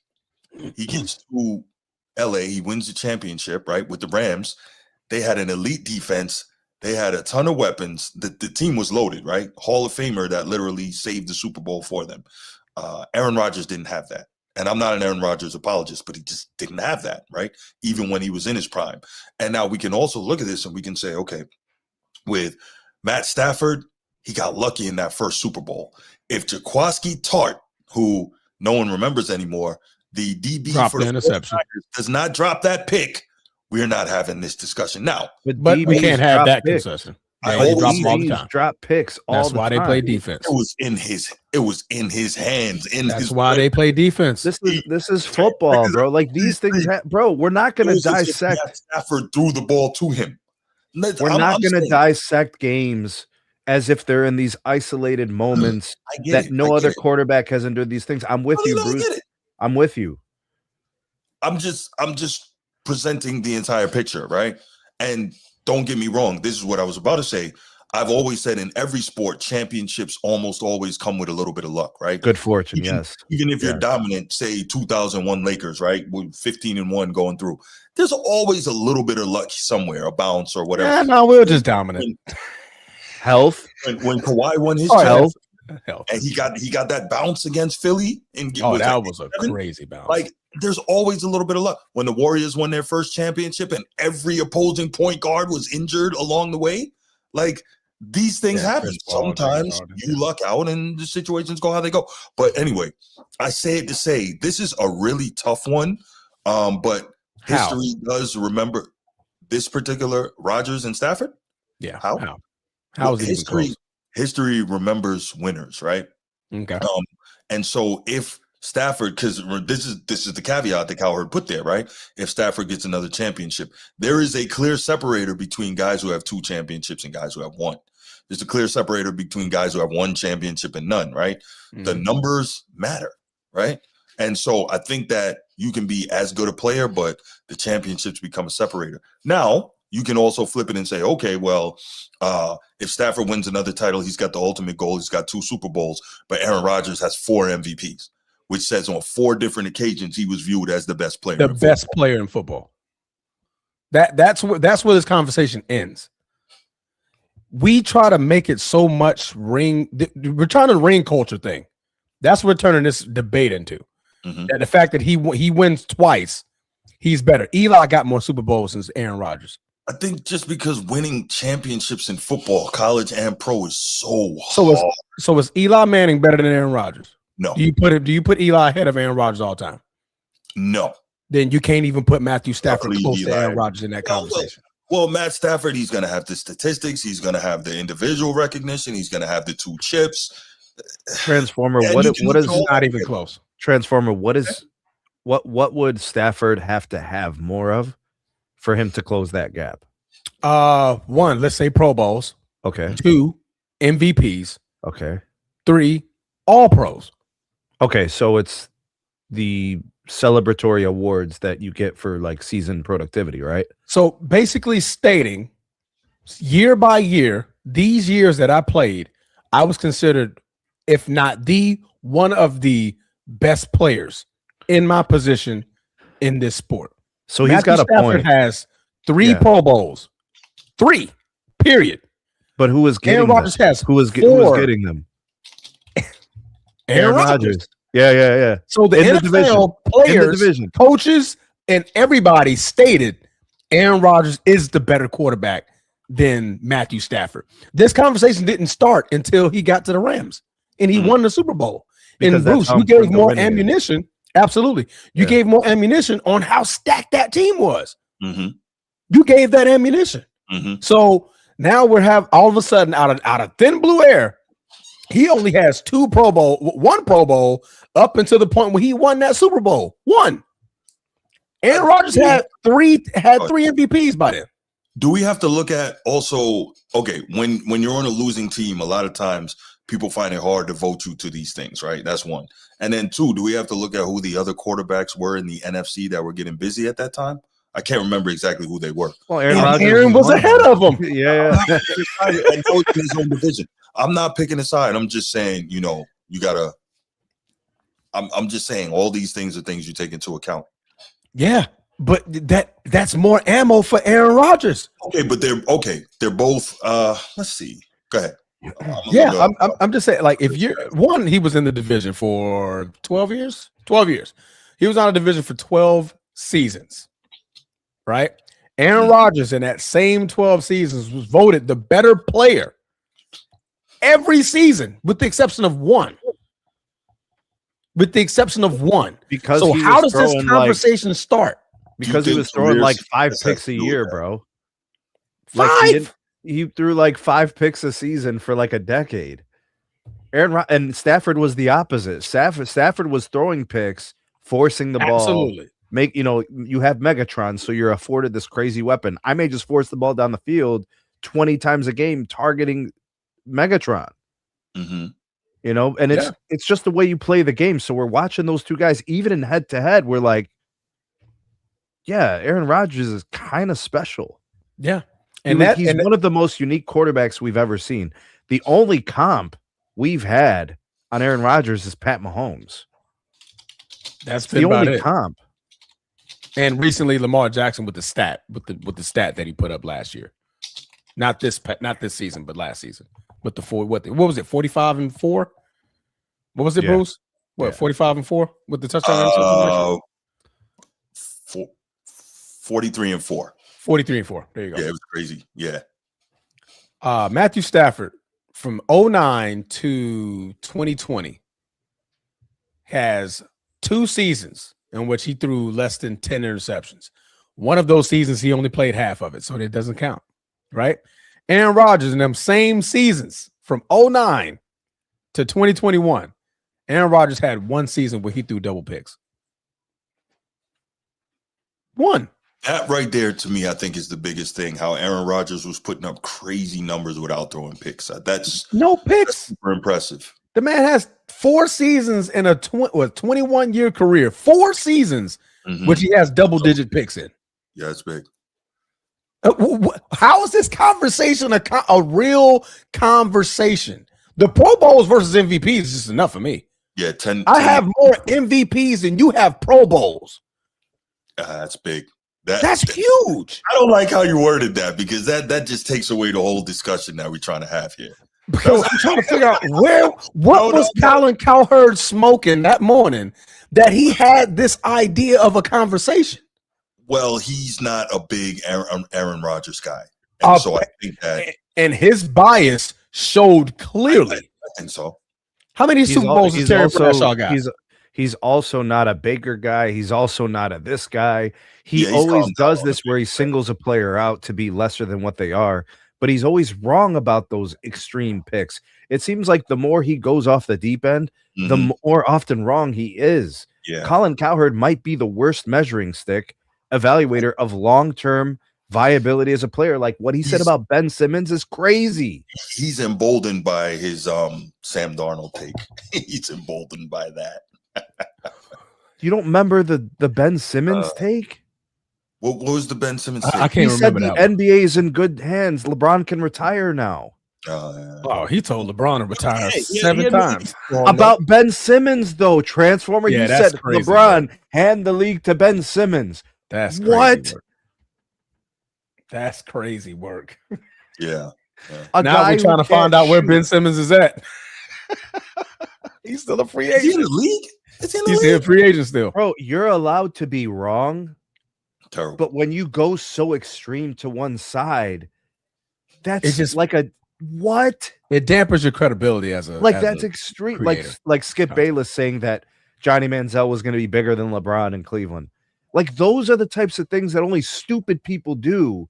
he gets to LA, he wins the championship, right, with the Rams. They had an elite defense. They had a ton of weapons. The team was loaded, right? Hall of Famer that literally saved the Super Bowl for them. Aaron Rodgers didn't have that. And I'm not an Aaron Rodgers apologist, but he just didn't have that, right? Even when he was in his prime. And now we can also look at this and we can say, okay, with Matt Stafford, he got lucky in that first Super Bowl. If Jaquiski Tartt, who no one remembers anymore, the DB for the interception, does not drop that pick, we're not having this discussion now. But we can't have that discussion. They drop picks all That's the why time. They play defense. It was in his hands. That's why they play defense. This is football, bro. Like these things, bro. We're not going to dissect. Stafford threw the ball to him. We're not going to dissect games as if they're in these isolated moments that no other quarterback has endured these things. I'm with you, Bruce. I'm with you. I'm just presenting the entire picture, right? And don't get me wrong, this is what I was about to say. I've always said in every sport, championships almost always come with a little bit of luck, right? Good fortune, yes. Even if you're dominant, say 2001 Lakers, right? With 15-1 going through, there's always a little bit of luck somewhere, a bounce or whatever. Yeah, no, we were just dominant. Health. When Kawhi won his health. And he got that bounce against Philly. And that was a crazy bounce. Like, there's always a little bit of luck. When the Warriors won their first championship and every opposing point guard was injured along the way, like, these things happen. Sometimes you luck out and the situations go how they go. But anyway, I say it to say this is a really tough one. But history does remember this particular Rodgers and Stafford. Yeah. How is it history remembers winners, right? Okay. And so if Stafford, because this is the caveat that Cowherd put there, right? If Stafford gets another championship, there is a clear separator between guys who have 2 championships and guys who have 1. There's a clear separator between guys who have 1 championship and none, right? Mm-hmm. The numbers matter, right? And so I think that you can be as good a player, but the championships become a separator. Now, you can also flip it and say, okay, well, if Stafford wins another title, he's got the ultimate goal. He's got 2 Super Bowls, but Aaron Rodgers has 4 MVPs. Which says on 4 different occasions he was viewed as the best player. The best player in football. That's where this conversation ends. We try to make it so much we're trying to ring culture thing. That's what we're turning this debate into. Mm-hmm. That the fact that he wins twice, he's better. Eli got more Super Bowls than Aaron Rodgers. I think just because winning championships in football, college and pro, is so hard. So is Eli Manning better than Aaron Rodgers? No. Do you put Eli ahead of Aaron Rodgers all the time? No. Then you can't even put Matthew Stafford close to Aaron Rodgers in that conversation. Well, Matt Stafford, he's going to have the statistics. He's going to have the individual recognition. He's going to have the 2 chips. Transformer, what is not even close? Transformer, what would Stafford have to have more of for him to close that gap? 1, let's say Pro Bowls. Okay. 2, MVPs. Okay. 3, All Pros. Okay, so it's the celebratory awards that you get for like season productivity, right? So basically stating year by year, these years that I played, I was considered, if not one of the best players in my position in this sport. So he's got a point. Has 3 Pro Bowls. 3. Period. But who was getting Aaron Rodgers them? has who was 4. getting them? Aaron Rodgers. Yeah. So the NFL players, coaches, and everybody stated Aaron Rodgers is the better quarterback than Matthew Stafford. This conversation didn't start until he got to the Rams and he won the Super Bowl. Because and Bruce, you gave more ammunition. Absolutely. You gave more ammunition on how stacked that team was. Mm-hmm. You gave that ammunition. Mm-hmm. So now we're all of a sudden out of thin blue air. He only has 1 Pro Bowl up until the point where he won that Super Bowl. 1. Aaron Rodgers had 3 MVPs by then. Do we have to look at also, okay, when you're on a losing team, a lot of times people find it hard to vote you to these things, right? That's 1. And then 2, do we have to look at who the other quarterbacks were in the NFC that were getting busy at that time? I can't remember exactly who they were. Well, Aaron was ahead of them. Yeah. And coaching his own division. I'm not picking a side. I'm just saying, you gotta. I'm just saying all these things are things you take into account. Yeah, but that's more ammo for Aaron Rodgers. Okay, but they're both. Let's see. Go ahead. I'm just saying, like, if you're one, he was in the division for 12 years. 12 years. He was on a division for 12 seasons. Right? Aaron Rodgers in that same 12 seasons was voted the better player every season, with the exception of 1. Because so how does this conversation start? Because he was throwing like 5 picks a year, bro. 5? He threw like 5 picks a season for like a decade. And Stafford was the opposite. Stafford was throwing picks, forcing the ball. Absolutely. You have Megatron, so you're afforded this crazy weapon. I may just force the ball down the field 20 times a game, targeting Megatron. Mm-hmm. And it's just the way you play the game. So we're watching those 2 guys, even in head to head. We're like, yeah, Aaron Rodgers is kind of special. Yeah, he's one of the most unique quarterbacks we've ever seen. The only comp we've had on Aaron Rodgers is Pat Mahomes. That's the only comp. And recently, Lamar Jackson with the stat that he put up last year, not this season, but last season with the 4. What was it? 45-4. What was it, Bruce? 45-4 with the touchdown? 43-4. 43-4. There you go. Yeah, it was crazy. Yeah. Matthew Stafford from 2009 to 2020 has 2 seasons in which he threw less than 10 interceptions. One of those seasons, he only played half of it, so it doesn't count, right? Aaron Rodgers in them same seasons from 2009 to 2021, Aaron Rodgers had 1 season where he threw double picks. 1. That right there, to me, I think is the biggest thing, how Aaron Rodgers was putting up crazy numbers without throwing picks. That's no picks. That's super impressive. The man has 4 seasons in a 21-year career, 4 seasons, which he has double-digit picks in. Yeah, it's big. How is this conversation a real conversation? The Pro Bowls versus MVPs is just enough for me. Yeah, 10. I have more MVPs than you have Pro Bowls. That's big. That's huge. I don't like how you worded that, because that just takes away the whole discussion that we're trying to have here. Because I'm trying to figure out what was Colin Cowherd smoking that morning that he had this idea of a conversation. Well, he's not a big Aaron Rodgers guy. And so I think that. And his bias showed clearly. I think so. How many Super Bowls has Terry Bradshaw got? He's also not a Baker guy. He's also not a this guy. He always does this where he singles a player out to be lesser than what they are. But he's always wrong about those extreme picks. It seems like the more he goes off the deep end, the more often wrong he is. Yeah. Colin Cowherd might be the worst measuring stick evaluator of long-term viability as a player. Like what he said about Ben Simmons is crazy. He's emboldened by his Sam Darnold take. He's emboldened by that. You don't remember the Ben Simmons take? What was the Ben Simmons take? I can't remember that. The NBA is in good hands. LeBron can retire now. He told LeBron to retire 7 times. About Ben Simmons, though, Transformer, he said, crazy, LeBron, hand the league to Ben Simmons. That's crazy, what? That's crazy work. Yeah. Now we're trying to find out where Ben Simmons is at. He's still a free agent. Is he in the league? He's a free agent still. Bro, you're allowed to be wrong. Terrible. But when you go so extreme to one side, that's just like a what? It dampers your credibility as a that's extreme. Creator. Like Skip Bayless saying that Johnny Manziel was going to be bigger than LeBron in Cleveland. Like those are the types of things that only stupid people do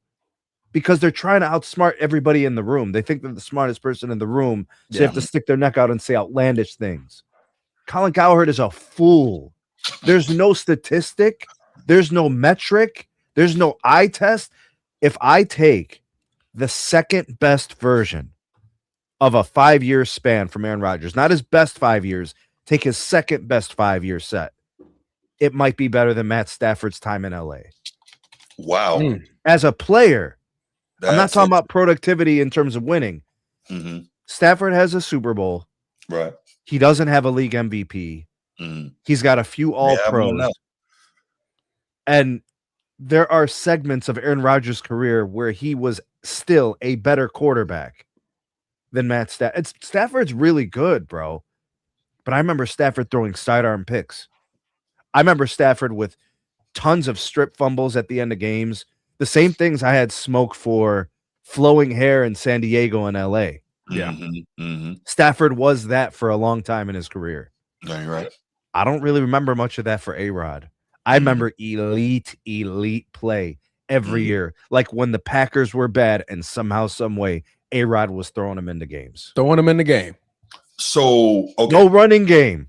because they're trying to outsmart everybody in the room. They think they're the smartest person in the room, so they have to stick their neck out and say outlandish things. Colin Cowherd is a fool. There's no statistic. There's no metric. There's no eye test. If I take the second best version of a 5-year span from Aaron Rodgers, not his best 5 years, take his second best 5-year set, it might be better than Matt Stafford's time in LA. Wow. As a player, I'm not talking about productivity in terms of winning. Mm-hmm. Stafford has a Super Bowl. Right. He doesn't have a league MVP. Mm-hmm. He's got a few all-pros. And there are segments of Aaron Rodgers' career where he was still a better quarterback than Matt Stafford. Stafford's really good, bro. But I remember Stafford throwing sidearm picks. I remember Stafford with tons of strip fumbles at the end of games. The same things I had smoke for flowing hair in San Diego and LA. Yeah. Mm-hmm. Stafford was that for a long time in his career. No, you're right. I don't really remember much of that for A-Rod. I remember elite play every year. Like when the Packers were bad and somehow, some way, A-Rod was throwing them into games. Throwing them in the game. So, okay. No running game.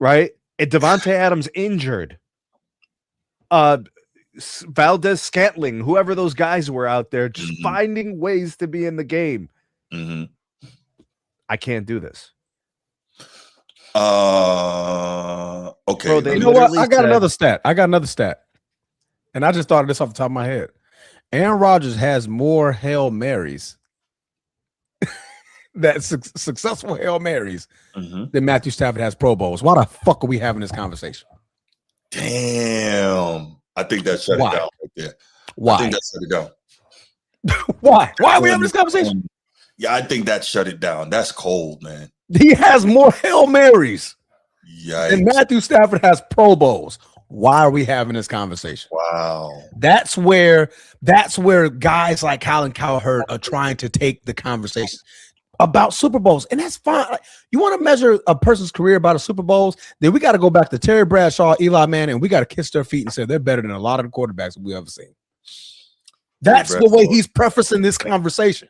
Right? And Devontae Adams injured. Valdez Scantling, whoever those guys were out there, just finding ways to be in the game. Mm-hmm. I can't do this. Okay. Bro, you know what? I got another stat. And I just thought of this off the top of my head. Aaron Rodgers has more Hail Marys, successful Hail Marys, than Matthew Stafford has Pro Bowls. Why the fuck are we having this conversation? Damn. I think that shut it down right there. Why? I think that shut it down. Why? Why are we having this conversation? Yeah, I think that shut it down. That's cold, man. He has more Hail Marys than Matthew Stafford has Pro Bowls. Why are we having this conversation? Wow. That's where guys like Colin Cowherd are trying to take the conversation about Super Bowls. And that's fine. Like, you want to measure a person's career about a Super Bowls, then we got to go back to Terry Bradshaw, Eli Manning, and we got to kiss their feet and say they're better than a lot of the quarterbacks we've ever seen. That's the way he's prefacing this conversation.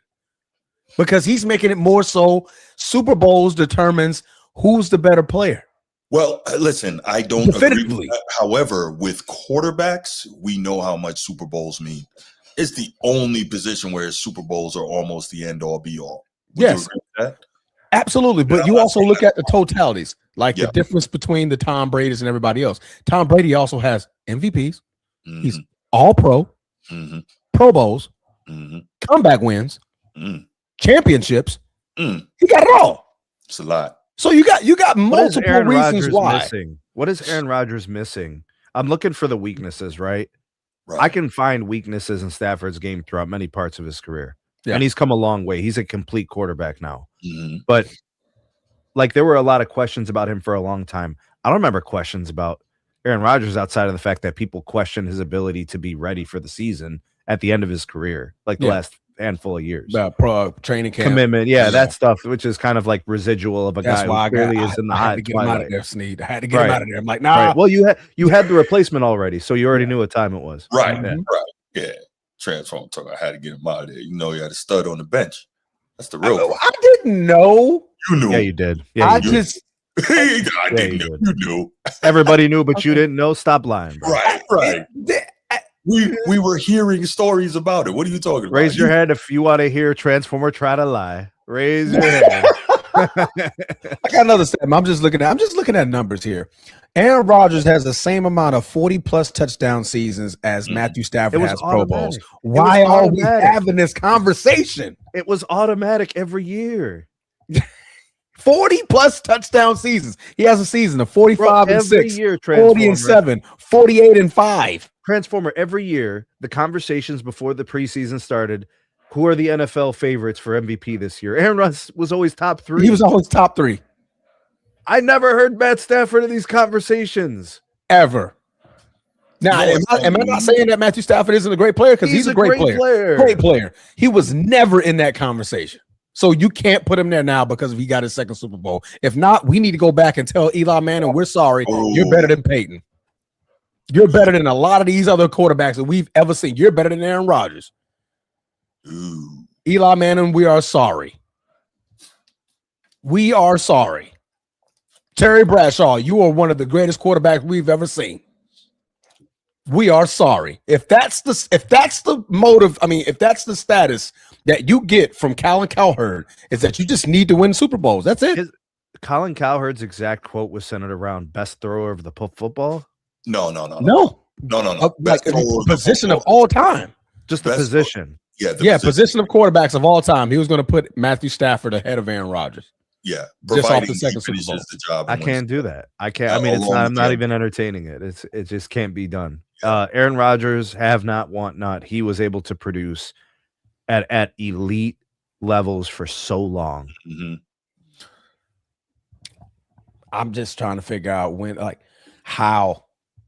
Because he's making it more so Super Bowls determines who's the better player. Well, listen, I don't agree with that. However, with quarterbacks, we know how much Super Bowls mean. It's the only position where Super Bowls are almost the end all be all. Would yes, you agree with that? Absolutely. But you also look at the totalities, like the difference between the Tom Brady's and everybody else. Tom Brady also has MVPs. He's all pro, Pro Bowls, comeback wins, championships. He got it all. It's a lot. So you got multiple reasons why. Missing? What is Aaron Rodgers missing? I'm looking for the weaknesses, right? I can find weaknesses in Stafford's game throughout many parts of his career. Yeah. And he's come a long way. He's a complete quarterback now. But like there were a lot of questions about him for a long time. I don't remember questions about Aaron Rodgers outside of the fact that people questioned his ability to be ready for the season at the end of his career, like the last handful of years. Pro training camp commitment, that stuff, which is kind of like residual of a guy who really is in the hot. I had to get him out of there, Sneed. I had to get him out of there. I'm like, nah. Right. Well, you had the replacement already, so you already knew what time it was. Right. Yeah. Transform talk. I had to get him out of there. You know, he had a stud on the bench. That's the real. I didn't know. You knew. Yeah, you did. Yeah, I didn't know. You knew. Everybody knew, but you didn't know. Stop lying, bro. Right. We were hearing stories about it. What are you talking about? Raise your hand if you want to hear Transformer try to lie. Raise your hand. I got another step. I'm just looking at numbers here. Aaron Rodgers has the same amount of 40-plus touchdown seasons as Matthew Stafford has Pro Bowls. Why are we having this conversation? It was automatic every year. 40-plus touchdown seasons. He has a season of 45 and 6, year, 40 and 7, 48 and 5. Transformer, every year, the conversations before the preseason started, who are the NFL favorites for MVP this year? Aaron Rodgers was always top 3. He was always top 3. I never heard Matt Stafford in these conversations. Ever. Now, am I not saying that Matthew Stafford isn't a great player? Because he's a great player. Great player. He was never in that conversation. So you can't put him there now because he got his second Super Bowl. If not, we need to go back and tell Eli Manning, we're sorry. You're better than Peyton. You're better than a lot of these other quarterbacks that we've ever seen. You're better than Aaron Rodgers. Eli Manning, we are sorry. We are sorry. Terry Bradshaw, you are one of the greatest quarterbacks we've ever seen. We are sorry. If that's the motive, if that's the status that you get from Colin Cowherd, is that you just need to win Super Bowls. That's it. Colin Cowherd's exact quote was centered around best thrower of the football. No. Like position of all time. Just the position. Position of quarterbacks of all time. He was going to put Matthew Stafford ahead of Aaron Rodgers. Yeah, just off the second Super Bowl. The job I can't do that. I can't. I'm not even entertaining it. It just can't be done. Aaron Rodgers he was able to produce at elite levels for so long. Mm-hmm. I'm just trying to figure out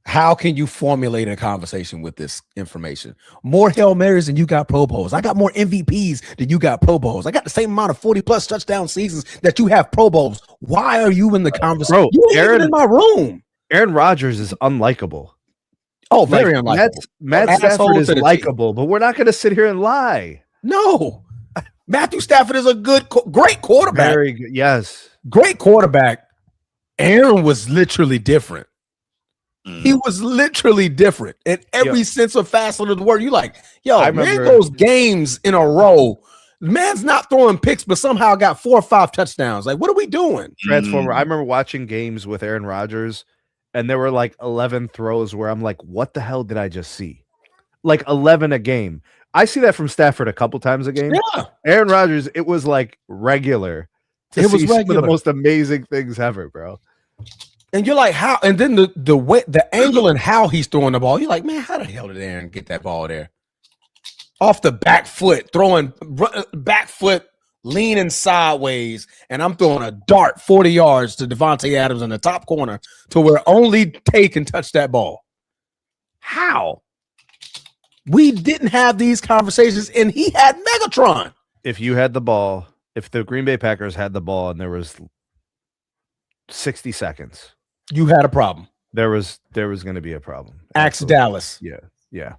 how can you formulate a conversation with this information? More Hail Marys than you got Pro Bowls. I got more MVPs than you got Pro Bowls. I got the same amount of 40+ touchdown seasons that you have Pro Bowls. Why are you in the conversation? Bro, you ain't even in my room. Aaron Rodgers is unlikable. Oh, very unlikable. Matt Stafford is likable, but we're not going to sit here and lie. No. Matthew Stafford is a great quarterback. Very good. Yes. Great quarterback. Aaron was literally different. He was literally different in every sense of facet of the word. You man goes games in a row. Man's not throwing picks, but somehow got 4 or 5 touchdowns. Like, what are we doing? Transformer. I remember watching games with Aaron Rodgers, and there were 11 throws where I'm like, what the hell did I just see? 11 a game. I see that from Stafford a couple times a game. Yeah. Aaron Rodgers, it was regular. It was some of the most amazing things ever, bro. And you're like, how? And then the way, the angle and how he's throwing the ball, you're like, man, how the hell did Aaron get that ball there? Off the back foot, throwing back foot, leaning sideways, and I'm throwing a dart 40 yards to Devontae Adams in the top corner to where only Tay can touch that ball. How? We didn't have these conversations, and he had Megatron. If you had the ball, if the Green Bay Packers had the ball and there was 60 seconds, you had a problem. There was going to be a problem. Axe Dallas. Yeah.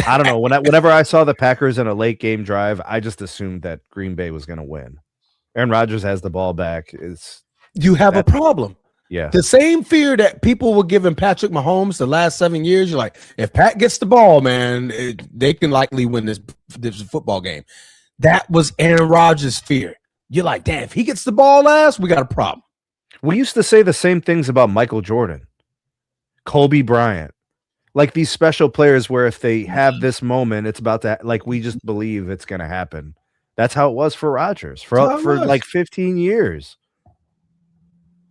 I don't know. Whenever I saw the Packers in a late game drive, I just assumed that Green Bay was going to win. Aaron Rodgers has the ball back. You have a problem. Yeah. The same fear that people were giving Patrick Mahomes the last 7 years. You're like, if Pat gets the ball, man, they can likely win this football game. That was Aaron Rodgers' fear. You're like, damn, if he gets the ball last, we got a problem. We used to say the same things about Michael Jordan, Kobe Bryant, these special players where if they have this moment, it's about to, we just believe it's going to happen. That's how it was for Rodgers for 15 years.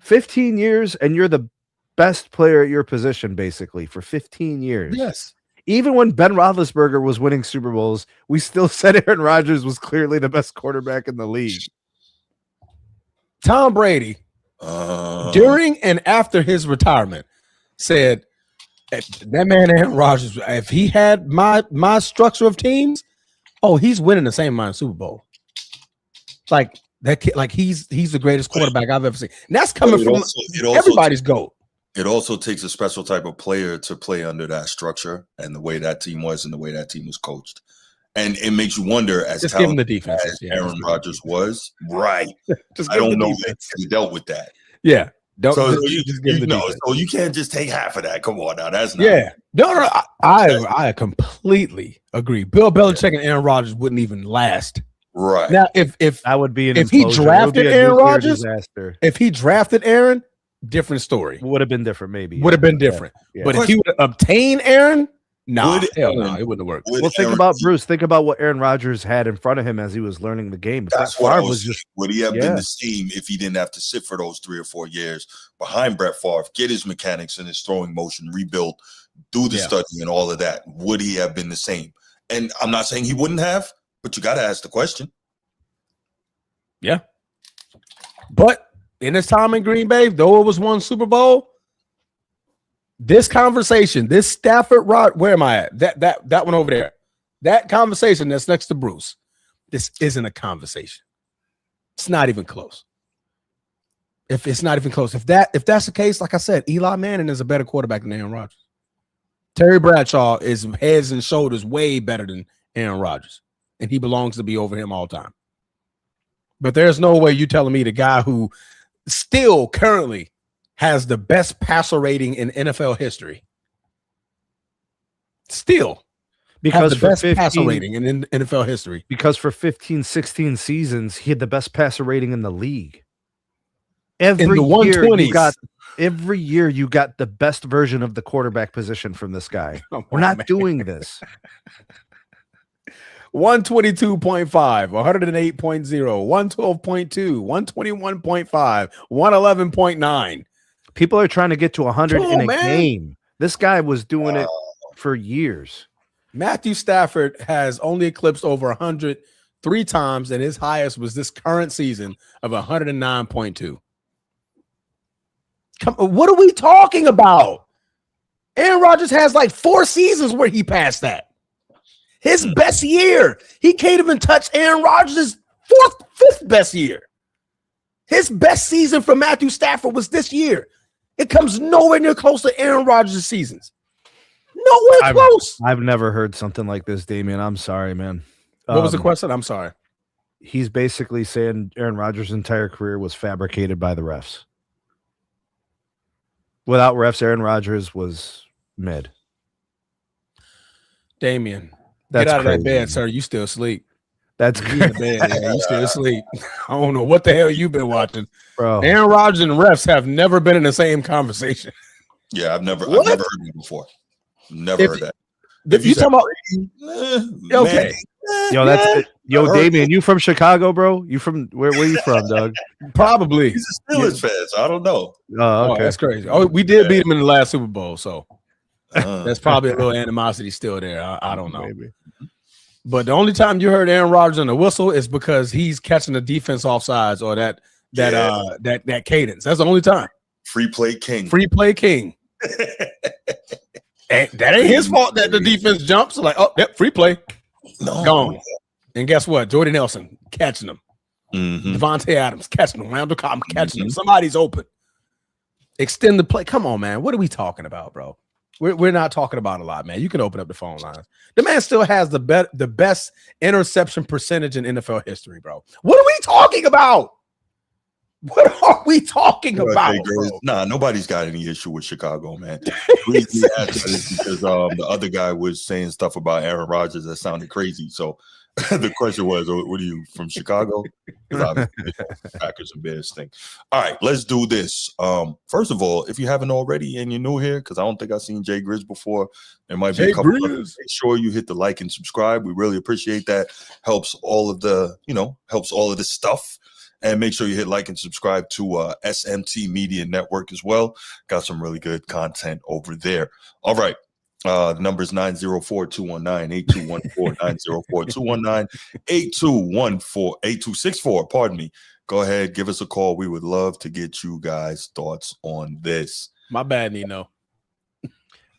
15 years, and you're the best player at your position, basically, for 15 years. Yes. Even when Ben Roethlisberger was winning Super Bowls, we still said Aaron Rodgers was clearly the best quarterback in the league. Tom Brady, during and after his retirement, said, that man Aaron Rodgers, if he had my structure of teams, he's winning the same amount of Super Bowl. That kid, he's the greatest quarterback I've ever seen. And that's coming from everybody's GOAT. It also takes a special type of player to play under that structure and the way that team was and the way that team was coached. And it makes you wonder, as just given the defense, as Aaron Rodgers was, right? I don't know if he dealt with that. Yeah. So you can't just take half of that. Come on now, that's not. Yeah. No, I completely agree. Bill Belichick and Aaron Rodgers wouldn't even last. Right. Now, if that would be if he drafted Aaron Rodgers, if he drafted Aaron, different story. Would have been different, maybe. Would have been different. Yeah. But if he would obtain Aaron, Hell no, it wouldn't have worked. Well, think about Bruce. Think about what Aaron Rodgers had in front of him as he was learning the game. That's what I was just. Would he have been the same if he didn't have to sit for those 3 or 4 years behind Brett Favre, get his mechanics and his throwing motion rebuilt, do the study and all of that? Would he have been the same? And I'm not saying he wouldn't have, but you got to ask the question. Yeah. But in his time in Green Bay, though it was one Super Bowl, this conversation, this Stafford where am I at? That one over there. That conversation that's next to Bruce. This isn't a conversation. It's not even close. If it's not even close, if that's the case, like I said, Eli Manning is a better quarterback than Aaron Rodgers. Terry Bradshaw is heads and shoulders way better than Aaron Rodgers, and he belongs to be over him all time. But there's no way you telling me the guy who still currently has the best passer rating in NFL history, still because the best passer rating in NFL history. Because for 15, 16 seasons, he had the best passer rating in the league. Every year you got the best version of the quarterback position from this guy. We're not doing this. 122.5, 108.0, 112.2, 121.5, 111.9. People are trying to get to 100 in a game. This guy was doing it for years. Matthew Stafford has only eclipsed over 100 3 times, and his highest was this current season of 109.2. What are we talking about? Aaron Rodgers has like 4 seasons where he passed that. His best year, he can't even touch Aaron Rodgers' 5th best year. His best season for Matthew Stafford was this year. It comes nowhere near close to Aaron Rodgers' seasons. Nowhere close. I've never heard something like this, Damian. I'm sorry, man. What was the question? I'm sorry. He's basically saying Aaron Rodgers' entire career was fabricated by the refs. Without refs, Aaron Rodgers was mid. Damian, get out of that bed, sir. You still asleep. That's good. You still asleep. I don't know what the hell you've been watching, bro. Aaron Rodgers and refs have never been in the same conversation. Yeah, I've never heard that before. Never heard that. If you talking about okay. Damian, you from Chicago, bro? You from where you from, Doug? Probably. He's a Steelers fan, so I don't know. Oh, okay. That's crazy. Oh, we did beat him in the last Super Bowl, so that's probably a little animosity still there. I don't know. Maybe. But the only time you heard Aaron Rodgers on the whistle is because he's catching the defense offsides or that cadence. That's the only time. Free play king. Free play king. And that ain't his fault that the defense jumps. Like, oh, yep, free play. No. Gone. And guess what? Jordy Nelson catching them. Mm-hmm. Devontae Adams catching them. Randall Cobb catching them. Somebody's open. Extend the play. Come on, man. What are we talking about, bro? We're not talking about a lot, man. You can open up the phone lines. The man still has the best interception percentage in NFL history, bro. What are we talking about? What are we talking about? Nah, nobody's got any issue with Chicago, man. Because the other guy was saying stuff about Aaron Rodgers that sounded crazy. So the question was, what are you from Chicago? Packers and Bears thing. All right, let's do this. First of all, if you haven't already and you're new here, because I don't think I've seen Jay Grizz before, there might be a couple of others. Make sure you hit the like and subscribe. We really appreciate that. Helps all of the stuff. And make sure you hit like and subscribe to SMT Media Network as well. Got some really good content over there. All right. The number is 904-219-8214, 904-219-8264. Pardon me. Go ahead. Give us a call. We would love to get you guys' thoughts on this. My bad, Nino.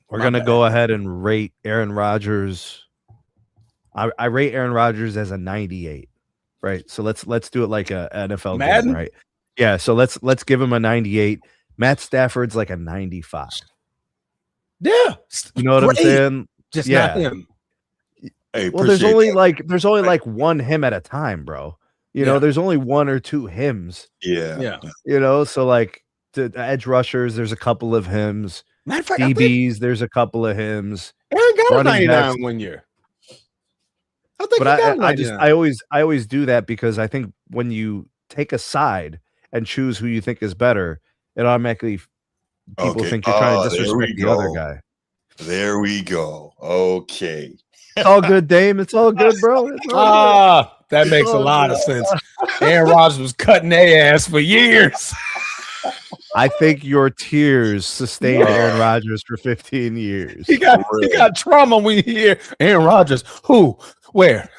We're going to go ahead and rate Aaron Rodgers. I rate Aaron Rodgers as a 98. Right, so let's do it like a NFL Madden? game, right? Yeah, so let's give him a 98. Matt Stafford's like a 95. Yeah, you know what I'm saying? Just not him. Hey, well, there's only like one him at a time, bro. You know, there's only 1 or 2 hymns. Yeah. You know, so like the edge rushers, there's a couple of hymns. Matter of fact, DBs, there's a couple of hymns. Aaron got a 99 one year. I always do that because I think when you take a side and choose who you think is better, it automatically people think you're trying to disrespect the other guy. There we go. Okay. It's all good, Dame. It's all good, bro. It's all good. That makes a lot of sense. Aaron Rodgers was cutting their ass for years. I think your tears sustained Aaron Rodgers for 15 years. He got trauma when you hear Aaron Rodgers. Who? Where?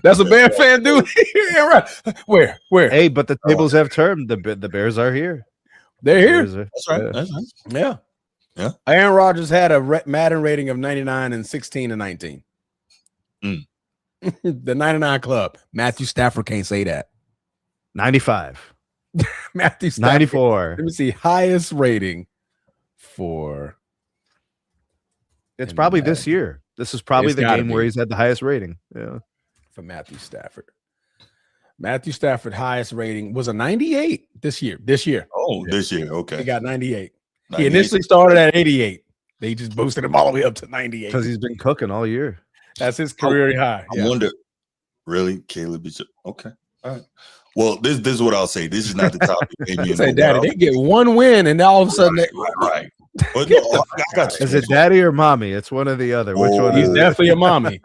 That's a Bear fan, dude. Where? Hey, but the tables have turned. The Bears are here. They're here. That's right. That's right. Yeah. Aaron Rodgers had a Madden rating of 99 and 16 and 19. The 99 club. Matthew Stafford can't say that. 95. Matthew Stafford. 94. Let me see. Highest rating for. It's probably this year. This is probably the game where he's had the highest rating. Yeah. For Matthew Stafford. Matthew Stafford highest rating was a 98 this year. Oh, this year. Okay. He got 98. He initially started at 88. They just boosted him all the way up to 98. Because he's been cooking all year. That's his career high. I wonder, really, Caleb? Okay. All right. Well, this is what I'll say. This is not the topic. Say, Daddy, they get one win, and all of a sudden, right. But no, I got you. Is it Daddy or Mommy? It's one or the other. Which one? He's definitely a mommy.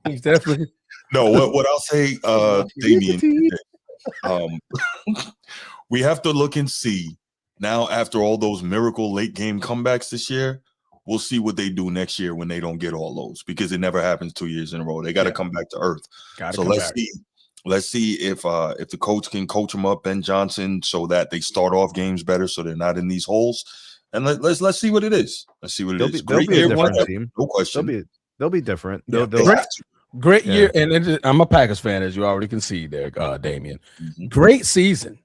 He's definitely. No, what I'll say, Damien, we have to look and see now after all those miracle late game comebacks this year. We'll see what they do next year when they don't get all those, because it never happens 2 years in a row. They got to come back to earth. So let's see if the coach can coach them up, Ben Johnson, so that they start off games better, so they're not in these holes. And let's see what it is. Let's see what it is. They'll be a different team. No question. They'll be different. Great year, and I'm a Packers fan, as you already can see there, Damien. Mm-hmm. Great season.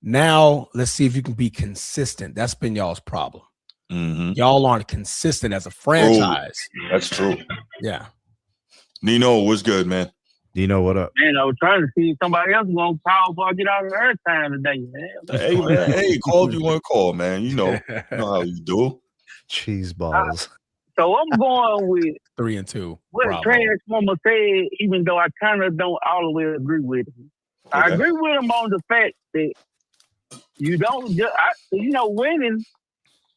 Now let's see if you can be consistent. That's been y'all's problem. Mm-hmm. Y'all aren't consistent as a franchise. Oh, that's true. Yeah. Nino, what's good, man? Nino, what up? Man, I was trying to see if somebody else going to call before I get out of earth time today, man. Hey, man. Hey, call if you want to call, man. You know how you do. Cheese balls. So I'm going with 3-2. What Transformer said, even though I kind of don't all the way agree with him. Okay. I agree with him on the fact that you don't just, winning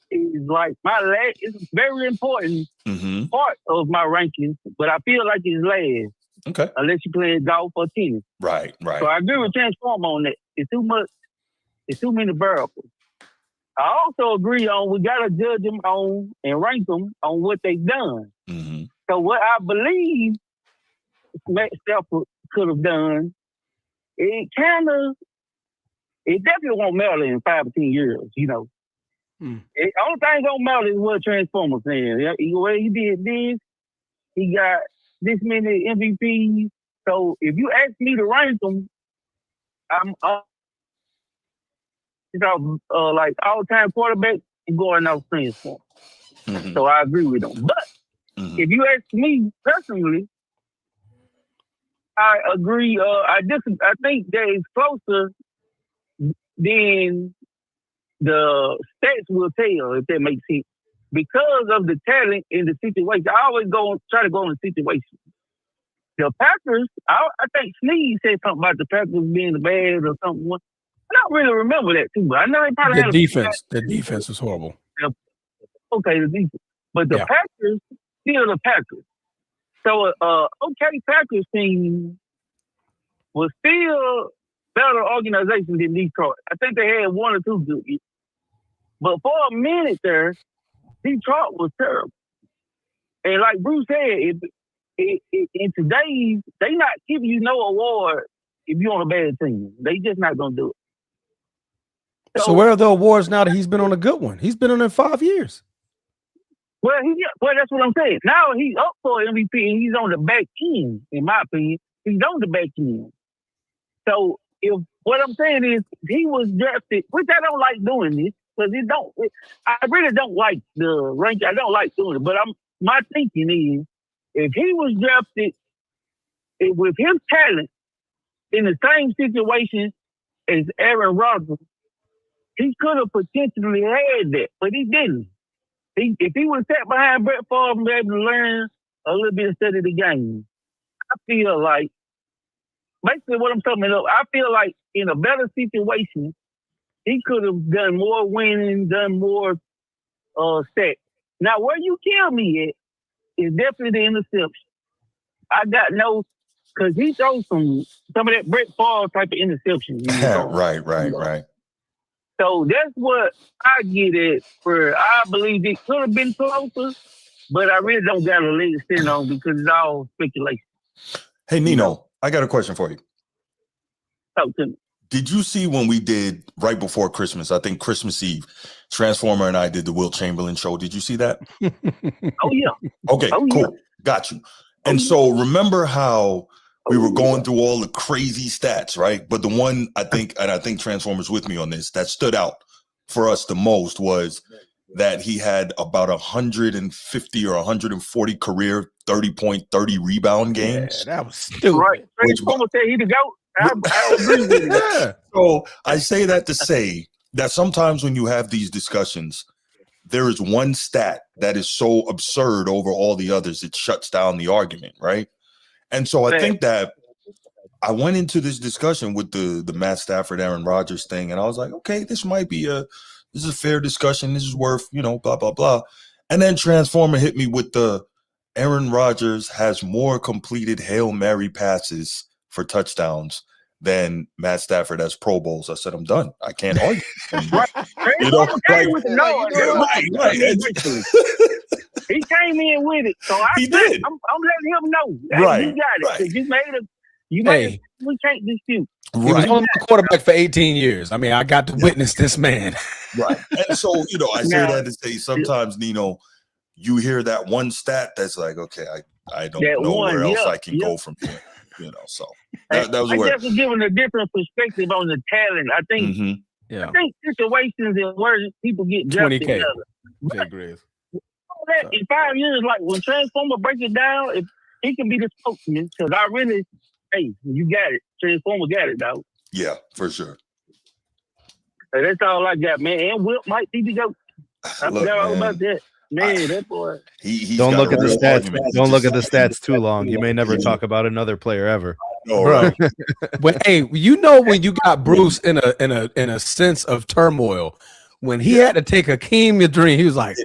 is like it's very important part of my rankings, but I feel like it's last. Okay. Unless you're playing golf or tennis. Right. So I agree with Transformer on that. It's too much. It's too many variables. I also agree on we got to judge them on and rank them on what they've done. Mm-hmm. So what I believe Matt Stafford could have done, it definitely won't matter in 5 or 10 years, The only thing gonna matter is what Transformers saying. He did this, he got this many MVPs. So if you ask me to rank them, I'm like all-time quarterback and going off Transformers. Mm-hmm. So I agree with them. But if you ask me personally, I agree. I think that is closer than the stats will tell, if that makes sense. Because of the talent in the situation. I always try to go in the situation. The Packers, I think Sneeze said something about the Packers being bad or something. I don't really remember that too, but I know they probably had defense. The defense was horrible. Okay, the defense. But the Packers, still the Packers. So Packers team was still better organization than Detroit. I think they had 1 or 2 good years. But for a minute there, Detroit was terrible. And like Bruce said, in today's, they not giving you no award if you're on a bad team. They just not going to do it. So where are the awards now that he's been on a good one? He's been on it 5 years. Well, that's what I'm saying. Now he's up for MVP and he's on the back end, in my opinion. He's on the back end. So what I'm saying is he was drafted, which I don't like doing this, because I really don't like the rank. I don't like doing it. But my thinking is, if he was drafted with his talent in the same situation as Aaron Rodgers, he could have potentially had that, but he didn't. If he was sat behind Brett Favre and be able to learn a little bit instead of the game, I feel like, basically what I'm talking about, I feel like in a better situation, he could have done more winning, done more stats. Now, where you kill me at is definitely the interception. I got no, because he throws some of that Brett Favre type of interception. Right. So that's what I get at. For I believe it could have been closer, but I really don't got a leg to stand on because it's all speculation. Hey, Nino, I got a question for you. Talk to me. Did you see when we did right before Christmas, I think Christmas Eve, Transformer and I did the Wilt Chamberlain show? Did you see that? Oh, yeah. Okay, cool. Got you. And so remember how we were going through all the crazy stats, right? But the one I think Transformer's with me on this, that stood out for us the most was that he had about 150 or 140 career 30-point, 30 rebound games. Yeah, that was stupid. Right. Transformer said he the GOAT. I agree with it. Yeah. So I say that to say that sometimes when you have these discussions, there is one stat that is so absurd over all the others, it shuts down the argument, right? And so I think that I went into this discussion with the Matt Stafford, Aaron Rodgers thing, and I was like, okay, this is a fair discussion. This is worth, blah, blah, blah. And then Transformer hit me with the Aaron Rodgers has more completed Hail Mary passes for touchdowns than Matt Stafford has Pro Bowls. I said, I'm done. I can't argue. Right. He came in with it. So I'm letting him know. Hey, Right. You got it. Right. You made it. We can't dispute. He was only a quarterback for 18 years. I mean, I got to witness this man. Right. And so, I say that to say sometimes, Nino, you hear that one stat that's like, okay, I don't know where else I can go from here. So that was where. I guess it's giving a different perspective on the talent. I think, I think situations and where people get drafted. 20K. In 5 years, like when Transformer breaks it down, if he can be the spokesman, because you got it. Transformer got it, dog. Yeah, for sure. So that's all I got, man. And Wilt might be the GOAT. I forgot all about that. Man, that boy. Don't look at the stats. Don't look at the stats too long. You may never talk about another player ever. Oh, right. But hey, when you got Bruce in a sense of turmoil, when he had to take Hakeem Yadreen, he was like,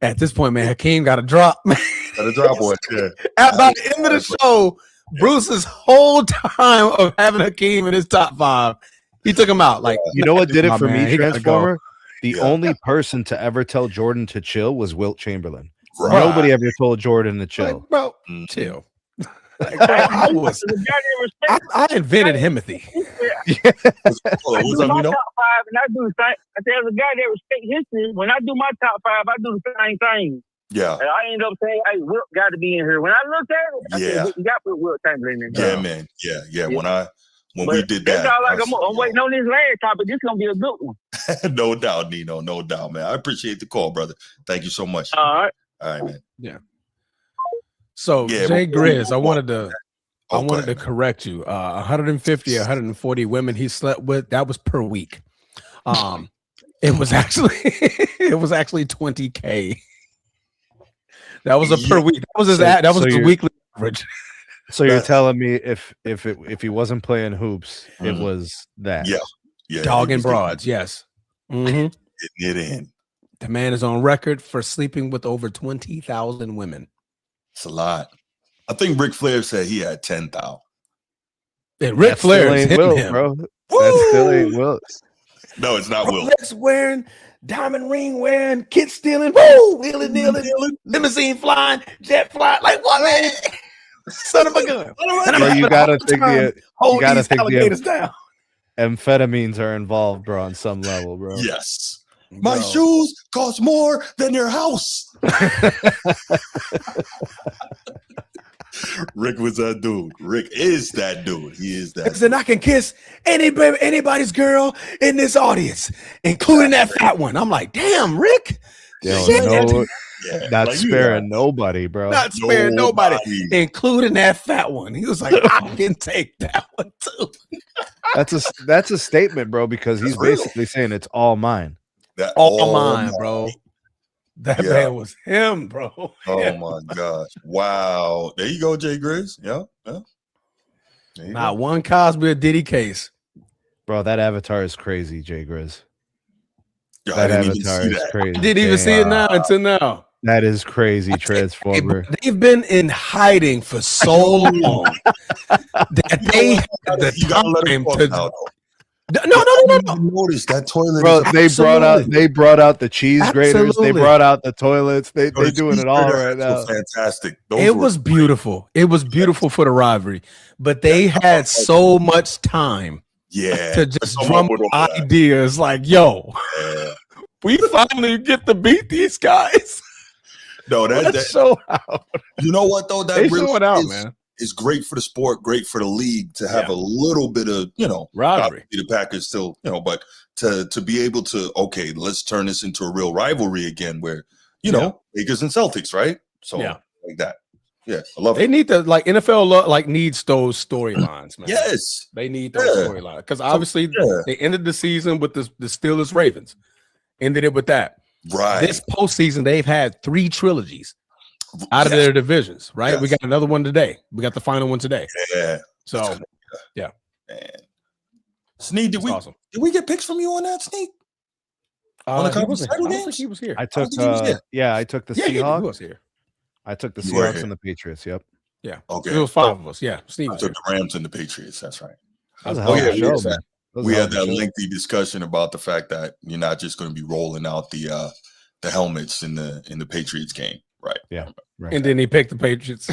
at this point, man, Hakeem got to drop. Got to drop one. Yeah. By the end of the show, Bruce's whole time of having Hakeem in his top 5, he took him out. Like, you know what did it for man, me, Transformer? The only person to ever tell Jordan to chill was Wilt Chamberlain. Right. Nobody ever told Jordan to chill. Like, bro, chill. Like, bro, I invented Himothy. I do my top 5, and I do the same. There's a guy that respect history. When I do my top 5, I do the same thing. Yeah. And I end up saying, hey, Wilt got to be in here. When I looked at it, I said, you got to put Wilt Chamberlain in there. Yeah, man. Yeah. When we did that. That's all I'm waiting on this last topic. This is going to be a good one. No doubt, Nino. No doubt, man. I appreciate the call, brother. Thank you so much. All right, man. Yeah. So, Jay Grizz, I wanted to correct you. 150, 140 women he slept with, that was per week. It was actually 20K. That was a per week. That was his weekly average. So you're telling me if he wasn't playing hoops, it was that? Yeah. Dog and broads, yes. Getting it in. The man is on record for sleeping with over 20,000 women. It's a lot. I think Ric Flair said he had 10,000. And Ric Flair is hitting him, bro. That still ain't Wilt. No, it's not Wilt. Rolex wearing, diamond ring wearing, kid stealing, woo, wheeling, dealing, limousine flying, jet flying. Like what, man? Son of a gun. So you gotta think the alligators down. Amphetamines are involved, bro, on some level, bro. Yes. My shoes cost more than your house. Rick was that dude. Rick is that dude. He is that. Then I can kiss anybody's girl in this audience, including that fat one. I'm like, damn, Rick. Not sparing nobody, bro. Not sparing nobody, including that fat one. He was like, I can take that one too. That's a statement, bro, because he's basically saying it's all mine. All mine, bro. That man was him, bro. Oh my gosh. Wow. There you go, Jay Grizz. Yeah. Not one Cosby or Diddy case Bro, that avatar is crazy, Jay Grizz. Yo, That I didn't even avatar see is that. crazy. I didn't even see it now until now. That is crazy, Transformer. Hey, they've been in hiding for so long that they had the time to. No. Notice that toilet. Bro, they brought out the cheese graters. They brought out the toilets. They doing it all right now. Fantastic. It was beautiful. It was beautiful for the rivalry, but they had so much time. To just drum up ideas like, yo, we finally get to beat these guys. No, that's so out. You know what though? That really showing out, man. Is great for the sport, great for the league to have a little bit of, rivalry. The Packers still, but to be able to, okay, let's turn this into a real rivalry again where, Lakers and Celtics, right? So like that. Yeah, I love it. They need to NFL needs those storylines, man. Yes. They need those storylines. Because obviously they ended the season with the Steelers Ravens. Ended it with that. Right. This postseason, they've had 3 trilogies out of their divisions, right? Yes. We got another one today. We got the final one today. Yeah. So, yeah. Man. Sneak, did we get picks from you on that, Sneak? On the conference title game? I don't think he was here. I took the Seahawks. He was here. I took the Seahawks and the Patriots. Yep. Yeah. Okay. It was 5 of us. Yeah. Steve took the Rams and the Patriots. That's right. We had that lengthy discussion about the fact that you're not just going to be rolling out the helmets in the Patriots game, right? Yeah. Right. And then he picked the Patriots.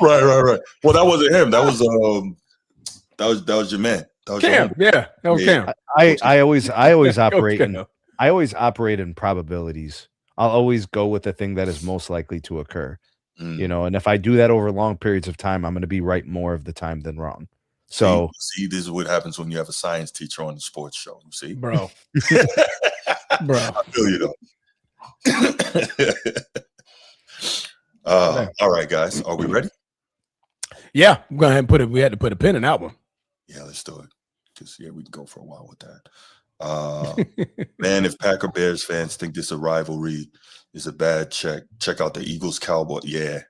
Right. Well, that wasn't him. That was your man. That was Cam. Yeah. That was Cam. I always operate I always operate in probabilities. I'll always go with the thing that is most likely to occur. And if I do that over long periods of time, I'm going to be right more of the time than wrong. So see, this is what happens when you have a science teacher on the sports show. You see, bro. I feel you though. All right, guys, are we ready? Yeah, I'm going ahead and we had to put a pin in that one. Yeah, let's do it. Because we can go for a while with that. Man, if Packer Bears fans think this a rivalry is a bad check out the Eagles Cowboy. Yeah.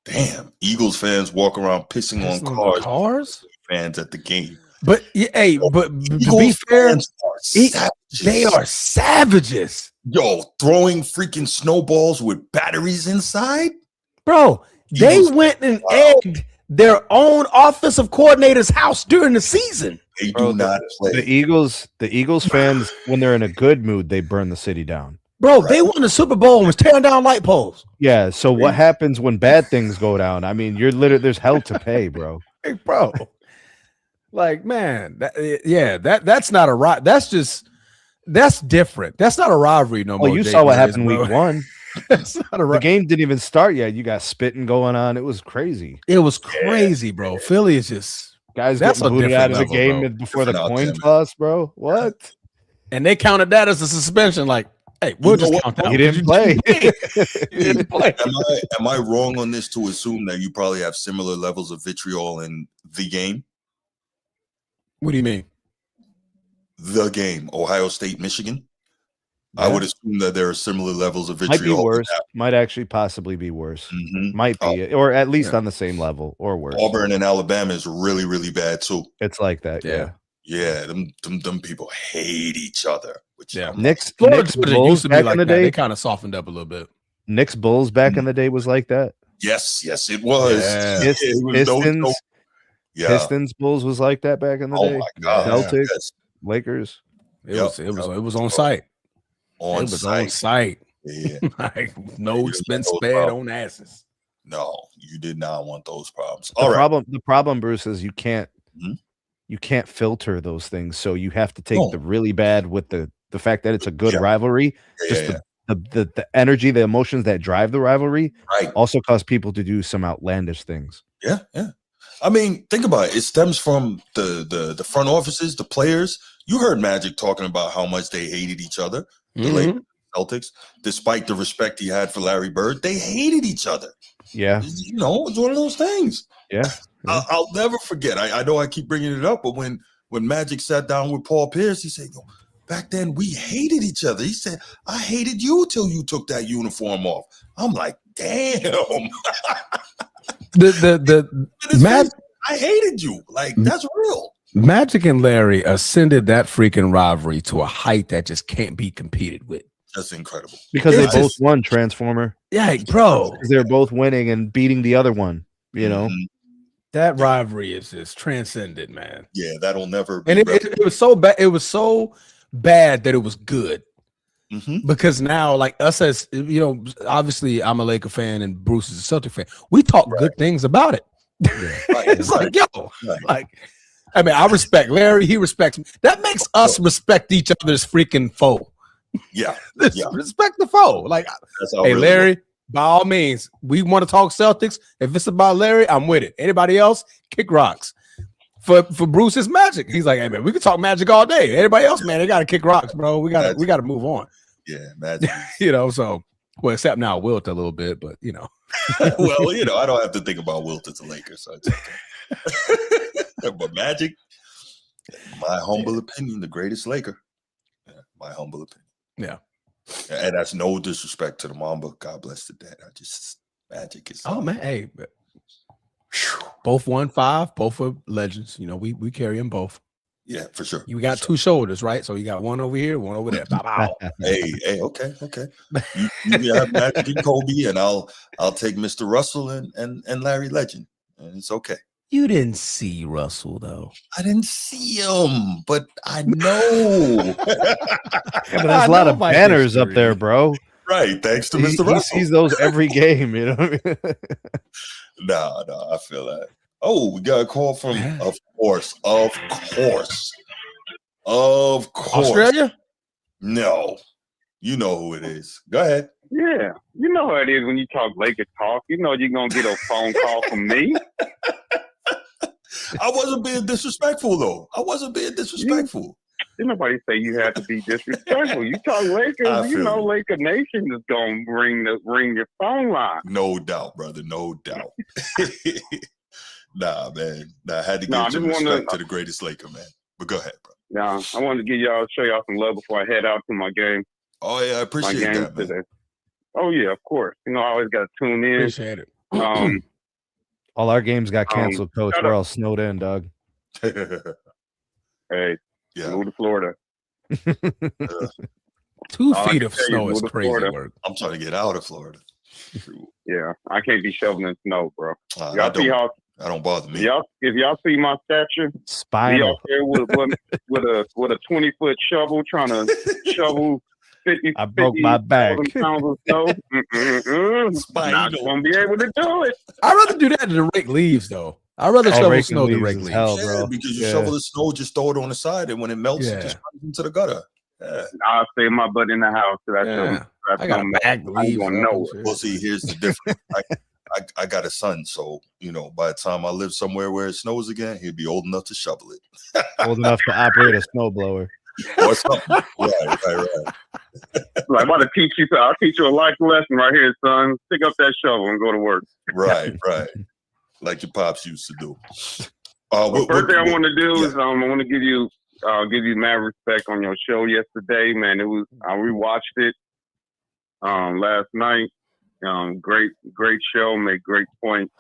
Damn, Eagles fans walk around pissing on cars. Fans at the game. But to be fair, they are savages. Yo, throwing freaking snowballs with batteries inside, bro. They went and egged their own offensive coordinator's house during the season. They do not play. The Eagles fans, when they're in a good mood, they burn the city down. Bro, they won the Super Bowl and was tearing down light poles. Yeah, so what happens when bad things go down? I mean, there's hell to pay, bro. Hey, bro. Like, man, that's not a that's different. That's not a rivalry no more. Well, you saw what happened week 1. That's not a the game didn't even start yet. You got spitting going on. It was crazy. It was crazy, bro. Philly is just guys getting booted out of the game before the coin toss, bro. What? And they counted that as a suspension. Like, hey, we'll just count that. He didn't play. He didn't play. Am I wrong on this to assume that you probably have similar levels of vitriol in the game? What do you mean? The game, Ohio State, Michigan. Yeah. I would assume that there are similar levels of vitriol. Might be worse. Might actually possibly be worse. Mm-hmm. Might be, or at least on the same level, or worse. Auburn and Alabama is really, really bad too. It's like that, yeah. Them people hate each other. Which Nick's Bulls back in the day, they kind of softened up a little bit. Nick's Bulls back in the day was like that. Yes, it was. Yeah. Pistons Bulls was like that back in the day. Oh my God, Celtics, Lakers. It was on site. On site. Yeah. Like no expense spared on asses. No, you did not want those problems. The problem, Bruce, is you can't filter those things. So you have to take the really bad with the fact that it's a good rivalry. The energy, the emotions that drive the rivalry also cause people to do some outlandish things. Yeah. I mean, think about it. It stems from the front offices, the players. You heard Magic talking about how much they hated each other. The Lakers, Celtics, despite the respect he had for Larry Bird, they hated each other. Yeah. It's one of those things. Yeah. I'll never forget. I know I keep bringing it up, but when Magic sat down with Paul Pierce, he said, back then we hated each other. He said, I hated you till you took that uniform off. I'm like, damn. I hated you. Like, that's real. Magic and Larry ascended that freaking rivalry to a height that just can't be competed with. That's incredible. Because they both won, Transformer. Yeah, bro. Because they're both winning and beating the other one, you know? That rivalry is just transcended, man. Yeah, that'll never be. And it was so bad. It was so bad that it was good. Because now, like us as, you know, obviously I'm a Laker fan and Bruce is a Celtic fan. We talk good things about it. It's like, yo, like, I mean, I respect Larry. He respects me. That makes us respect each other's freaking foe. Yeah. Respect the foe. Like, hey, Larry, by all means, we want to talk Celtics. If it's about Larry, I'm with it. Anybody else, kick rocks. For Bruce, it's Magic. He's like, hey, man, we can talk Magic all day. Anybody else, man, they got to kick rocks, bro. We got to move on. Yeah, Magic. You know, so, well, except now Wilt a little bit, but, you know. Well, you know, I don't have to think about Wilt as a Laker, so it's okay. But Magic, my humble opinion, the greatest Laker. Yeah, my humble opinion. Yeah. And that's no disrespect to the Mamba. God bless the dead. Magic is. Oh, man. Hey, both 1-5, both are legends. You know, we carry them both. Yeah, for sure. You got two shoulders, right? So you got one over here, one over there. Hey, okay. You have Magic and Kobe, and I'll take Mr. Russell and Larry Legend, and it's okay. You didn't see Russell though. I didn't see him, but I know. But there's a lot of banners up there, bro. Right, thanks to Mr. Russell. He sees those every game, you know. No, I feel that. Oh, we got a call from, of course. Australia? No. You know who it is. Go ahead. Yeah. You know how it is when you talk Laker talk. You know you're going to get a phone call from me. I wasn't being disrespectful, though. Didn't nobody say you had to be disrespectful. You talk Lakers, you know Laker Nation is going to ring your phone line. No doubt, brother. No doubt. Nah, man. I had to give some respect to the greatest Laker, man. But go ahead, bro. Nah, I wanted to show y'all some love before I head out to my game. Oh, yeah, I appreciate that, man. Today. Oh, yeah, of course. You know, I always got to tune in. Appreciate it. All our games got canceled, Coach. We're all snowed in, Doug. Hey, move to Florida. 2 feet of snow is crazy work. I'm trying to get out of Florida. Yeah, I can't be shoveling snow, bro. Y'all see how? I don't bother me. If y'all see my stature, spinal. Out there with a 20-foot shovel trying to shovel 50. I broke my back. Pounds of snow. Not gonna be able to do it. I'd rather do that than to rake leaves, though. I'd rather shovel snow than rake leaves. Hell, bro. Because you shovel the snow, just throw it on the side, and when it melts, it just runs into the gutter. Yeah. I'll stay my butt in the house. I got a bag to leave. Well, see, here's the difference. I got a son, so you know, by the time I live somewhere where it snows again, he'll be old enough to shovel it. Old enough to operate a snowblower. Or something. Right. Like, I'm about to teach you. I'll teach you a life lesson right here, son. Pick up that shovel and go to work. Right. Like your pops used to do. First thing I want to do is I want to give you mad respect on your show yesterday, man. I rewatched it last night. Great show, made great points.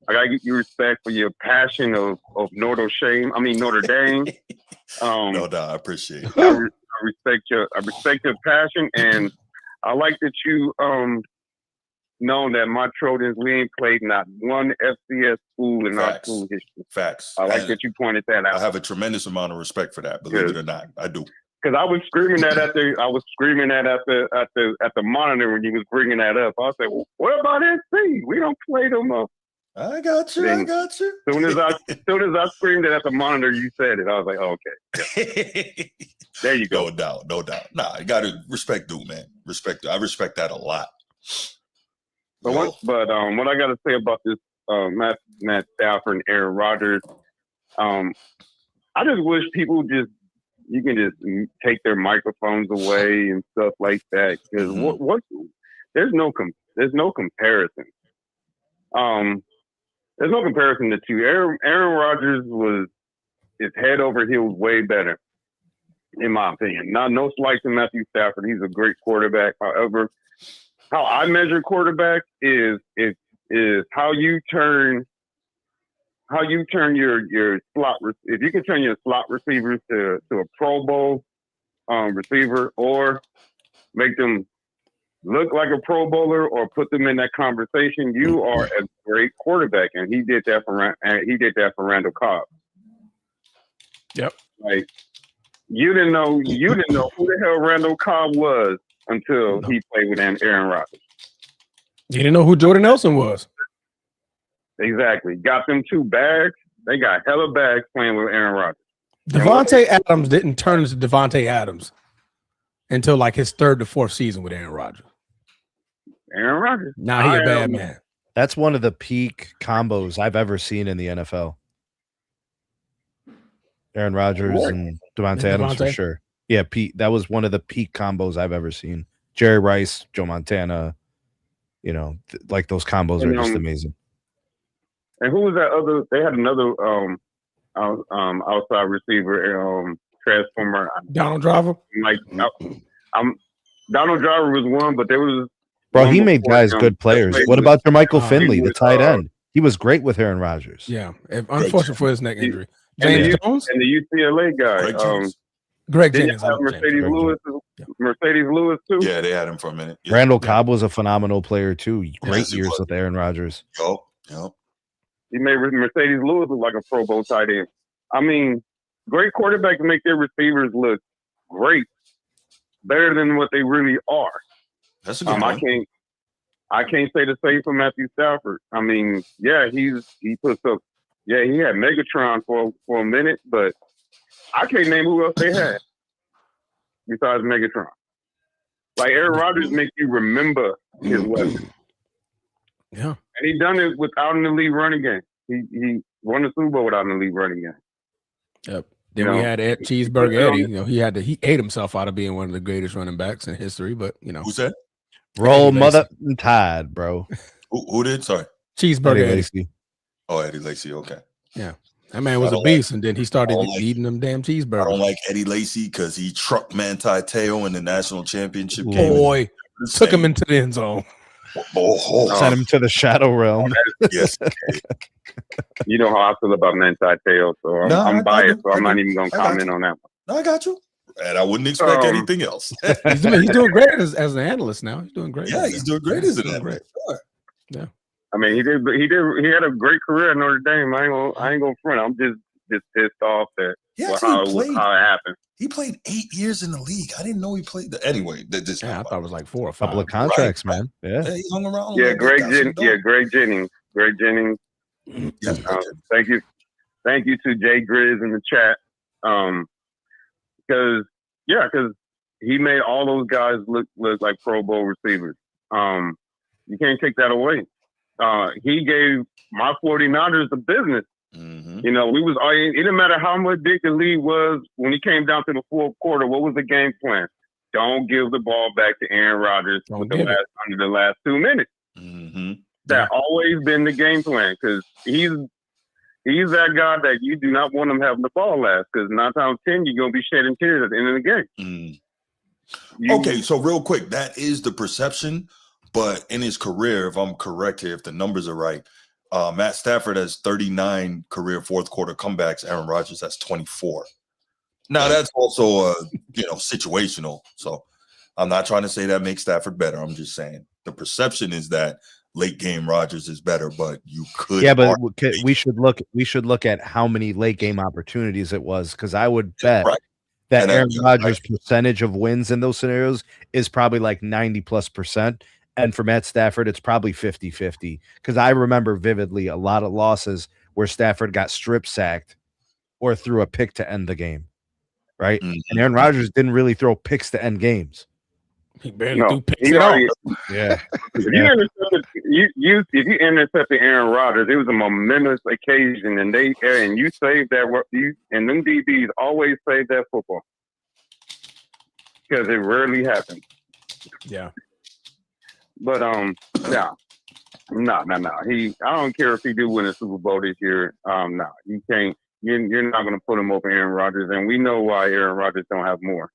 I gotta give you respect for your passion of Notre Dame. No doubt, I appreciate it. I respect your passion, and I like that you know that my Trojans, we ain't played not one FCS school in our school history. Facts. I like that you pointed that out. I have a tremendous amount of respect for that, believe it or not. I do. Because I was screaming that at the monitor when you was bringing that up. I said, well, "What about SC? We don't play them up." I got you. As soon as I screamed it at the monitor, you said it. I was like, oh, "Okay, there you go." No doubt. Nah, you got to respect, dude, man. Respect. I respect that a lot. But what I got to say about this Matt Stafford and Aaron Rodgers, I just wish people you can just take their microphones away and stuff like that, because there's no comparison. There's no comparison to two. Aaron Rodgers is head over heels way better, in my opinion. No slight to Matthew Stafford. He's a great quarterback. However, how I measure quarterback is how you turn how you turn your slot. If you can turn your slot receivers to a Pro Bowl receiver, or make them look like a Pro Bowler, or put them in that conversation, you are a great quarterback. And he did that for Randall Cobb. Yep. Like you didn't know who the hell Randall Cobb was until he played with Aaron Rodgers. You didn't know who Jordan Nelson was. Exactly. Got them 2 bags. They got hella bags playing with Aaron Rodgers. Devontae Adams didn't turn into Devontae Adams until like his 3rd to 4th season with Aaron Rodgers. Aaron Rodgers. Now he a bad man. That's one of the peak combos I've ever seen in the NFL. Aaron Rodgers and Devontae Adams for sure. Yeah, Pete. That was one of the peak combos I've ever seen. Jerry Rice, Joe Montana. You know, like those combos are just amazing. And who was that other? They had another outside receiver, transformer. Donald Driver. Like, Donald Driver was one, but there was. Bro, he made guys good players. What about your Michael Finley, the tight end? He was great with Aaron Rodgers. Yeah, unfortunate for his neck injury. James Jones and the UCLA guy. Greg Jennings. Mercedes Lewis too. Yeah, they had him for a minute. Yeah. Randall Cobb was a phenomenal player too. Great years with Aaron Rodgers. Yep. He made Mercedes Lewis look like a Pro Bowl tight end. I mean, great quarterbacks make their receivers look great, better than what they really are. That's a good point. I can't say the same for Matthew Stafford. I mean, yeah, he puts up. Yeah, he had Megatron for a minute, but I can't name who else they had besides Megatron. Like Aaron Rodgers makes you remember his weapon. Yeah, and he done it without an elite running game. He won the Super Bowl without an elite running game. Yep. Then we had Cheeseburger Eddie. He ate himself out of being one of the greatest running backs in history. But who's that? Roll mother and Tide, bro. Who did? Sorry, Cheeseburger Eddie. Oh, Eddie Lacy. Okay. Yeah, that man was a beast, and then he started eating them damn cheeseburgers. I don't like Eddie Lacy because he trucked Manti Te'o in the national championship game. Boy, took him into the end zone. Sent him to the shadow realm. Yes. You know how I feel about Manti Te'o, so I'm biased, so I'm not even going to comment on that one. No, I got you. And I wouldn't expect anything else. he's doing great as an analyst now. He's doing great. Yeah, he's doing great as an analyst. Sure. Yeah. I mean, he had a great career at Notre Dame. I ain't gonna front. I'm just pissed off that how it happened. He played 8 years in the league. I didn't know he played. Anyway, I thought it was like 4 or 5. Couple of contracts, man. Yeah, he hung around. Yeah, Greg Jennings. Yes, thank you to Jay Grizz in the chat. Because he made all those guys look like Pro Bowl receivers. You can't take that away. He gave my 49ers the business. Mm-hmm. You know, it didn't matter how much big the lead was when he came down to the fourth quarter. What was the game plan? Don't give the ball back to Aaron Rodgers under the last 2 minutes. Mm-hmm. That's always been the game plan, because he's that guy that you do not want him having the ball last, because 9 times 10 you're gonna be shedding tears at the end of the game. Okay, so real quick, that is the perception, but in his career, if I'm correct here, if the numbers are right, Matt Stafford has 39 career fourth quarter comebacks. Aaron Rodgers has 24. Now that's also situational. So I'm not trying to say that makes Stafford better. I'm just saying the perception is that late game Rodgers is better, but you could. Yeah, but we should look at how many late game opportunities it was, because I would bet that Aaron Rodgers' percentage of wins in those scenarios is probably like 90+%. And for Matt Stafford, it's probably 50-50, because I remember vividly a lot of losses where Stafford got strip sacked or threw a pick to end the game, right? Mm-hmm. And Aaron Rodgers didn't really throw picks to end games. He barely threw picks at all. Yeah. If you intercepted Aaron Rodgers, it was a momentous occasion, and you saved that. And them DBs always save that football, because it rarely happens. Yeah. But no. I don't care if he do win a Super Bowl this year. No, you can't. You're not going to put him over Aaron Rodgers, and we know why Aaron Rodgers don't have more.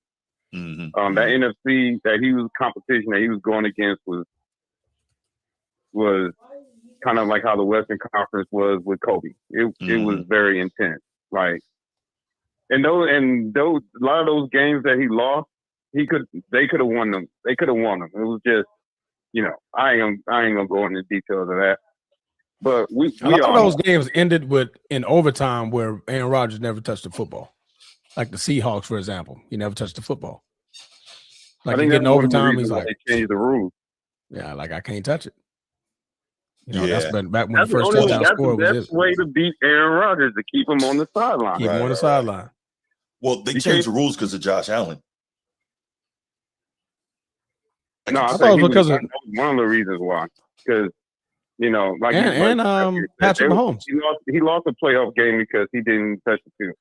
Mm-hmm. That NFC that he was competition that he was going against was kind of like how the Western Conference was with Kobe. It was very intense. Like, and those a lot of those games that he lost, they could have won them. They could have won them. It was just, I ain't gonna go into details of that. But a lot of those games ended in overtime where Aaron Rodgers never touched the football. Like the Seahawks, for example, he never touched the football. Like you get in overtime, he's like, they changed the rules. Yeah, like I can't touch it. That's been back when the first touchdown score was. That's the best way to beat Aaron Rodgers, to keep him on the sideline. Keep him on the sideline. Well, they changed the rules because of Josh Allen. No, I thought it was because of one of the reasons why. Because like Patrick Mahomes. He lost a playoff game because he didn't touch the field.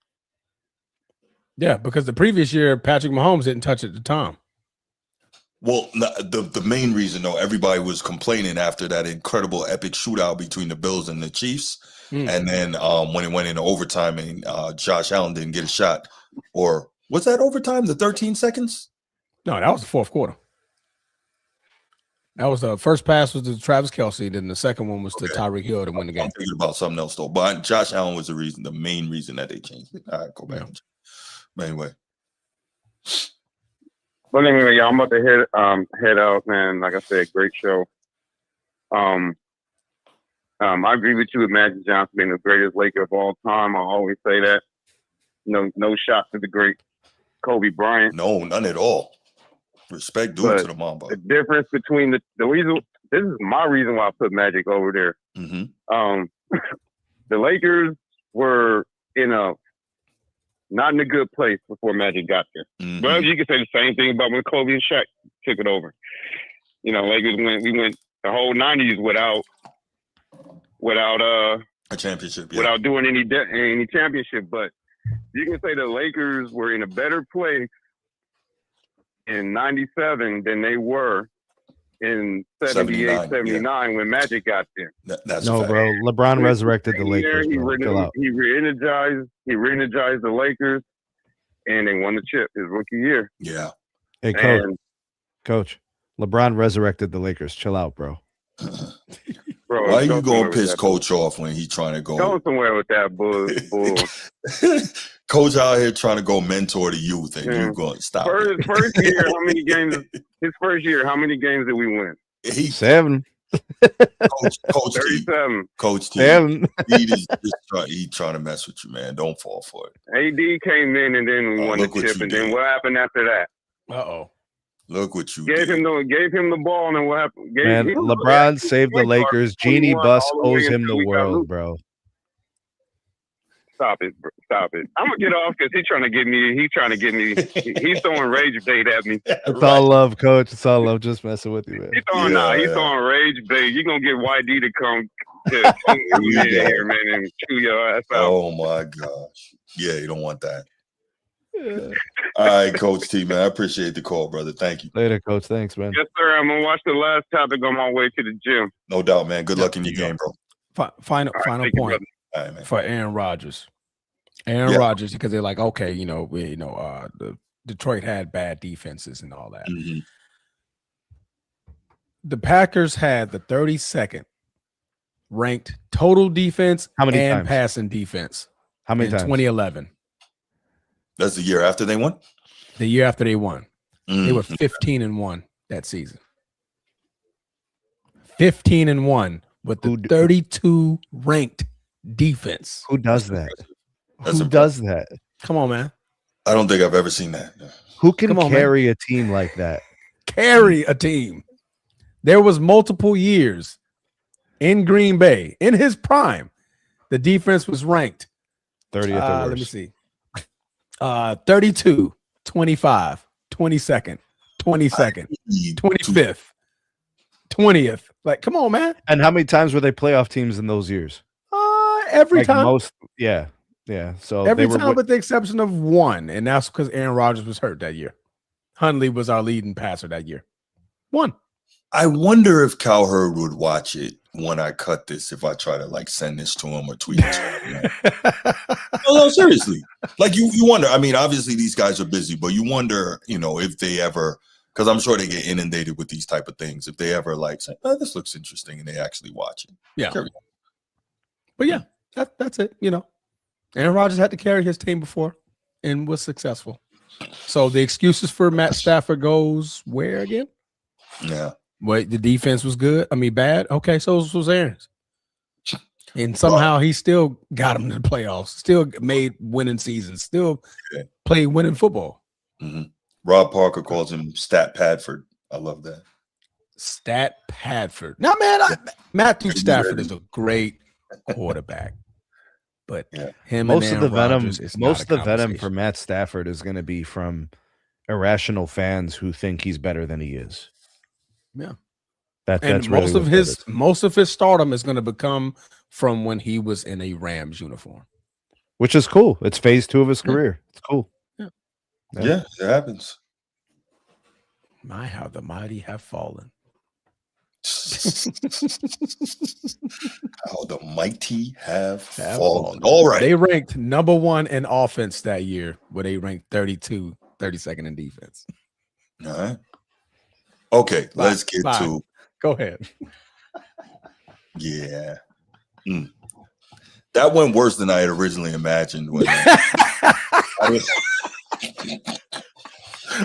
Yeah, because the previous year Patrick Mahomes didn't touch it to Tom. Well, the main reason, though, everybody was complaining after that incredible epic shootout between the Bills and the Chiefs. And then when it went into overtime and Josh Allen didn't get a shot. Or was that overtime, the 13 seconds? No, that was the fourth quarter. That was the first pass was to Travis Kelce. Then the second one was to Tyreek Hill to win the game. I'm thinking about something else, though. But Josh Allen was the main reason that they changed it. All right, go back. But anyway. But anyway, y'all, I'm about to head out, man. Like I said, great show. I agree with you with Magic Johnson being the greatest Laker of all time. I always say that. No shot to the great Kobe Bryant. No, none at all. Respect due to the Mamba. The difference between the reason, this is my reason why I put Magic over there. The Lakers were not in a good place before Magic got there. But you can say the same thing about when Kobe and Shaq took it over. Lakers we went the whole 90s without a championship, without doing any championship. But you can say the Lakers were in a better place in 97 than they were in 78, 79 when Magic got there. That's no, bro. LeBron resurrected the Lakers. He re-energized the Lakers, and they won the chip his rookie year. Yeah. Hey, Coach. LeBron resurrected the Lakers. Chill out, bro. Bro, why you gonna piss Coach off when he's trying to go? Go somewhere with that bull. Coach out here trying to go mentor the youth, and you going to stop. First year, how many games? His first year, how many games did we win? 7. Coach 37. Coach T. 7. He trying to mess with you, man. Don't fall for it. AD came in, and then we won the chip, and then what happened after that? Look what you gave him the ball, and then what happened? LeBron saved the Lakers. Genie Bus owes him the world, bro. Stop it. I'm gonna get off because he's trying to get me. He's throwing rage bait at me. It's all love, Coach. It's all love. Just messing with you, man. He's throwing rage bait. You're gonna get YD to come to here, man, and chew your ass out. Oh my gosh. Yeah, you don't want that. All right, Coach T, man. I appreciate the call, brother. Thank you. Later, Coach. Thanks, man. Yes, sir. I'm gonna watch the last topic on my way to the gym. No doubt, man. Good luck in your game, bro. Final point for Aaron Rodgers. Rodgers, because they're like, okay, the Detroit had bad defenses and all that. The Packers had the 32nd ranked total defense and passing defense. How many times? 2011. That's the year after they won? The year after they won. They were 15-1 that season. 15-1 with the 32 ranked defense. Who does that? Who does that? Come on, man. I don't think I've ever seen that. Who can carry a team like that? Carry a team. There was multiple years in Green Bay, in his prime, the defense was ranked 30th. Let me see. 32, 25, 22nd, 22nd, 25th, 20th. Like, come on, man. And how many times were they playoff teams in those years? Every time. Yeah. So every time with the exception of one, and that's because Aaron Rodgers was hurt that year. Hundley was our leading passer that year. One. I wonder if Cowherd would watch it when I cut this, if I try to send this to him or tweet it to him. No, seriously. You wonder. I mean, obviously these guys are busy, but you wonder, if they ever, because I'm sure they get inundated with these type of things. If they ever like say, "Oh, this looks interesting," and they actually watch it. Yeah. But yeah, that's it. Aaron Rodgers had to carry his team before and was successful. So the excuses for Matt Stafford goes where again? Yeah. Wait, the defense was good. I mean, bad. Okay, so was Aaron's. And somehow he still got him to the playoffs, still made winning seasons, still played winning football. Mm-hmm. Rob Parker calls him Stat Padford. I love that. Stat Padford. Now, man, Matthew Stafford is a great quarterback. But most of the venom for Matt Stafford is going to be from irrational fans who think he's better than he is. Yeah. That's most really of his stardom is going to become from when he was in a Rams uniform, which is cool. It's phase 2 of his career. It's cool. Yeah, it happens. My, how the mighty have fallen. How the mighty have fallen. All right. They ranked number 1 in offense that year, where they ranked 32nd in defense. All right. Okay, let's get to. Go ahead. Yeah. That went worse than I had originally imagined. When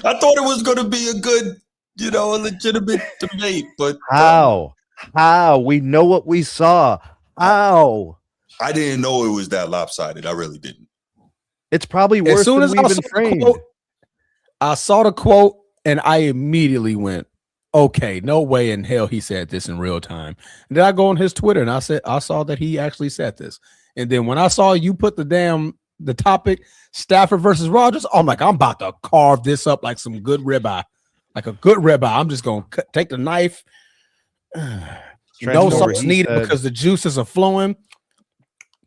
I thought it was going to be a good, a legitimate debate, but how we know what we saw. How I didn't know it was that lopsided. I really didn't. It's probably worse as soon than as we've been framed. Quote, I saw the quote and I immediately went, okay, no way in hell he said this in real time. And then I go on his Twitter and I saw that he actually said this. And then when I saw you put the topic Stafford versus Rodgers, I'm like, I'm about to carve this up like some good ribeye, like a good ribeye. I'm just gonna take the knife. No sauce needed because the juices are flowing.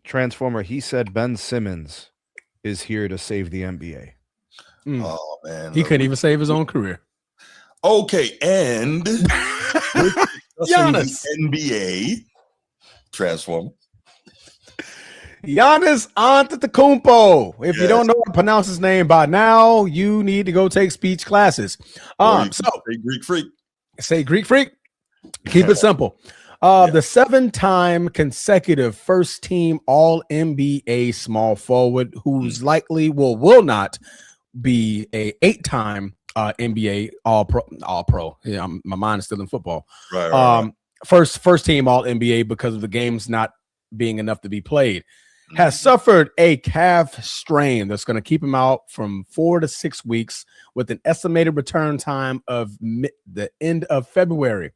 Transformer, he said Ben Simmons is here to save the NBA. Oh man, he couldn't even save his own career. Okay, and Giannis. NBA Transformer. Giannis Antetokounmpo. If you don't know how to pronounce his name by now, you need to go take speech classes. Say Greek freak. Say Greek freak. Keep it simple. The 7-time consecutive first team All NBA small forward, who's likely will not be a 8-time NBA All Pro. Yeah, my mind is still in football. Right. First team All NBA because of the games not being enough to be played. Has suffered a calf strain that's going to keep him out from 4 to 6 weeks with an estimated return time of the end of February.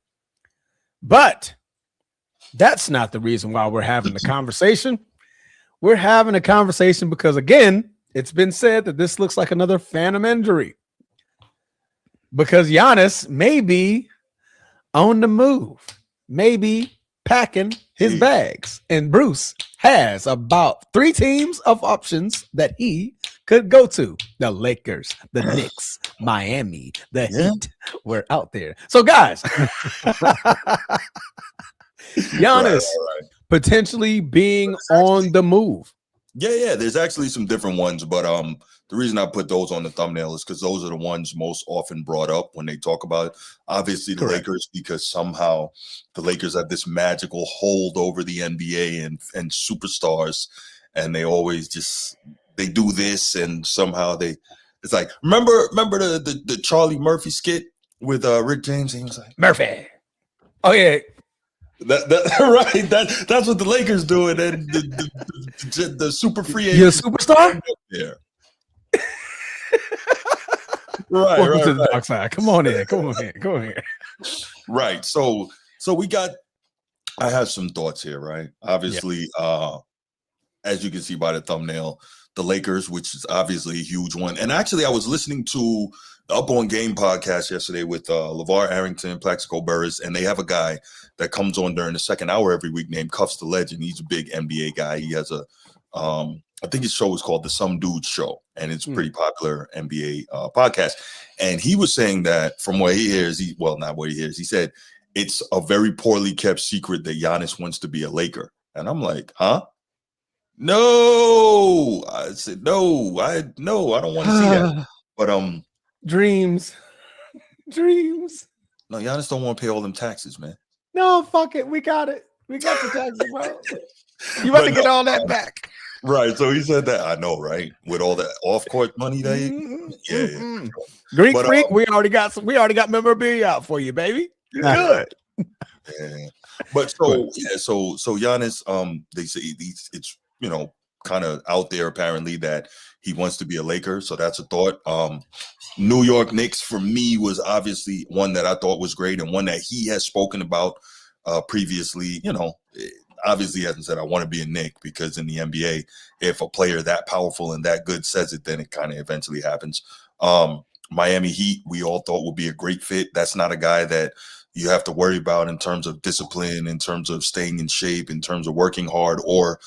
But that's not the reason why we're having the conversation. We're having a conversation because, again, it's been said that this looks like another phantom injury because Giannis may be on the move, maybe packing his bags, and Bruce has about 3 teams of options that he could go to. The Lakers, the Knicks, Miami, the Heat. We're out there. So, guys, Giannis potentially being on the move. Yeah. There's actually some different ones, but the reason I put those on the thumbnail is because those are the ones most often brought up when they talk about it. Obviously, the Lakers, because somehow the Lakers have this magical hold over the NBA and superstars, and they always they do this, and somehow it's like remember the Charlie Murphy skit with Rick James, and he was like Murphy. Oh yeah. Right. That's what the Lakers do, and then the super free agent. You're a superstar? Yeah. Right. Welcome to the dark side. Come on in. Right. So I have some thoughts here, right? Obviously, as you can see by the thumbnail, the Lakers, which is obviously a huge one. And actually, I was listening to the Up On Game podcast yesterday with LeVar Arrington, Plaxico Burress, and they have a guy that comes on during the second hour every week named Cuffs the Legend. He's a big NBA guy. He has I think his show is called The Some Dude Show, and it's a pretty popular NBA podcast. And he was saying that from what he hears, not what he hears, he said it's a very poorly kept secret that Giannis wants to be a Laker. And I'm like, huh? No. I said, no, I don't want to see that. But dreams. Dreams. No, Giannis don't want to pay all them taxes, man. No, fuck it. We got it. We got the taxes, bro. You about to get all that back. Right. So he said that. I know, right? With all that off-court money that yeah. Greek Freak, we already got memorabilia out for you, baby. You're good. Yeah. But so Giannis, they say it's kind of out there apparently that he wants to be a Laker. So that's a thought. New York Knicks for me was obviously one that I thought was great and one that he has spoken about previously. Obviously he hasn't said I want to be a Knick, because in the NBA, if a player that powerful and that good says it, then it kind of eventually happens. Miami Heat, we all thought would be a great fit. That's not a guy that you have to worry about in terms of discipline, in terms of staying in shape, in terms of working hard, or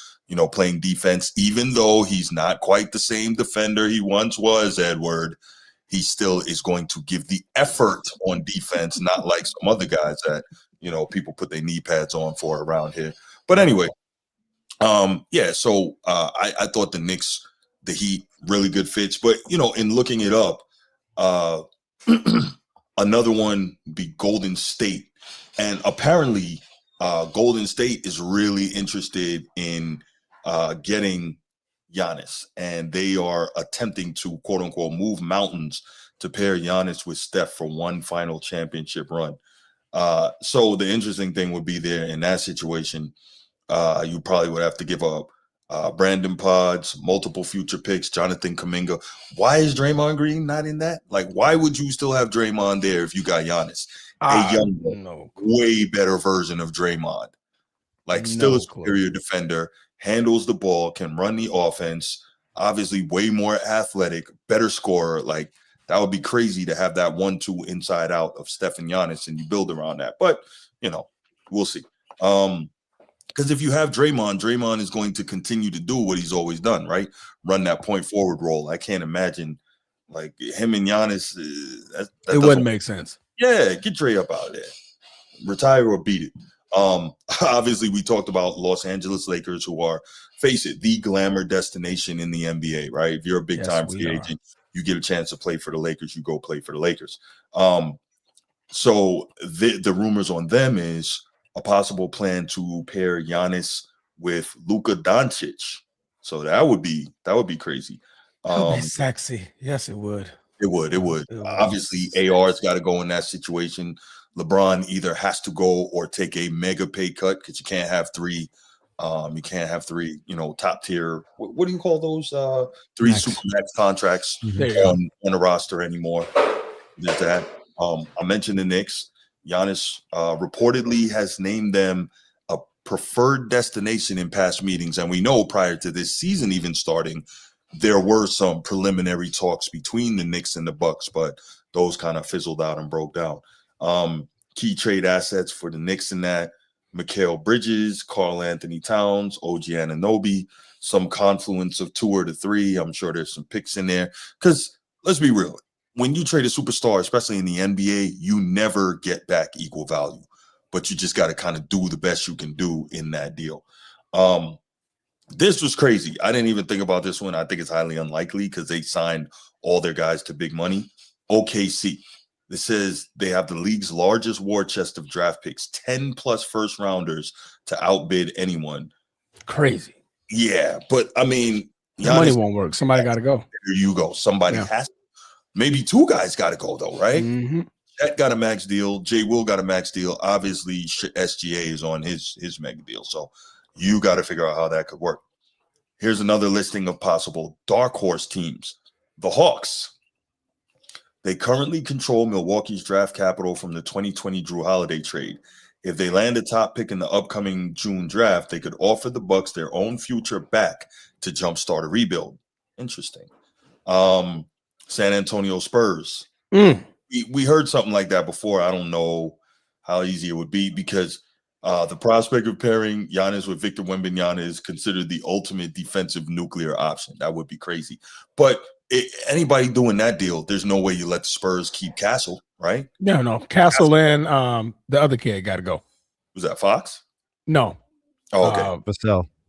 playing defense. Even though he's not quite the same defender he once was, Edward, he still is going to give the effort on defense, not like some other guys that people put their knee pads on for around here. But anyway, so I thought the Heat, really good fits. But in looking it up, another one be Golden State, and apparently Golden State is really interested in getting Giannis, and they are attempting to quote unquote move mountains to pair Giannis with Steph for one final championship run. So the interesting thing would be there in that situation, you probably would have to give up Brandon Podge, multiple future picks, Jonathan Kuminga. Why is Draymond Green not in that? Like, why would you still have Draymond there if you got Giannis? A young, way better version of Draymond. Like, still a superior defender, handles the ball, can run the offense, obviously way more athletic, better scorer. Like, that would be crazy to have that 1-2 inside out of Steph and Giannis, and you build around that. But, we'll see. Because if you have Draymond is going to continue to do what he's always done, right? Run that point forward role. I can't imagine like him and Giannis. That it wouldn't make sense. Yeah, get Dre up out of there. Retire or beat it. Obviously, we talked about Los Angeles Lakers, who are, face it, the glamour destination in the NBA, right? If you're a big-time free agent, you get a chance to play for the Lakers, you go play for the Lakers. So the rumors on them is a possible plan to pair Giannis with Luka Doncic. So that would be crazy. That would be sexy. Yes, it would. It would. Obviously, AR's got to go in that situation. LeBron either has to go or take a mega pay cut, because you can't have three. You can't have three, top tier. What do you call those? Three supermax contracts on a roster anymore. There's that. I mentioned the Knicks. Giannis reportedly has named them a preferred destination in past meetings. And we know prior to this season even starting, there were some preliminary talks between the Knicks and the Bucks, but those kind of fizzled out and broke down. Key trade assets for the Knicks in that: Mikal Bridges, Karl Anthony Towns, OG Anunoby, some confluence of 2 or 3. I'm sure there's some picks in there. Because let's be real. When you trade a superstar, especially in the NBA, you never get back equal value, but you just got to kind of do the best you can do in that deal. This was crazy. I didn't even think about this one. I think it's highly unlikely because they signed all their guys to big money. OKC. This says they have the league's largest war chest of draft picks, 10 plus first rounders to outbid anyone. Crazy. Yeah, but I mean, the money won't work. Somebody got to go. There you go. Somebody has to. Maybe 2 guys got to go, though, right? Mm-hmm. That got a max deal. Jay Will got a max deal. Obviously, SGA is on his mega deal. So you got to figure out how that could work. Here's another listing of possible dark horse teams. The Hawks. They currently control Milwaukee's draft capital from the 2020 Drew Holiday trade. If they land a top pick in the upcoming June draft, they could offer the Bucks their own future back to jumpstart a rebuild. Interesting. San Antonio Spurs. We heard something like that before. I don't know how easy it would be, because the prospect of pairing Giannis with Victor Wembanyama is considered the ultimate defensive nuclear option. That would be crazy. But anybody doing that deal, there's no way you let the Spurs keep Castle, right? No. Castle and the other kid got to go. Was that Fox? No. Oh, okay.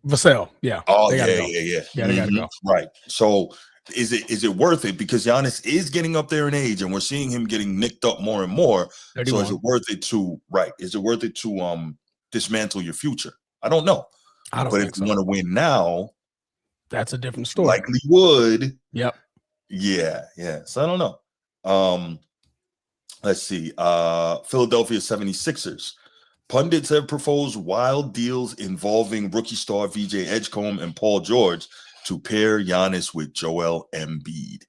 Vassell. Yeah. Oh, they yeah. Yeah, they got to go. Right. So is it worth it? Because Giannis is getting up there in age, and we're seeing him getting nicked up more and more. 31. So is it worth it to Is it worth it to dismantle your future? I don't know. But if you want to win now, that's a different story. Likely would. Yep. Yeah. So I don't know. Let's see. Philadelphia 76ers. Pundits have proposed wild deals involving rookie star VJ Edgecombe and Paul George to pair Giannis with Joel Embiid.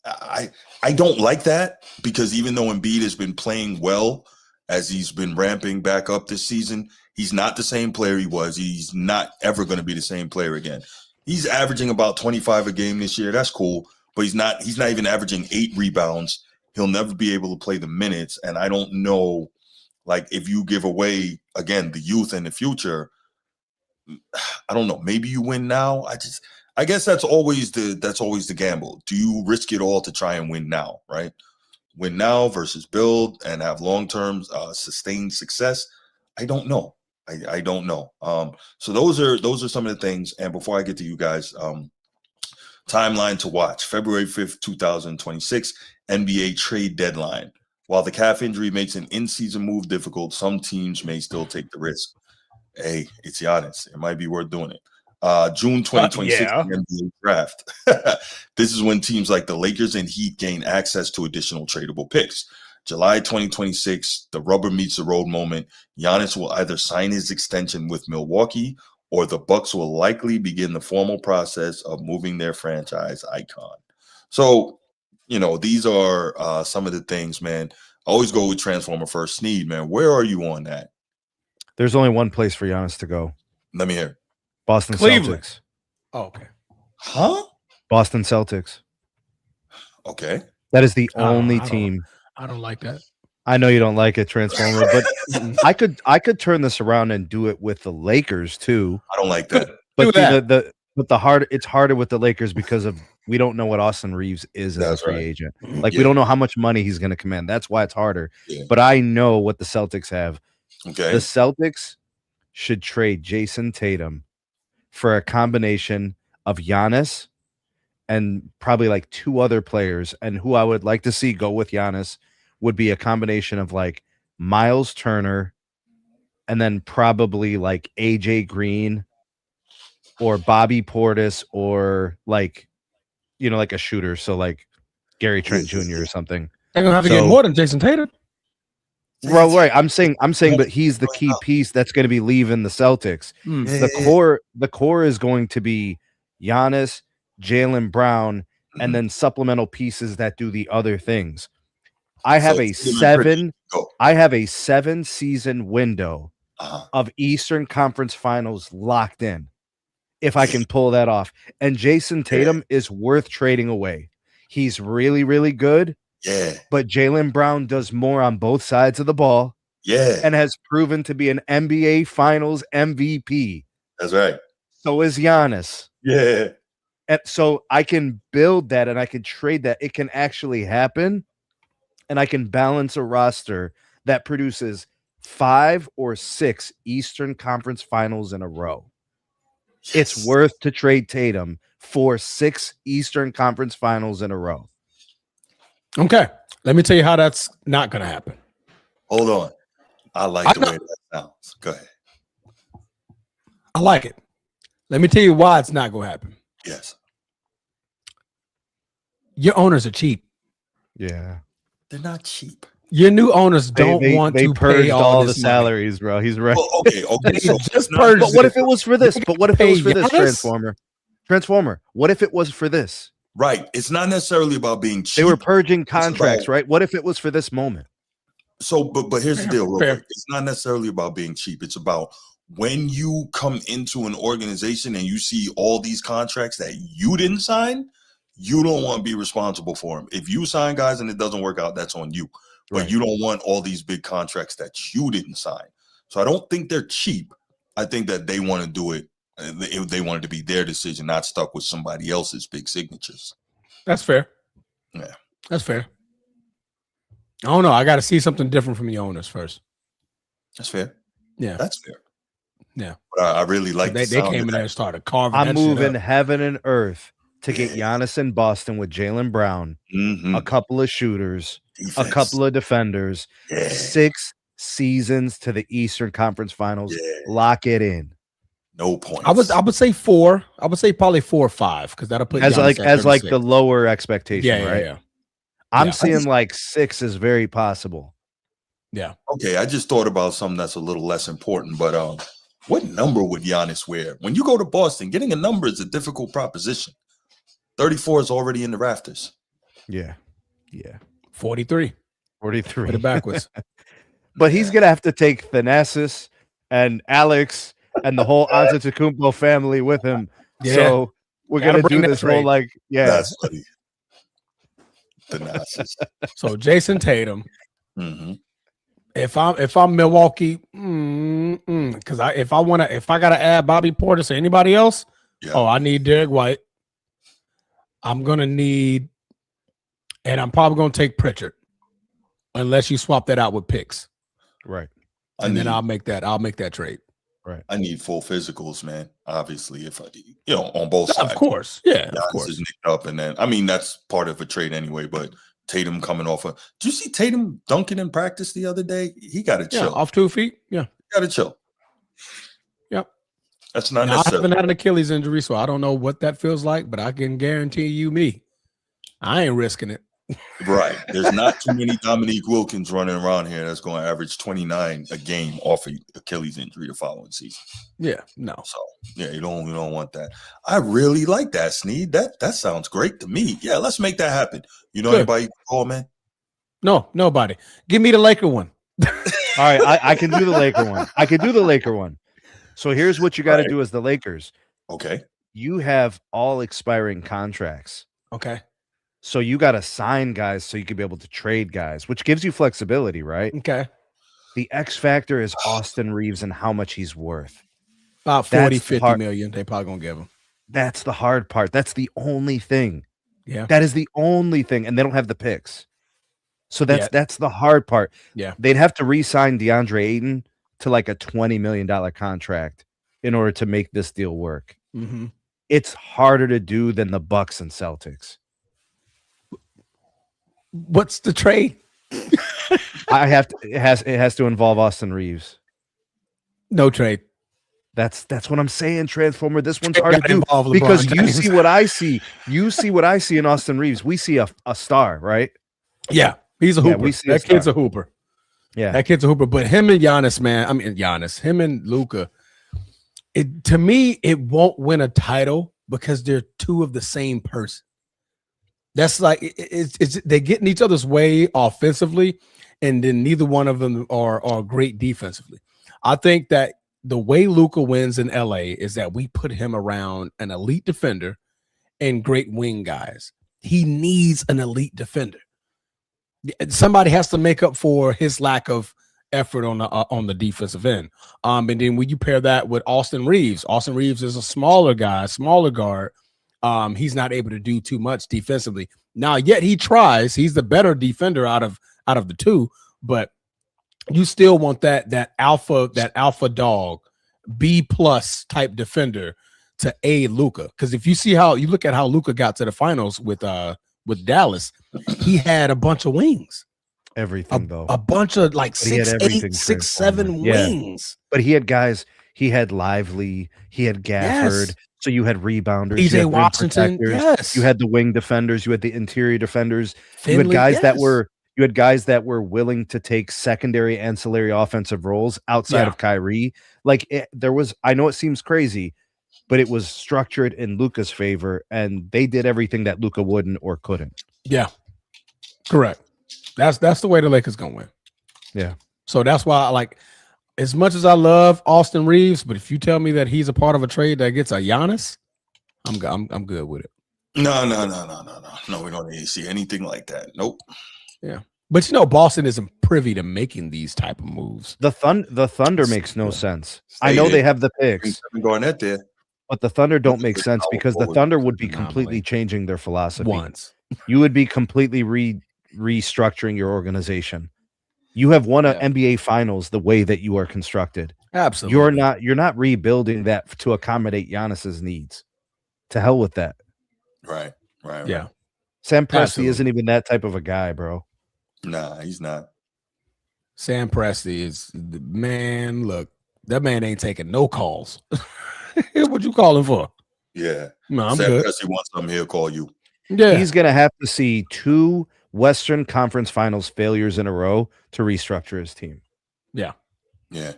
I don't like that, because even though Embiid has been playing well as he's been ramping back up this season, he's not the same player he was. He's not ever going to be the same player again. He's averaging about 25 a game this year. That's cool, but he's not even averaging 8 rebounds. He'll never be able to play the minutes. And I don't know, like, if you give away, again, the youth and the future, I don't know. Maybe you win now. I guess that's always the gamble. Do you risk it all to try and win now, right? Win now versus build and have long-term sustained success. I don't know. I don't know. So those are some of the things. And before I get to you guys, timeline to watch: February 5th, 2026, NBA trade deadline. While the calf injury makes an in-season move difficult, some teams may still take the risk. Hey, it's Giannis. It might be worth doing it. June 2026 NBA draft. This is when teams like the Lakers and Heat gain access to additional tradable picks. July 2026, the rubber meets the road moment. Giannis will either sign his extension with Milwaukee, or the Bucks will likely begin the formal process of moving their franchise icon. So, these are some of the things, man. I always go with Transformer first. Sneed, man, where are you on that? There's only one place for Giannis to go. Let me hear. Boston Cleveland. Celtics. Oh, okay. Huh? Boston Celtics. Okay. That is the only team. I don't like that. I know you don't like it, Transformer, but I could turn this around and do it with the Lakers too. I don't like that. But it's harder with the Lakers because we don't know what Austin Reeves is as a free agent. Like, we don't know how much money he's going to command. That's why it's harder. Yeah. But I know what the Celtics have. Okay. The Celtics should trade Jason Tatum for a combination of Giannis and probably like 2 other players. And who I would like to see go with Giannis would be a combination of like Miles Turner and then probably like AJ Green or Bobby Portis, or like, like a shooter. So like Gary Trent Jr. or something. They're going to have to get more than Jason Tatum. Right. I'm saying, but he's the key piece that's going to be leaving the Celtics. The core is going to be Giannis, Jaylen Brown, and then supplemental pieces that do the other things. I have a 7-season window of Eastern Conference Finals locked in, if I can pull that off. And Jason Tatum is worth trading away. He's really, really good. Yeah. But Jaylen Brown does more on both sides of the ball. Yeah. And has proven to be an NBA Finals MVP. That's right. So is Giannis. Yeah. And so I can build that and I can trade that. It can actually happen. And I can balance a roster that produces 5 or 6 Eastern Conference Finals in a row. Yes. It's worth to trade Tatum for 6 Eastern Conference Finals in a row. Okay. Let me tell you how that's not going to happen. Hold on. I like the way that sounds. Go ahead. I like it. Let me tell you why it's not going to happen. Yes. Your owners are cheap. Yeah. They're not cheap. Your new owners don't want to pay all the salaries, bro. He's right. Oh, okay. So just purge. But what if it was for this? Transformer. What if it was for this? Right. It's not necessarily about being cheap. They were purging contracts, right? What if it was for this moment? So, but here's the deal, real quick. It's not necessarily about being cheap. It's about when you come into an organization and you see all these contracts that you didn't sign, you don't want to be responsible for them. If you sign guys and it doesn't work out, that's on you. But you don't want all these big contracts that you didn't sign. So I don't think they're cheap. I think that they want to do it. They want it to be their decision, not stuck with somebody else's big signatures. That's fair. Yeah. That's fair. I don't know. I got to see something different from the owners first. That's fair. Yeah. That's fair. Yeah. But I really like they came in there and started carving. I'm moving heaven and earth to get Giannis in Boston with Jaylen Brown, a couple of shooters, a couple of defenders, 6 seasons to the Eastern Conference Finals. Lock it in. No points. I would say 4. I would say probably 4 or 5 because that'll put as Giannis like the lower expectation, right? Yeah. I'm seeing like 6 is very possible. Yeah. Okay, I just thought about something that's a little less important, but what number would Giannis wear? When you go to Boston, getting a number is a difficult proposition. 34 is already in the rafters. Yeah. 43. Put it backwards. But he's gonna have to take Thanasis and Alex and the whole Antetokounmpo family with him. Yeah. So we're gonna do this whole That's funny. Thanasis. So Jason Tatum. Mm-hmm. If I'm Milwaukee, because if I gotta add Bobby Portis or anybody else, I need Derek White. I'm gonna need, and I'm probably gonna take Pritchard, unless you swap that out with picks, right? And then I'll make that trade. Right. I need full physicals, man. Obviously, if on both sides, of course, yeah, Giannis of course. is nicked up, and then that's part of a trade anyway. But Tatum coming off did you see Tatum dunking in practice the other day? He got to chill. Off 2 feet. Yeah, got to chill. Yep. That's not I necessary. haven't had an Achilles injury, so I don't know what that feels like, but I can guarantee you, I ain't risking it. Right. There's not too many Dominique Wilkins running around here that's going to average 29 a game off of Achilles injury the following season. Yeah, no. So you don't want that. I really like that, Sneed. That sounds great to me. Yeah, let's make that happen. You know anybody call, man? No, nobody. Give me the Laker one. All right, I can do the Laker one. So here's what you got to do as the Lakers. Okay. You have all expiring contracts. Okay. So you got to sign guys so you can be able to trade guys, which gives you flexibility, right? Okay. The X factor is Austin Reeves and how much he's worth. About 40, 50 million. They probably going to give him. That's the hard part. That's the only thing. Yeah. That is the only thing. And they don't have the picks. So that's the hard part. Yeah. They'd have to re-sign DeAndre Ayton to like a $20 million contract in order to make this deal work. Mm-hmm. It's harder to do than the Bucks and Celtics. What's the trade? It has to involve Austin Reeves. No trade. That's what I'm saying, Transformer. This one's hard to do because you see what I see. You see what I see in Austin Reeves. We see a star, right? Yeah, he's a hooper. That kid's a hooper. Yeah, that kid's a hooper. But him and Giannis, man. I mean, him and Luka. To me, it won't win a title because they're two of the same person. That's like they're getting each other's way offensively, and then neither one of them are great defensively. I think that the way Luka wins in LA is that we put him around an elite defender and great wing guys. He needs an elite defender. Somebody has to make up for his lack of effort on the defensive end. And then when you pair that with Austin Reeves is a smaller guy, smaller guard. He's not able to do too much defensively. Now, yet he tries. He's the better defender out of the two, but you still want that alpha dog, B+ type defender to aid Luka. Because if you look at how Luka got to the finals with Dallas, he had a bunch of wings. Everything though. A bunch of like 6'8", 6'7" wings. But he had guys. He had Lively. He had Gafford. Yes. So you had rebounders. PJ Washington. Yes. You had the wing defenders. You had the interior defenders. Finley, you had guys that were willing to take secondary ancillary offensive roles outside of Kyrie. I know it seems crazy, but it was structured in Luka's favor, and they did everything that Luka wouldn't or couldn't. Yeah. Correct. That's the way the Lakers gonna win. Yeah. So that's why I like, as much as I love Austin Reeves, but if you tell me that he's a part of a trade that gets a Giannis, I'm good with it. No. We don't need to see anything like that. Nope. Yeah. But Boston isn't privy to making these type of moves. The Thunder makes no sense. I know they have the picks. Going at there. But the Thunder don't make sense because the Thunder would be completely changing their philosophy. You would be completely restructuring your organization. You have won an NBA Finals the way that you are constructed. Absolutely. You're not rebuilding that to accommodate Giannis's needs. To hell with that. Right. Yeah. Sam Presti isn't even that type of a guy, bro. Nah, he's not. Sam Presti is the man. Look, that man ain't taking no calls. What you calling for? Yeah. No, I'm Sam good. Presti wants something, he'll call you. Yeah. He's going to have to see 2 Western Conference Finals failures in a row to restructure his team. Yeah. Yeah.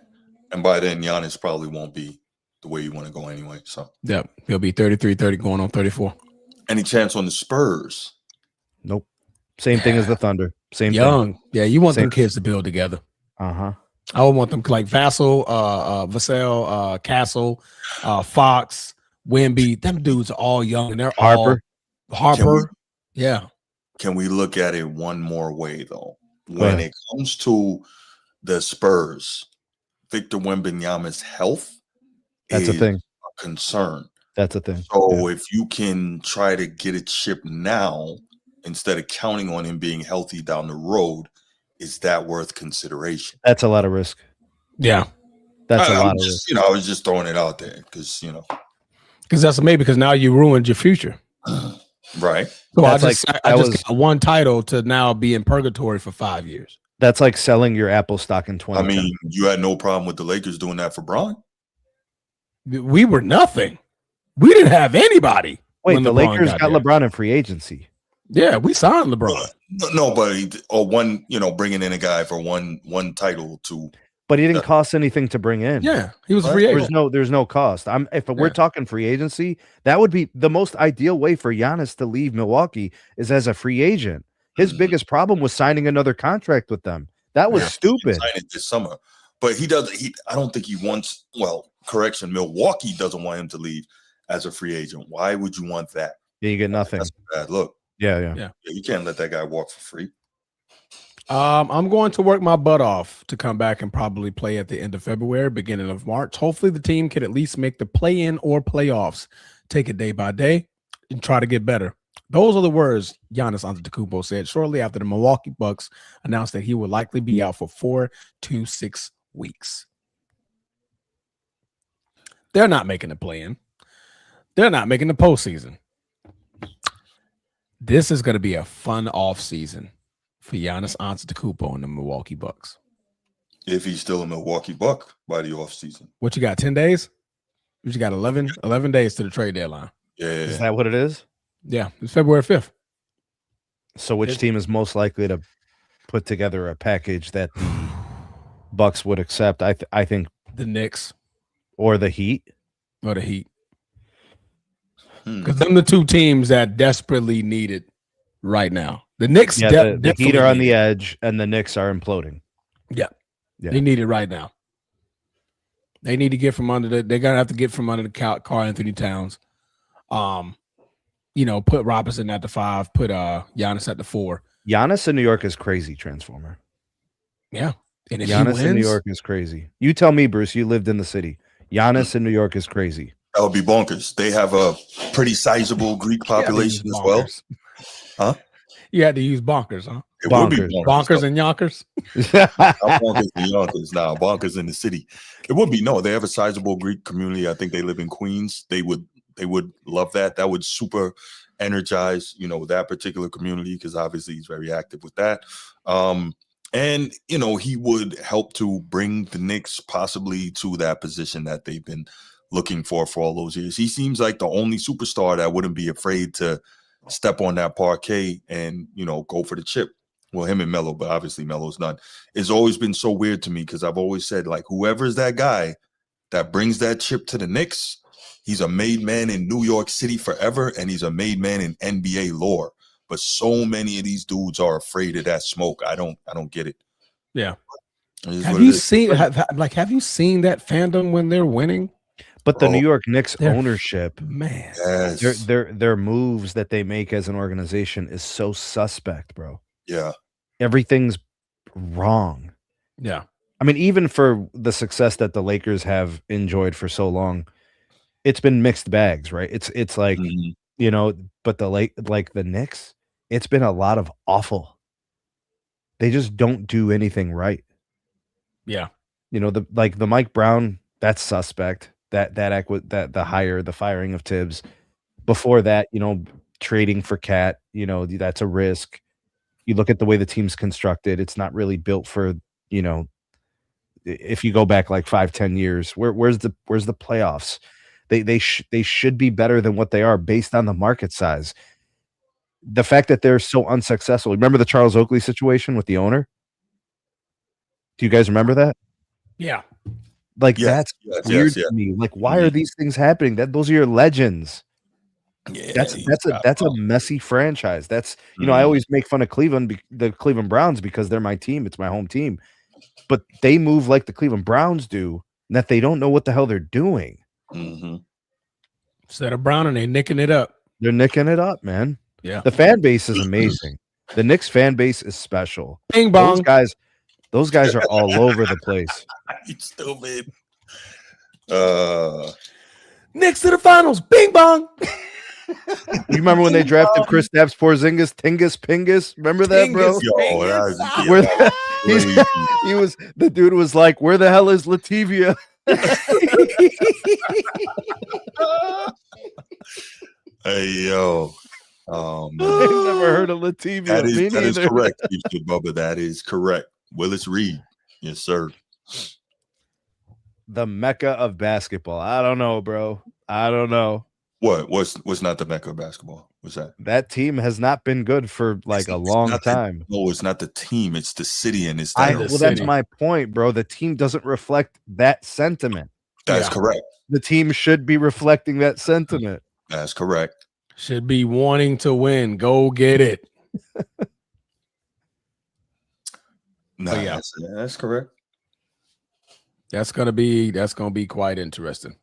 And by then, Giannis probably won't be the way you want to go anyway. So yeah, he'll be 33, 30 going on 34. Any chance on the Spurs? Nope. Same thing as the Thunder. Same Young. thing. Yeah, you want them kids to build together. Uh-huh. I would want them like Vassell, Castle, Fox, Wemby. Them dudes are all young and they're Harper. Yeah. Can we look at it one more way though? When it comes to the Spurs, Victor Wembanyama's health That's a thing. A concern. That's a thing. So if you can try to get a chip now instead of counting on him being healthy down the road, is that worth consideration? That's a lot of risk. Yeah. That's a lot of risk. I was just throwing it out there because that's maybe because now you ruined your future. Right. So I just got one title to now be in purgatory for 5 years. That's like selling your Apple stock in 20. I mean, you had no problem with the Lakers doing that for Bron. We were nothing. We didn't have anybody. Wait, the Lakers got LeBron in free agency. Yeah, we signed LeBron. No, but bringing in a guy for one title to. But he didn't cost anything to bring in. Yeah, he was free agent. There's no cost. If we're talking free agency, that would be the most ideal way for Giannis to leave Milwaukee is as a free agent. His biggest problem was signing another contract with them. That was stupid. Sign it this summer, but he doesn't. I don't think he wants. Well, correction. Milwaukee doesn't want him to leave as a free agent. Why would you want that? Yeah, you get nothing. That's a bad look. Yeah. You can't let that guy walk for free. I'm going to work my butt off to come back and probably play at the end of February, beginning of March. Hopefully the team can at least make the play-in or playoffs. Take it day by day and try to get better. Those are the words Giannis Antetokounmpo said shortly after the Milwaukee Bucks announced that he would likely be out for 4 to 6 weeks. They're not making the play-in. They're not making the postseason. This is going to be a fun off season for Giannis Antetokounmpo and the Milwaukee Bucks. If he's still a Milwaukee Buck by the offseason. What you got, 10 days? You got 11 days to the trade deadline. Yeah. Is that what it is? Yeah, it's February 5th. So which team is most likely to put together a package that the Bucks would accept? I think the Knicks. Or the Heat. Or the Heat. Because them the two teams that desperately need it right now. The Knicks, the Heat are on the edge, and the Knicks are imploding. Yeah, they need it right now. They need to get from under they're gonna have to get from under the Karl Anthony Towns. Put Robinson at the 5, put Giannis at the 4. Giannis in New York is crazy, Transformer. Yeah, and if Giannis in New York is crazy. You tell me, Bruce. You lived in the city. Giannis in New York is crazy. That would be bonkers. They have a pretty sizable Greek population as well. Huh? You had to use bonkers, huh? It would be bonkers and yonkers. Bonkers and yonkers. Nah, bonkers in the city. It would be they have a sizable Greek community. I think they live in Queens. They would love that. That would super energize, that particular community because obviously he's very active with that. And he would help to bring the Knicks possibly to that position that they've been looking for all those years. He seems like the only superstar that wouldn't be afraid to step on that parquet and, go for the chip. Well, him and Melo, but obviously Melo's not. It's always been so weird to me because I've always said, like, whoever's that guy that brings that chip to the Knicks, he's a made man in New York City forever, and he's a made man in NBA lore. But so many of these dudes are afraid of that smoke. I don't get it. Yeah. Have you seen that fandom when they're winning? But the New York Knicks ownership, man, yes. their moves that they make as an organization is so suspect, bro. Yeah. Everything's wrong. Yeah. I mean, even for the success that the Lakers have enjoyed for so long, it's been mixed bags, right? It's like, but the Knicks, it's been a lot of awful. They just don't do anything right. Yeah. the Mike Brown, that's suspect. The firing of Tibbs. Before that, trading for Cat, that's a risk. You look at the way the team's constructed, it's not really built for, if you go back like 5-10 years, where's the playoffs? They should be better than what they are based on the market size. The fact that they're so unsuccessful. Remember the Charles Oakley situation with the owner? Do you guys remember that? Yeah. That's weird to me. Like, why are these things happening? Those are your legends. Yeah, that's a messy franchise. That's I always make fun of the Cleveland Browns because they're my team. It's my home team, but they move like the Cleveland Browns do, and that they don't know what the hell they're doing. Mm-hmm. Instead of Brown, and they nicking it up. They're nicking it up, man. Yeah, the fan base is amazing. The Knicks fan base is special. Bing bong. Those guys are all over the place. You stupid. Knicks to the finals. Bing bong. You remember when they drafted Kristaps Porzingis, Tingus Pingus? Remember that, bro? The dude was like, "Where the hell is Lativia?" Hey yo. Oh man. I've never heard of Lativia. That is correct, Bubba. That is correct. Willis Reed. Yes, sir. The Mecca of basketball. I don't know, bro. I don't know. What's not the Mecca of basketball? What's that? That team has not been good for like a long time. No, it's not the team. It's the city, and it's that's my point, bro. The team doesn't reflect that sentiment. That's correct. The team should be reflecting that sentiment. That's correct. Should be wanting to win. Go get it. No, that's correct. That's gonna be quite interesting.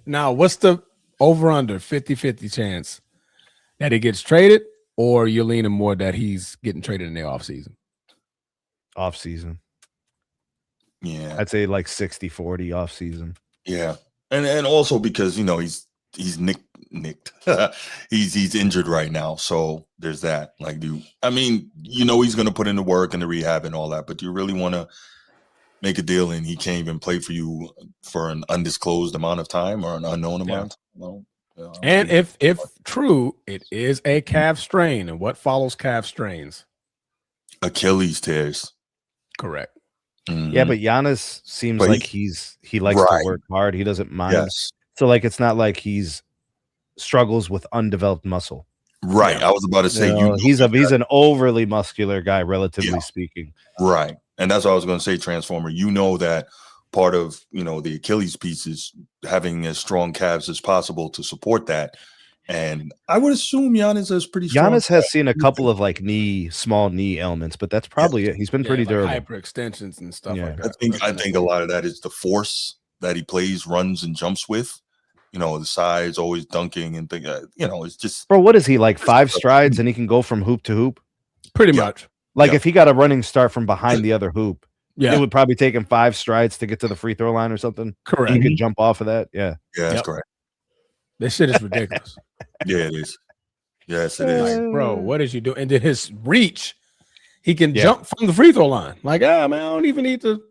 Now, what's the over-under 50-50 chance that he gets traded, or you're leaning more that he's getting traded in the offseason? Offseason. Yeah. I'd say like 60-40 offseason. Yeah. And also because, he's nicked. he's injured right now. So there's that. Like, he's going to put in the work and the rehab and all that, but do you really want to make a deal and he can't even play for you for an undisclosed amount of time or an unknown amount? Well, and if true, it is a calf strain. And what follows calf strains? Achilles tears. Correct. Mm-hmm. Yeah, but Giannis seems like he likes to work hard. He doesn't mind. Yes. So like it's not like he's struggles with undeveloped muscle. Right. I was about to say he's an overly muscular guy, relatively speaking. Right. And that's what I was going to say, Transformer. That part of, the Achilles piece is having as strong calves as possible to support that. And I would assume Giannis is pretty strong. Giannis has seen a couple of like small knee ailments, but that's probably it. He's been pretty durable. Hyperextensions and stuff like that. I think a lot of that is the force that he plays, runs, and jumps with. The size, always dunking and things. It's just. Bro, what is he, like 5 strides and he can go from hoop to hoop? Pretty much. Like if he got a running start from behind the other hoop, it would probably take him 5 strides to get to the free throw line or something. Correct. He could jump off of that. Yeah. Yeah, that's correct. This shit is ridiculous. Yeah, it is. Yes, it is. Like, bro, what is you doing? And then his reach, he can jump from the free throw line. Like, man, I don't even need to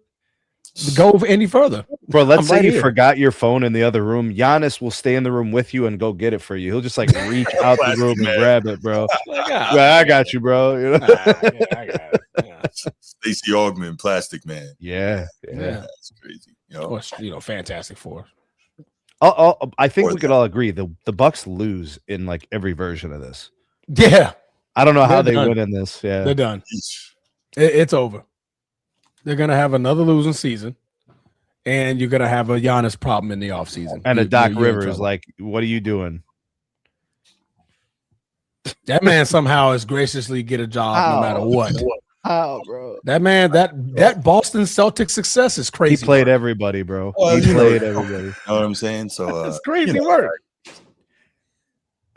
go any further. Bro, let's say you forgot your phone in the other room. Giannis will stay in the room with you and go get it for you. He'll just like reach out the room and grab it, bro. I got you, bro. I got it. Yeah. Stacey Augman, Plastic Man. Yeah. That's crazy. Or, Fantastic Four. I think we could all agree the Bucks lose in like every version of this. Yeah. I don't know how they win in this. Yeah. They're done. It's over. They're going to have another losing season, and you're going to have a Giannis problem in the offseason. And a Doc Rivers, like, what are you doing? That man somehow is graciously get a job no matter what. How, bro? That man, that Boston Celtics success is crazy. He played everybody, bro. He played everybody. You know what I'm saying? So it's crazy work.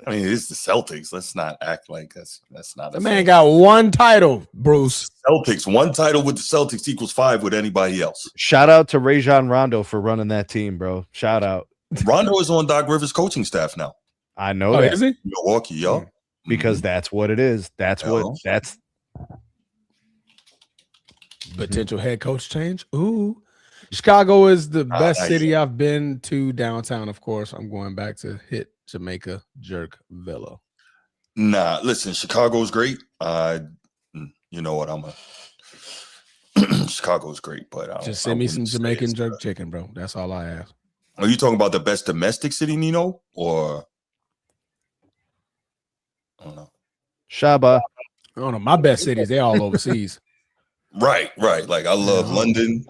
I mean, it's the Celtics. Let's not act like that's not. The man got 1 title, Bruce. Celtics, 1 title with the Celtics equals 5 with anybody else. Shout out to Rajon Rondo for running that team, bro. Shout out. Rondo is on Doc Rivers' coaching staff now. I know that. Is he? Milwaukee, yo. Because that's what it is. That's Potential head coach change. Ooh. Chicago is the best city I've been to downtown, of course. I'm going back to hit Jamaica Jerk Villa. Nah, listen, Chicago's great. You know what? Chicago's great, but just send me some Jamaican jerk chicken, bro. That's all I ask. Are you talking about the best domestic city, Nino? Or I don't know. Shaba. I don't know. My best cities, they all overseas. Right. Like I love London.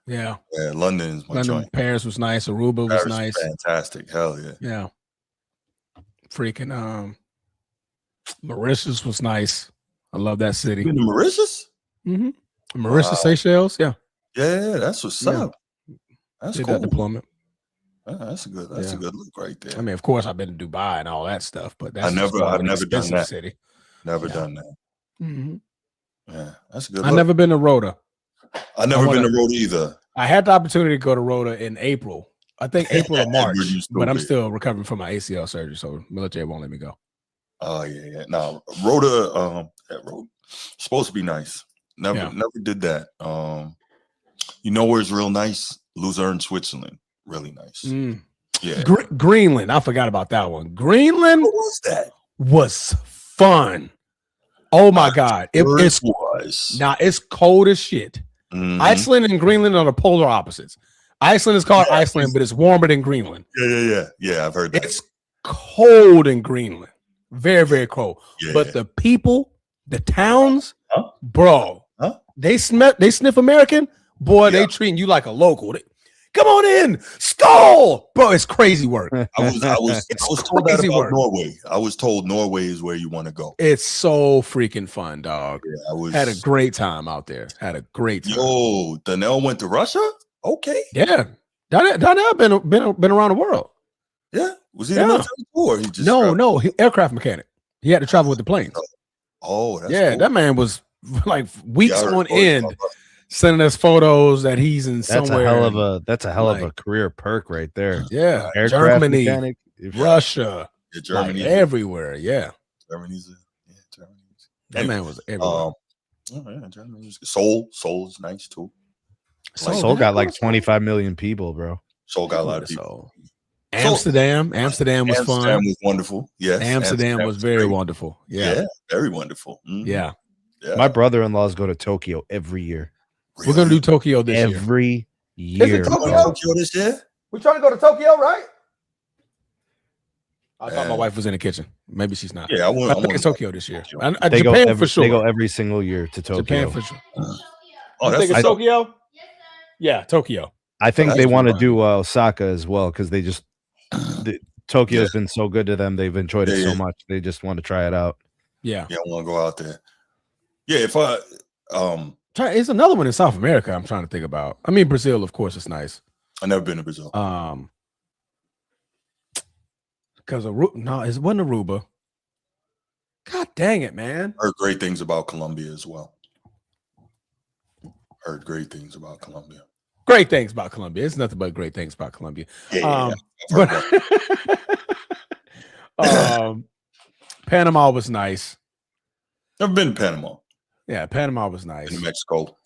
Yeah, London is my joint. Paris was nice. Aruba was nice. Fantastic. Hell yeah. Yeah. Freaking Mauritius was nice. I love that city. You been to Mauritius? Mm-hmm. Mauritius, Seychelles, yeah. Yeah, that's what's up. That's Did cool. That deployment. That's a good look right there. I mean, of course, I've been to Dubai and all that stuff, but that's I've never done that. City. Never done that. Mm-hmm. Yeah, that's a good. I've never been to Rota. I've never been to Rota either. I had the opportunity to go to Rota in April. I think April or March, but I'm still recovering from my ACL surgery, so military won't let me go. Oh yeah. Now Rota, supposed to be nice. Never did that. You know where's real nice? Luzerne, Switzerland. Really nice. Yeah. Greenland. I forgot about that one. Greenland. What was that? Was fun. Oh my God. It's cold as shit. Mm-hmm. Iceland and Greenland are the polar opposites. Iceland is called Iceland, but it's warmer than Greenland. Yeah, I've heard that. It's cold in Greenland. Very, very cold. Yeah. But the people, the towns, bro, they sniff American. Boy, they treating you like a local. Come on in, skull, bro. It's crazy work. I was told that about Norway. I was told Norway is where you want to go. It's so freaking fun, dog. Yeah, had a great time out there. Had a great time. Yo, Donnell went to Russia. Okay. Yeah, Donnell been around the world. Yeah, was he in the military or he just no, aircraft mechanic. He had to travel with the planes. Oh, that's cool. That man was like weeks on end. Sending us photos that he's in somewhere. That's a hell of a career perk right there. Yeah, aircraft Germany, mechanic, Russia, Germany, everywhere. Yeah, Germany's. That man was everywhere. Germany's Seoul is nice too. Seoul got like 25 million people, bro. Seoul got a lot of people. Amsterdam was fun. Amsterdam was wonderful. Yes, Amsterdam was very wonderful. Yeah, very wonderful. Mm-hmm. Yeah. My brother-in-laws go to Tokyo every year. We're gonna do Tokyo this year. Every year. Is it Tokyo this year? We're trying to go to Tokyo, right? I thought my wife was in the kitchen. Maybe she's not. Yeah, I think it's Tokyo this year. Japan for sure. They go every single year to Tokyo. Japan for sure. Oh, think it's Tokyo? Yeah, Tokyo. I think they want to do Osaka as well because Tokyo's been so good to them. They've enjoyed it so much. They just want to try it out. Yeah. Yeah, I want to go out there. Yeah, if it's another one in South America I'm trying to think about. I mean, Brazil, of course, is nice. I've never been to Brazil. Because it wasn't Aruba. God dang it, man. Heard great things about Colombia as well. Heard great things about Colombia. Great things about Colombia. It's nothing but great things about Colombia. Panama was nice. Never been to Panama. Yeah, Panama was nice. In Mexico.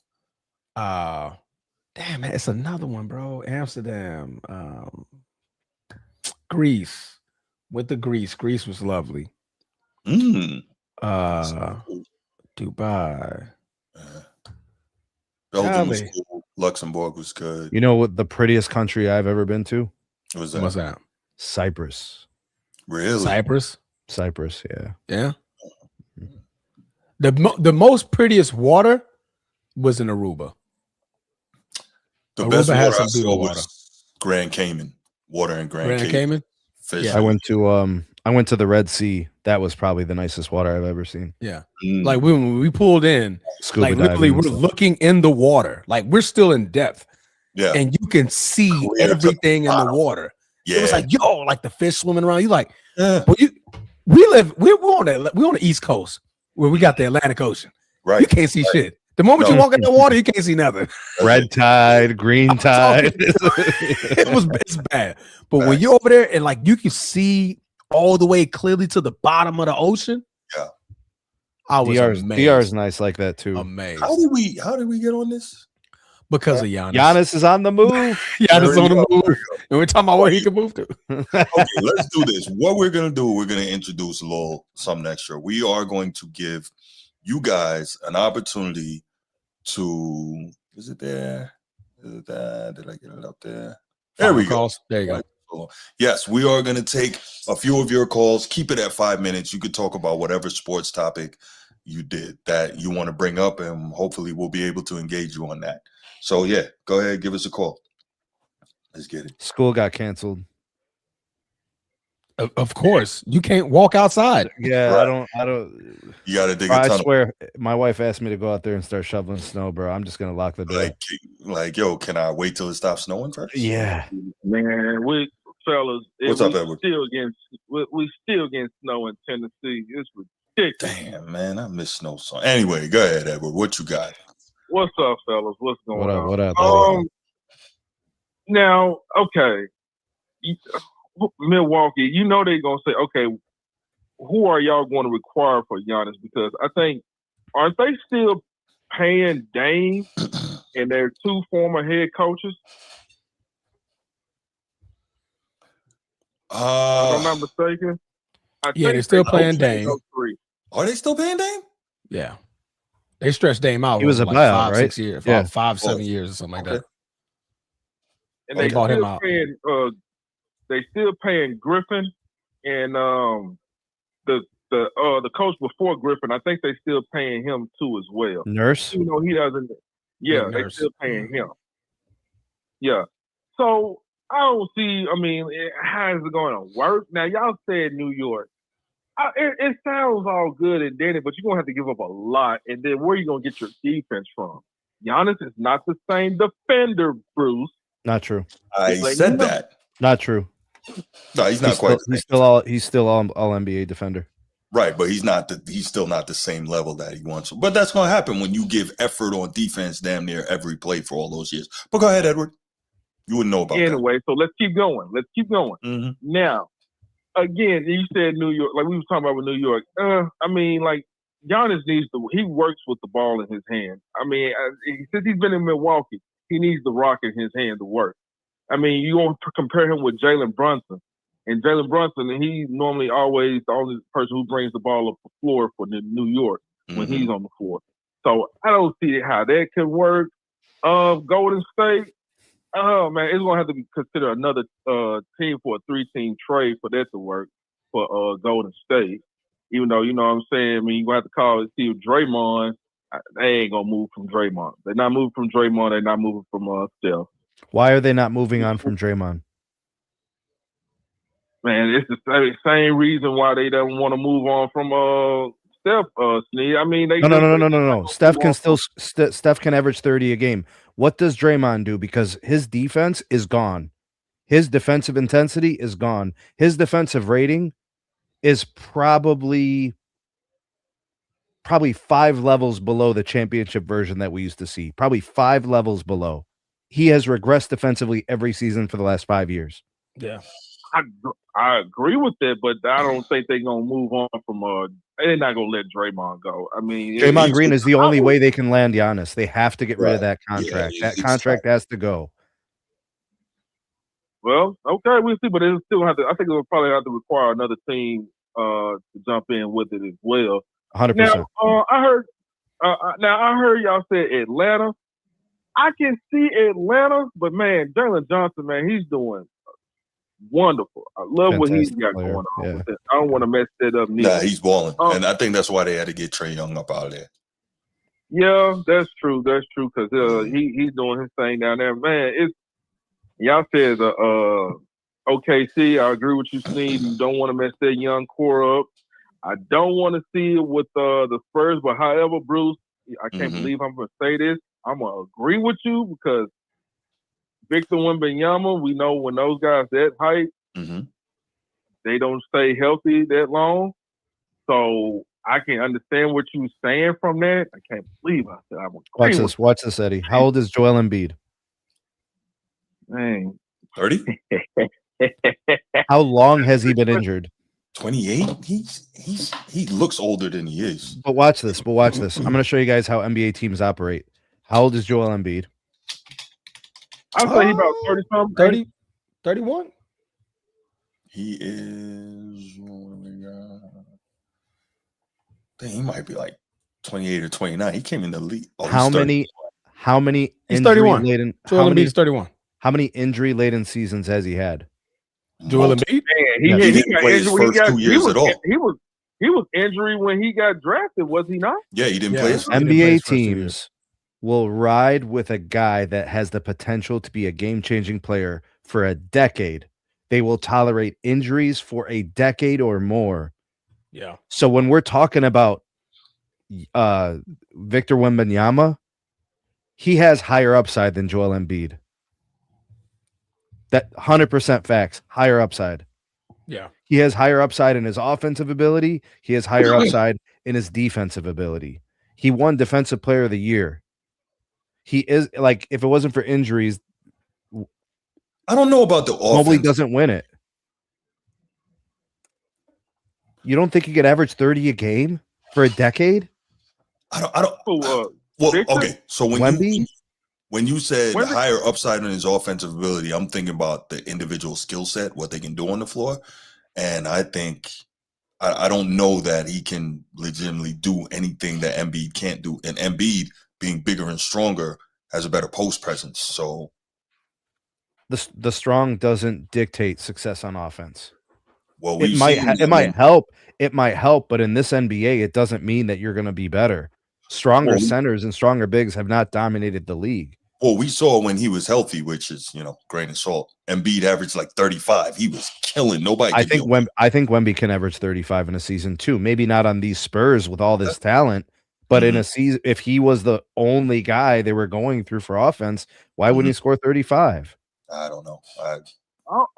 Damn, man, it's another one, bro. Amsterdam. Greece. Went to Greece. Greece was lovely. Dubai. Belgium was cool. Luxembourg was good. You know what the prettiest country I've ever been to? What's that? Cyprus. Really? Cyprus, yeah. Yeah. The most prettiest water was in Aruba. The best water I saw was Grand Cayman. Water in Grand Cayman. Fish. Yeah. I went to the Red Sea. That was probably the nicest water I've ever seen. Yeah. Like when we pulled in, like literally we're looking in the water. Like we're still in depth. Yeah. And you can see everything in the water. Yeah. It was like, like the fish swimming around. You like, but we're on the East Coast where we got the Atlantic Ocean. Right. You can't see shit. The moment you walk in the water, you can't see nothing. Red tide, green tide. It's bad. But when you're over there and like you can see all the way clearly to the bottom of the ocean. Yeah. I was amazed. DR is nice like that too. Amazed. How did we get on this? Because of Giannis. Giannis is on the move. Giannis is on the move. And we're talking about where he can move to. Okay, let's do this. What we're going to do, we're going to introduce a little something extra. We are going to give you guys an opportunity to, is it there? Is it there? Did I get it up there? There we go. There you go. Yes, we are going to take a few of your calls. Keep it at 5 minutes. You could talk about whatever sports topic you did that you want to bring up, and hopefully we'll be able to engage you on that. So, yeah, go ahead. Give us a call. Let's get it. School got canceled. Of course. You can't walk outside. Yeah, Right. I don't. You got to dig a I tunnel. swear, my wife asked me to go out there and start shoveling snow, bro. I'm just gonna lock the door. Like, yo, can I wait till it stops snowing first? Yeah, Man, fellas, What's up, Edward? We still getting snow in Tennessee. It's ridiculous. Damn, man, I miss snow song. Anyway, go ahead, Edward. What you got? What's up, fellas? What's going on? What up? Now, okay, Milwaukee. You know they're gonna say, okay, who are y'all going to require for Giannis? Because I think, aren't they still paying Dame and their two former head coaches? If I'm not mistaken. They're still paying Dame. Are they still paying Dame? Yeah. They stretched Dame out. He was a like buyout, 5, right? 6 years. Yeah. 7 years or something like that. And They they bought him still out. paying. They still paying Griffin and the coach before Griffin. I think they still paying him too as well. Nurse. You know he doesn't. Yeah, they Nurse. still paying him. Yeah. So I don't see. I mean, how is it going to work? Now y'all said New York. It sounds all good and dandy, but you're gonna have to give up a lot. And then where are you gonna get your defense from? Giannis is not the same defender, Bruce. Not true. I said that. Not true. No, he's not quite. He's still all NBA defender. Right, but he's still not the same level that he wants. But that's going to happen when you give effort on defense damn near every play for all those years. But go ahead, Edward. You wouldn't know about that. Anyway, so let's keep going. Mm-hmm. Now, again, you said New York, like we were talking about with New York. I mean, like Giannis he works with the ball in his hand. I mean, since he's been in Milwaukee, he needs the rock in his hand to work. I mean, you want to compare him with Jalen Brunson. And Jalen Brunson, he's normally always the only person who brings the ball up the floor for New York when he's on the floor. So I don't see how that can work. Golden State, oh man, it's gonna have to be considered another team for a 3-team trade for that to work for Golden State. Even though, you know what I'm saying, I mean, you're gonna have to call it, see if Draymond, they ain't gonna move from Draymond. They're not moving from Draymond, they're not moving from Steph. Why are they not moving on from Draymond? Man, it's the same reason why they don't want to move on from Steph. Sneed. I mean, No. Steph can average 30 a game. What does Draymond do? Because his defense is gone. His defensive intensity is gone. His defensive rating is probably 5 levels below the championship version that we used to see. Probably 5 levels below. He has regressed defensively every season for the last 5 years. Yeah. I agree with that, but I don't think they're gonna move on from they're not gonna let Draymond go. I mean, Draymond Green is the only way they can land Giannis. They have to get rid of that contract. Yeah, that contract has to go. Well, okay, we'll see, but it'll still have to. I think it will probably have to require another team to jump in with it as well. 100%. Now, I heard y'all say Atlanta. I can see Atlanta, but man, Jalen Johnson, man, he's doing wonderful. I love what he's got going on. Yeah. With it. I don't want to mess that up. Nah, he's balling, and I think that's why they had to get Trae Young up out of there. Yeah, that's true. That's true because he's doing his thing down there. Man, y'all said OKC. I agree with you, Sneed. You don't want to mess that young core up. I don't want to see it with the Spurs, but however, Bruce, I can't believe I'm going to say this. I'm going to agree with you because Victor Wembanyama, we know when those guys that height, they don't stay healthy that long. So I can understand what you're saying from that. I can't believe I said I'm agreeing. Watch this, Eddie. How old is Joel Embiid? Man. 30? How long has he been injured? 28. He looks older than he is. But watch this. I'm going to show you guys how NBA teams operate. How old is Joel Embiid? I'd say he about 30-something. 30, 31? He is. I think he might be like 28 or 29. He came in the league. Oh, How many He's injury 31. laden? Joel Embiid is 31. How many injury laden seasons has he had? Joel Embiid? He didn't got play his injured when first 2 years at all. He was injury when he got drafted, was he not? Yeah, he didn't play his He didn't play his NBA first 2 years. teams will ride with a guy that has the potential to be a game-changing player for a decade. They will tolerate injuries for a decade or more. Yeah. So when we're talking about Victor Wembanyama, he has higher upside than Joel Embiid. That 100% facts, higher upside. Yeah. He has higher upside in his offensive ability. He has higher upside in his defensive ability. He won Defensive Player of the Year. He is like, if it wasn't for injuries, I don't know about the offense. Mobley doesn't win it. You don't think he could average 30 a game for a decade? I don't. Well, Victor? okay. So when you said higher upside on his offensive ability, I'm thinking about the individual skill set, what they can do on the floor, and I think I don't know that he can legitimately do anything that Embiid can't do. And Embiid, being bigger and stronger, has a better post presence. So the strong doesn't dictate success on offense. Well, it might help. It might help, but in this NBA, it doesn't mean that you're going to be better. Stronger centers and stronger bigs have not dominated the league. Well, we saw when he was healthy, which is, grain of salt. Embiid averaged like 35. He was killing. Nobody. I think Wemby can average 35 in a season too. Maybe not on these Spurs with all this talent, but in a season, if he was the only guy they were going through for offense, why wouldn't he score 35? I don't know. I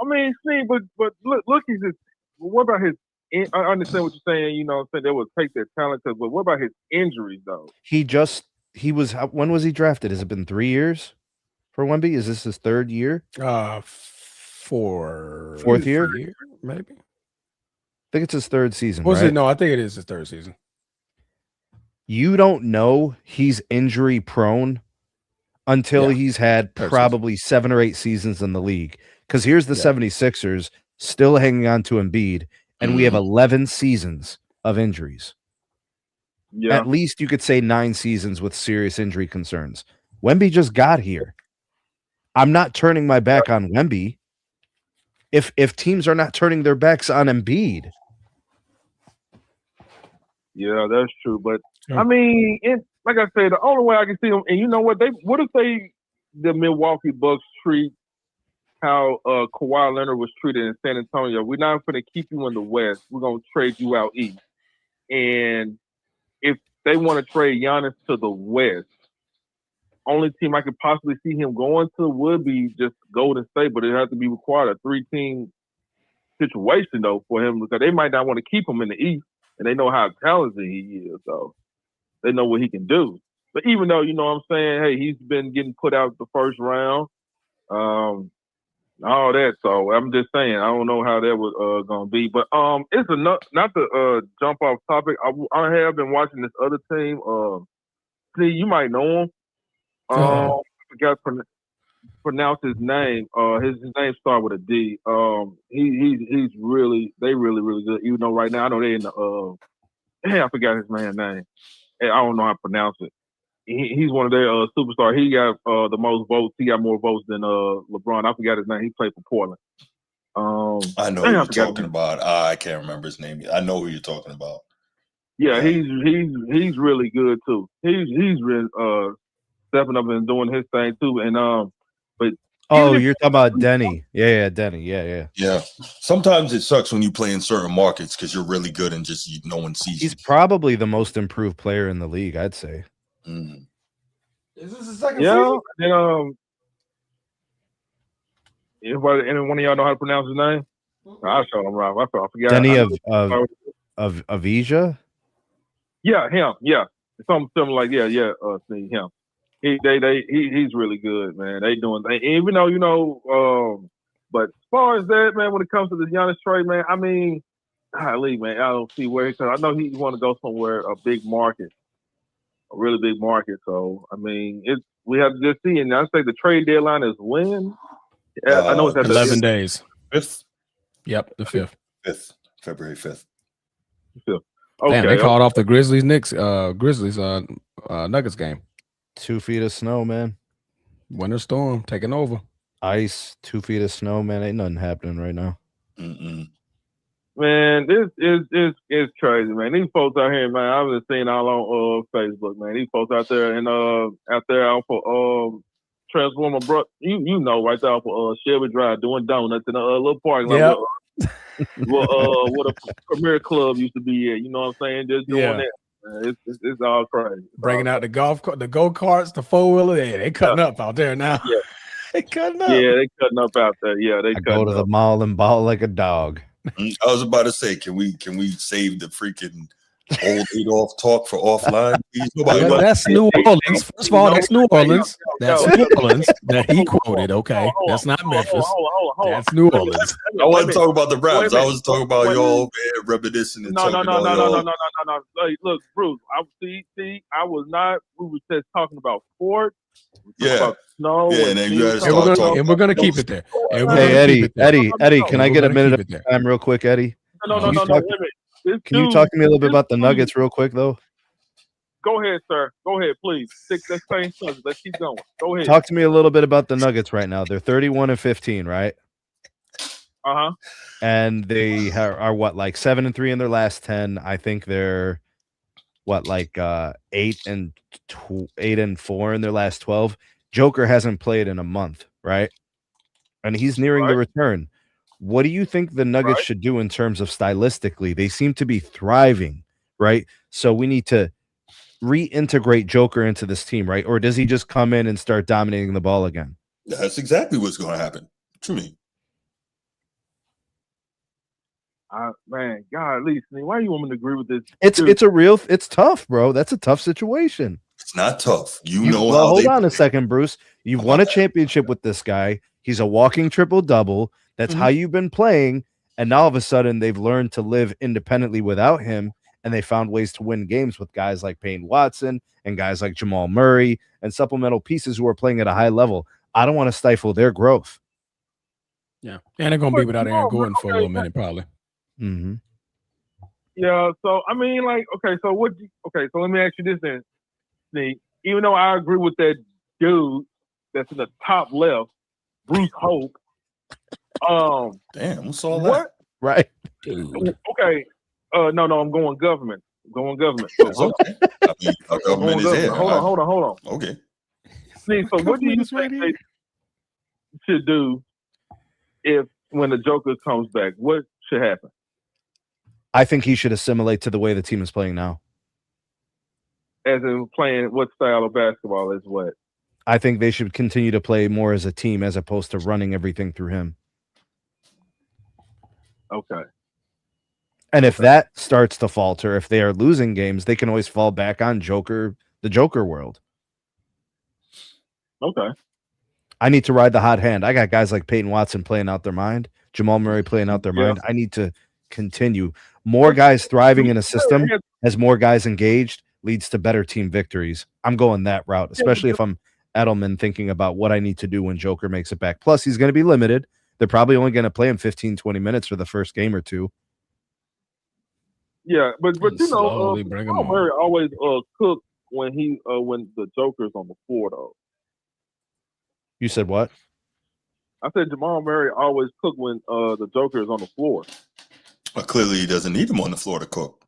mean, see, but look, he's just. What about his? I understand what you're saying. Saying they would take their talent, but what about his injuries though? He was. When was he drafted? Has it been 3 years for Wemby? Is this his third year? Fourth year, maybe. I think it's his third season. Was right? it? No, I think it is his third season. You don't know he's injury prone until he's had probably 7 or 8 seasons in the league. Because here's the 76ers still hanging on to Embiid, and we have 11 seasons of injuries. Yeah. At least you could say 9 seasons with serious injury concerns. Wemby just got here. I'm not turning my back on Wemby. If teams are not turning their backs on Embiid. Yeah, that's true. But I mean, like I said, the only way I can see them, and you know what? What if the Milwaukee Bucks treat how Kawhi Leonard was treated in San Antonio? We're not going to keep you in the West. We're going to trade you out East. And if they want to trade Giannis to the West, only team I could possibly see him going to would be just Golden State, but it has to be required a 3-team situation though for him, because they might not want to keep him in the East, and they know how talented he is, so they know what he can do. But even though, you know what I'm saying, hey, he's been getting put out the first round, all that. So I'm just saying, I don't know how that was gonna be. But it's not to jump off topic. I have been watching this other team. See, you might know him. I forgot to pronounce his name. His name starts with a D. He's really good. Even though right now I know they in the I forgot his man's name. I don't know how to pronounce it. He's one of their superstars. He got the most votes. He got more votes than LeBron. I forgot his name. He played for Portland. I know who you're talking about. I can't remember his name. I know who you're talking about. Yeah, he's really good too. He's really stepping up and doing his thing too. And but you're talking about Denny. Yeah, Denny. Yeah. Sometimes it sucks when you play in certain markets because you're really good and just no one sees you. He's probably the most improved player in the league, I'd say. Is this the second season? And anybody, any one of y'all know how to pronounce his name? I'll show him right. I forgot. Denny of Avija? Yeah, him. Yeah, something similar like see him. He's really good, man. They doing, even though but as far as that, man, when it comes to the Giannis trade, man, I mean, golly, man, I don't see where because I know he want to go somewhere a big market, a really big market. So I mean, we have to just see. And I say the trade deadline is when. I know it's at 11 days. 5th. Yep, the 5th. February 5th. Okay, damn, they called off the Grizzlies Nuggets game. 2 feet of snow, man. Winter storm taking over. Ice, 2 feet of snow, man. Ain't nothing happening right now. Man, this is crazy, man. These folks out here, man. I've been seeing all on Facebook, man. These folks out there and out for Transformer, bro. You know, right there for Shelby Drive doing donuts in a little parking lot. What a Premier Club used to be at. You know what I'm saying? Just doing that. Man, it's all crazy. Bringing out the go-karts, the four-wheeler. They cutting up out there now. Yeah. They cutting up. Yeah, they cutting up out there. Yeah, they go to the mall and ball like a dog. I was about to say, can we save the freaking old Adolf talk for offline? That's New Orleans. First of all, that's New Orleans. That's New Orleans that he quoted. Okay, that's not Memphis. That's New Orleans. I wasn't talking about the Browns. I was talking about y'all over here reminiscing. No. Look, Bruce. I was not. We were just talking about sports. About snow. Yeah, and we're gonna keep it there. Hey, Eddie, can I get a minute of time real quick, Eddie? No. Can you talk to me a little bit about the Nuggets real quick, though? Go ahead, sir. Go ahead, please. Let's keep going. Go ahead. Talk to me a little bit about the Nuggets right now. They're 31-15, right? And they are what, like 7-3 in their last 10. I think they're what, like 8-4 in their last 12. Joker hasn't played in a month, right? And he's nearing the return. What do you think the Nuggets should do in terms of stylistically? They seem to be thriving, right? So we need to reintegrate Joker into this team, right? Or does he just come in and start dominating the ball again? That's exactly what's going to happen to me. Man, God, at least why do you want me to agree with this? It's tough, bro. That's a tough situation. It's not tough. Hold on a second, Bruce. You've won a championship with this guy. He's a walking triple-double. That's how you've been playing. And now all of a sudden they've learned to live independently without him. And they found ways to win games with guys like Payne Watson and guys like Jamal Murray and supplemental pieces who are playing at a high level. I don't want to stifle their growth. Yeah. And they're going to be without Aaron Gordon for a little minute, probably. Mm-hmm. Yeah. So, I mean, so let me ask you this then. See, even though I agree with that dude that's in the top left, Bruce Hope. Damn, what's all that? Right. Okay. No, I'm going government. That's okay. I mean, our government is here. Hold on. Okay. See, so what do you think they should do when the Joker comes back? What should happen? I think he should assimilate to the way the team is playing now. As in playing what style of basketball is what? I think they should continue to play more as a team as opposed to running everything through him. Okay. And if that starts to falter, if they are losing games, they can always fall back on the Joker world. Okay. I need to ride the hot hand. I got guys like Peyton Watson playing out their mind, Jamal Murray playing out their mind. I need to continue. More guys thriving in a system as more guys engaged leads to better team victories. I'm going that route, especially if I'm Edelman thinking about what I need to do when Joker makes it back. Plus, he's going to be limited. They're probably only going to play him 15, 20 minutes for the first game or two. Yeah, but you know, Jamal Murray always cook when the Joker's on the floor, though. You said what? I said Jamal Murray always cook when the Joker is on the floor. Well, clearly he doesn't need him on the floor to cook.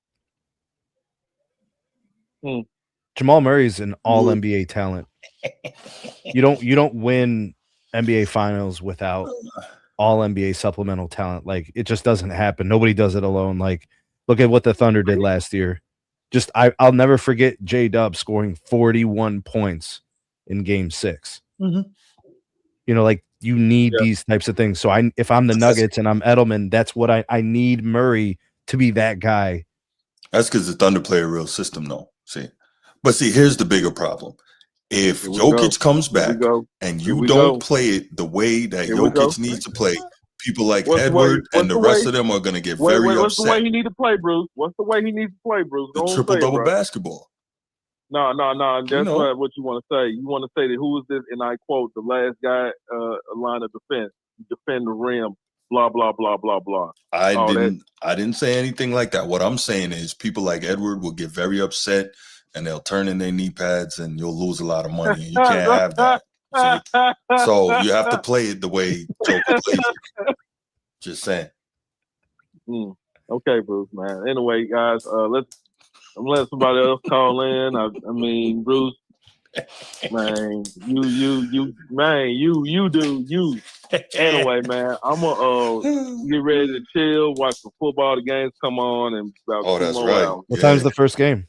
Jamal Murray's an all NBA talent. You don't win NBA finals without all NBA supplemental talent. Like, it just doesn't happen. Nobody does it alone. Like, look at what the Thunder did last year. Just I'll never forget J-Dub scoring 41 points in Game 6. Mm-hmm. You know, like, you need these types of things. So if I'm the Nuggets and I'm Edelman, that's what I need Murray to be that guy. That's because the Thunder play a real system, though. But here's the bigger problem. If Jokic comes back and you don't play it the way that Jokic needs to play, people like Edward and the rest of them are going to get very upset. What's the way he need to play, Bruce? What's the way he needs to play, Bruce? The triple-double basketball. No. That's what you want to say. You want to say that who is this? And I quote, the last guy line of defense, defend the rim, blah, blah, blah, blah, blah. I didn't say anything like that. What I'm saying is people like Edward will get very upset and they'll turn in their knee pads and you'll lose a lot of money. And you can't have that. So you have to play it the way Joker plays it. Just saying. Okay, Bruce, man. Anyway, guys, I'm letting somebody else call in. I mean, Bruce, man, you do you. Anyway, man, I'm gonna get ready to chill, watch some football. The games come on, and about 2 more hours. What time's the first game?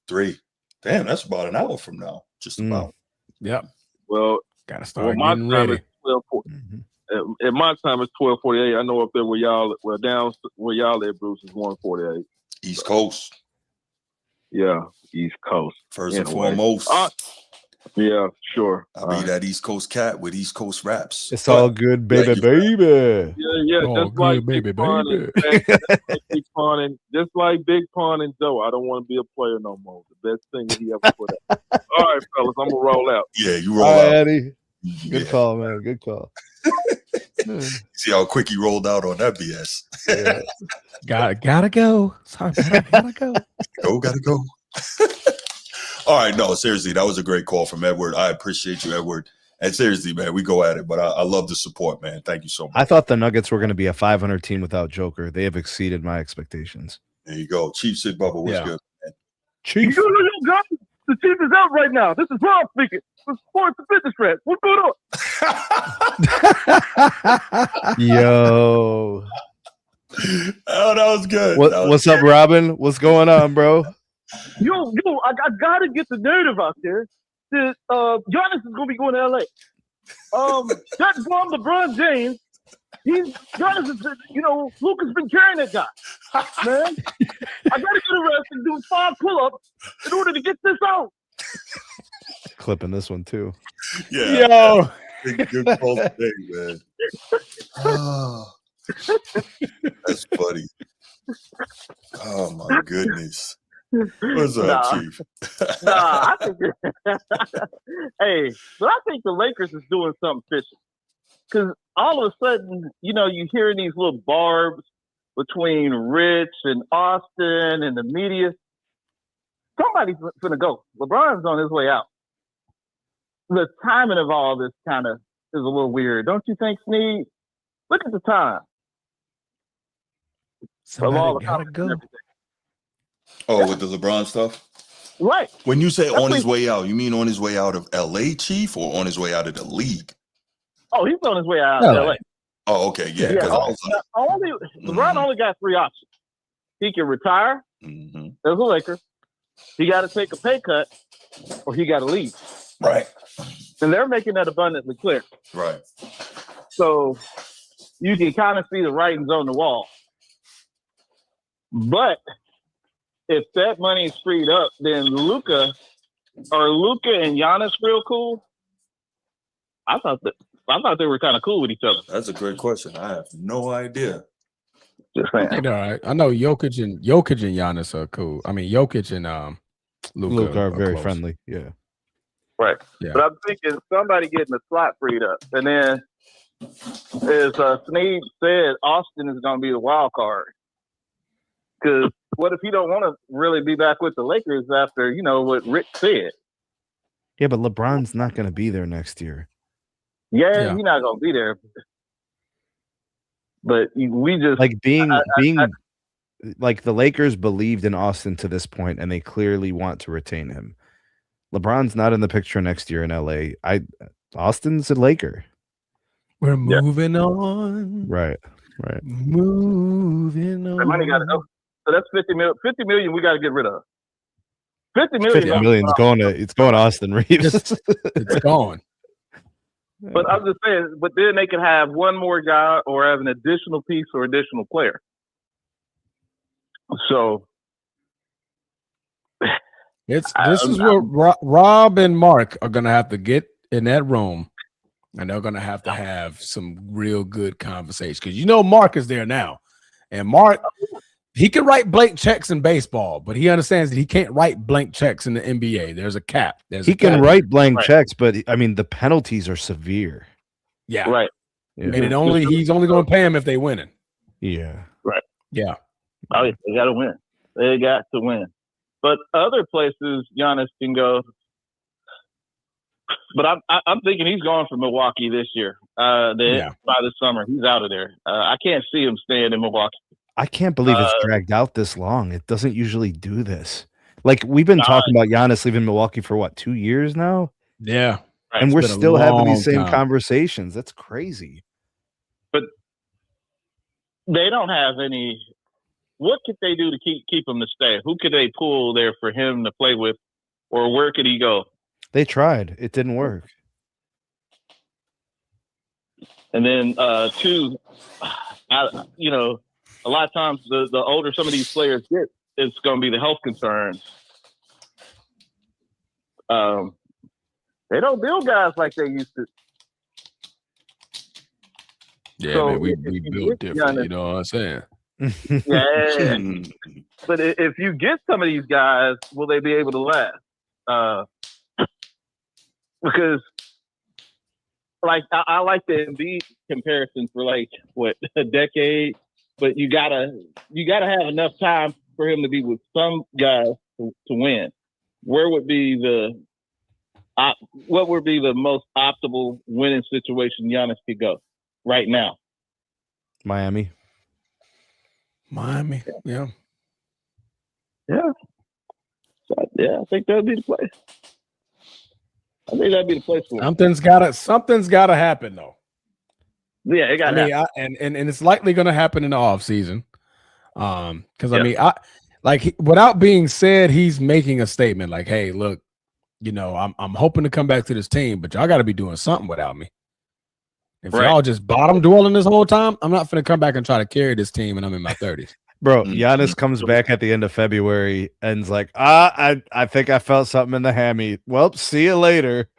3. Damn, that's about an hour from now. Just about. Yep. Well, gotta start getting ready. At my time, it's 12:48. I know up there where y'all, down where y'all at, Bruce, is 1:48. East Coast. Yeah, East Coast. First and foremost. Yeah, sure. I'll be that East Coast cat with East Coast raps. It's all good, baby, baby. Yeah. All just like good, baby, baby. Just like Big Pun and Joe. I don't want to be a player no more. The best thing that he ever put out. All right, fellas, I'm gonna roll out. Yeah, you roll out. Eddie. Good call, man. Good call. See how quick he rolled out on that BS. Yeah. Gotta go. Sorry, gotta go. Gotta go. All right, no, seriously, that was a great call from Edward. I appreciate you, Edward. And seriously, man, we go at it, but I love the support, man. Thank you so much. I thought the Nuggets were going to be a 500 team without Joker. They have exceeded my expectations. There you go. Chief Sid Bubba was good, man. Chief. Yo, guys, the Chief is out right now. This is Rob speaking. The Sports and Fitness Rats. What's going on? Yo. Oh, that was good. What's up, Robin? What's going on, bro? Yo, I gotta get the narrative out there that Giannis is gonna be going to LA. That bomb LeBron James, Giannis is, Luka's been carrying that guy. Man, I gotta get arrested and do 5 pull-ups in order to get this out. Clipping this one too. Yeah. Yo. Good call today, man. Oh, that's funny. Oh my goodness. What's up, Chief? I think hey, but I think the Lakers is doing something fishy. Because all of a sudden, you hearing these little barbs between Rich and Austin and the media. Somebody's gonna go. LeBron's on his way out. The timing of all this kind of is a little weird, don't you think, Sneed? Look at the time. Somebody gotta go. Oh, with the LeBron stuff? Right. When you say on his way out, you mean on his way out of LA, Chief, or on his way out of the league? Oh, he's on his way out of LA. Oh, okay. Yeah. LeBron only got 3 options. He can retire as a Laker. He got to take a pay cut, or he got to leave. Right. And they're making that abundantly clear. Right. So you can kind of see the writings on the wall. But if that money is freed up, then Luka and Giannis real cool? I thought they were kind of cool with each other. That's a great question. I have no idea. Just saying. All right. I know Jokic and Giannis are cool. I mean, Jokic and Luka are very close. friendly. Yeah. Right. Yeah. But I'm thinking somebody getting the slot freed up. And then, as Sneed said, Austin is going to be the wild card. Because what if he don't want to really be back with the Lakers after, what Rick said? Yeah, but LeBron's not going to be there next year. Yeah, he's not going to be there. But we just like like the Lakers believed in Austin to this point, and they clearly want to retain him. LeBron's not in the picture next year in LA. Austin's a Laker. We're moving on. Right. Moving on. The money got to go. So that's 50 million. 50 million we got to get rid of. 50 million. 50 million's going to Austin Reeves. It's gone. But I'm just saying, but then they can have one more guy or have an additional piece or additional player. So this is where Rob and Mark are gonna have to get in that room And they're going to have some real good conversation because Mark is there now. And Mark, he can write blank checks in baseball, but he understands that he can't write blank checks in the NBA. There's a cap. He can write blank checks, but I mean, the penalties are severe. Yeah. Right. Yeah. And he's only going to pay him if they winning. Yeah. Right. Yeah. Oh, yeah, they got to win. They got to win. But other places Giannis can go. But I'm thinking he's going for Milwaukee this year. By the summer, he's out of there. I can't see him staying in Milwaukee. I can't believe it's dragged out this long. It doesn't usually do this. Like, we've been talking about Giannis leaving Milwaukee for 2 years now? Yeah. And we're still having these same conversations. That's crazy. But they don't have any. What could they do to keep him to stay? Who could they pull there for him to play with, or where could he go? They tried. It didn't work. And then, two, a lot of times the older some of these players get, it's going to be the health concerns. They don't build guys like they used to. Yeah, so man, we built different. You know what I'm saying? Yeah. But if you get some of these guys, will they be able to last? Because, I like the Embiid comparison for a decade, but you gotta have enough time for him to be with some guys to win. Where would be what would be the most optimal winning situation Giannis could go right now? Miami, yeah. Yeah. So, I think that'd be the place. I think that'd be the place for him. Something's gotta happen though. Yeah, it got to happen. And it's likely gonna happen in the off season. Because without being said, he's making a statement like, hey, look, I'm hoping to come back to this team, but y'all gotta be doing something without me. If y'all just bottom dwelling this whole time, I'm not gonna come back and try to carry this team and I'm in my 30s. Bro, Giannis comes back at the end of February and's like, I think I felt something in the hammy. Well, see you later.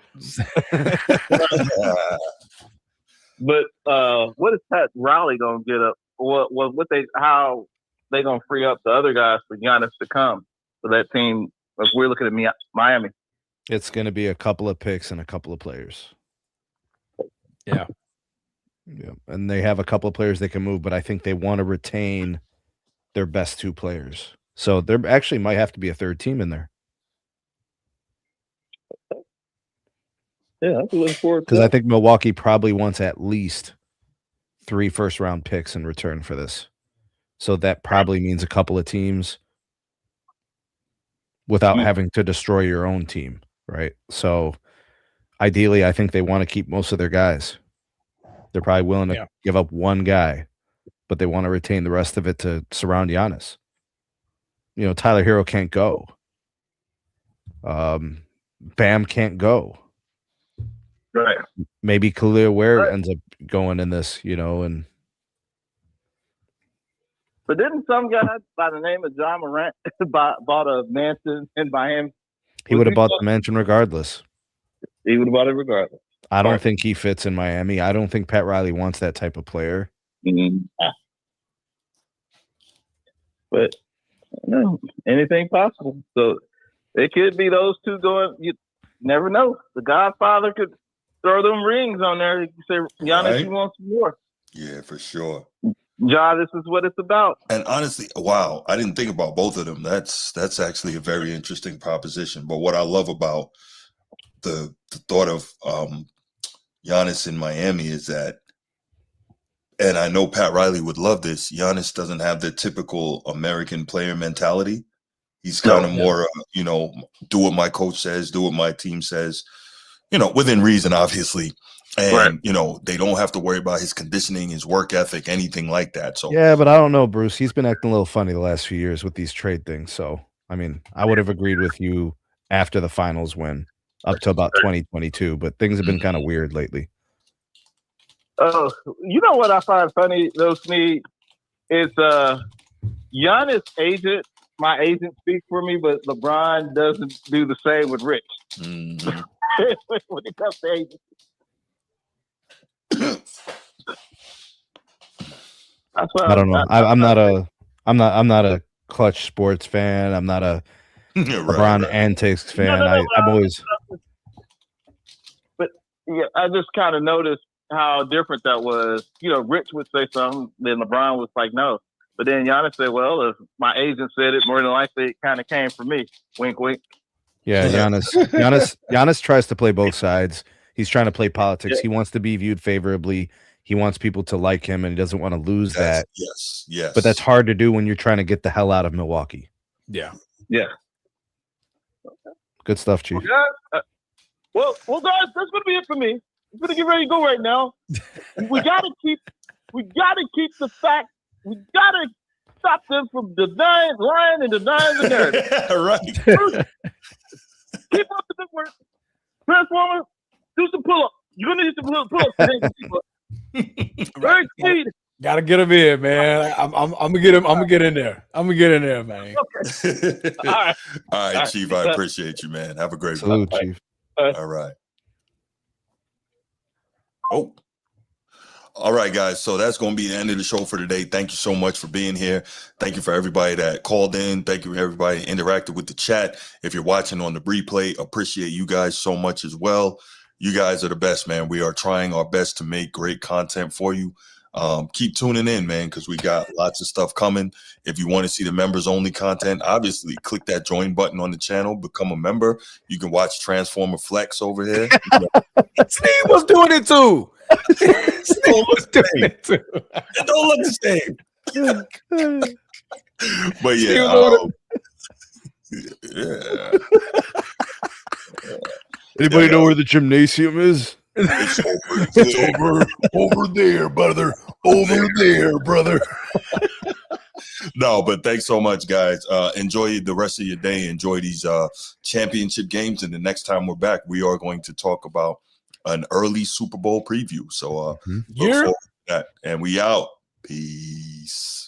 But what is Pat Riley gonna get up? How they gonna free up the other guys for Giannis to come for that team? If we're looking at Miami, it's gonna be a couple of picks and a couple of players. Yeah. Yeah. And they have a couple of players they can move, but I think they want to retain their best two players. So there actually might have to be a third team in there. Yeah, I'm looking forward to because I think Milwaukee probably wants at least 3 first-round picks in return for this. So that probably means a couple of teams without having to destroy your own team, right? So ideally, I think they want to keep most of their guys. They're probably willing to give up one guy, but they want to retain the rest of it to surround Giannis. You know, Tyler Hero can't go. Bam can't go. Right. Maybe Khalil Ware ends up going in this, you know, and but didn't some guy by the name of John Morant bought a mansion in Miami? He would have bought the mansion regardless. He would have bought it regardless. I don't think he fits in Miami. I don't think Pat Riley wants that type of player. Mm-hmm. But no, anything possible. So it could be those two going. You never know. The Godfather could throw them rings on there. You say, Giannis, you want some more? Yeah, for sure. John, this is what it's about. And honestly, wow, I didn't think about both of them. That's actually a very interesting proposition. But what I love about the thought of Giannis in Miami is that, and I know Pat Riley would love this, Giannis doesn't have the typical American player mentality. He's kind of more, you know, do what my coach says, do what my team says, you know, within reason, obviously. And, you know, they don't have to worry about his conditioning, his work ethic, anything like that. So yeah, but I don't know, Bruce. He's been acting a little funny the last few years with these trade things. So, I mean, I would have agreed with you after the finals win up to about 2022, but things have been kind of weird lately. Oh, you know what I find funny, though, Snead, is Giannis' agent, my agent speaks for me, but LeBron doesn't do the same with Rich. Mm-hmm. When it comes to agents. I don't know. I'm not a Clutch sports fan. I'm not a LeBron antics fan. I'm always. But yeah, I just kind of noticed how different that was. You know, Rich would say something, then LeBron was like, no. But then Giannis said, well, if my agent said it, more than likely it kind of came from me. Wink, wink. Yeah, Giannis tries to play both sides. He's trying to play politics. Yeah. He wants to be viewed favorably. He wants people to like him, and he doesn't want to lose that. Yes. But that's hard to do when you're trying to get the hell out of Milwaukee. Yeah. Good stuff, Chief. Well, guys, that's gonna be it for me. I'm gonna get ready to go right now. We gotta keep the fact. We gotta stop them from lying and denying the narrative. Right. Keep up the good work. Transformer, do some pull-ups. You're gonna need some pull-ups today. Very speed. Gotta get him in, man. I'm gonna get him. I'm gonna get in there. Man. Okay. All right, Chief. I appreciate you, man. Have a great Salute, Chief. All right. Oh. All right, guys. So that's going to be the end of the show for today. Thank you so much for being here. Thank you for everybody that called in. Thank you for everybody that interacted with the chat. If you're watching on the replay, appreciate you guys so much as well. You guys are the best, man. We are trying our best to make great content for you. Keep tuning in, man, because we got lots of stuff coming. If you want to see the members only content, obviously click that join button on the channel, become a member. You can watch Transformer Flex over here. Steve was doing it too. Steve was doing it too. It don't look the same. But yeah. Anybody know where the gymnasium is? It's over there, brother. Over there, brother. No, but thanks so much, guys. Enjoy the rest of your day. Enjoy these championship games. And the next time we're back, we are going to talk about an early Super Bowl preview. So look forward to that. And we out. Peace.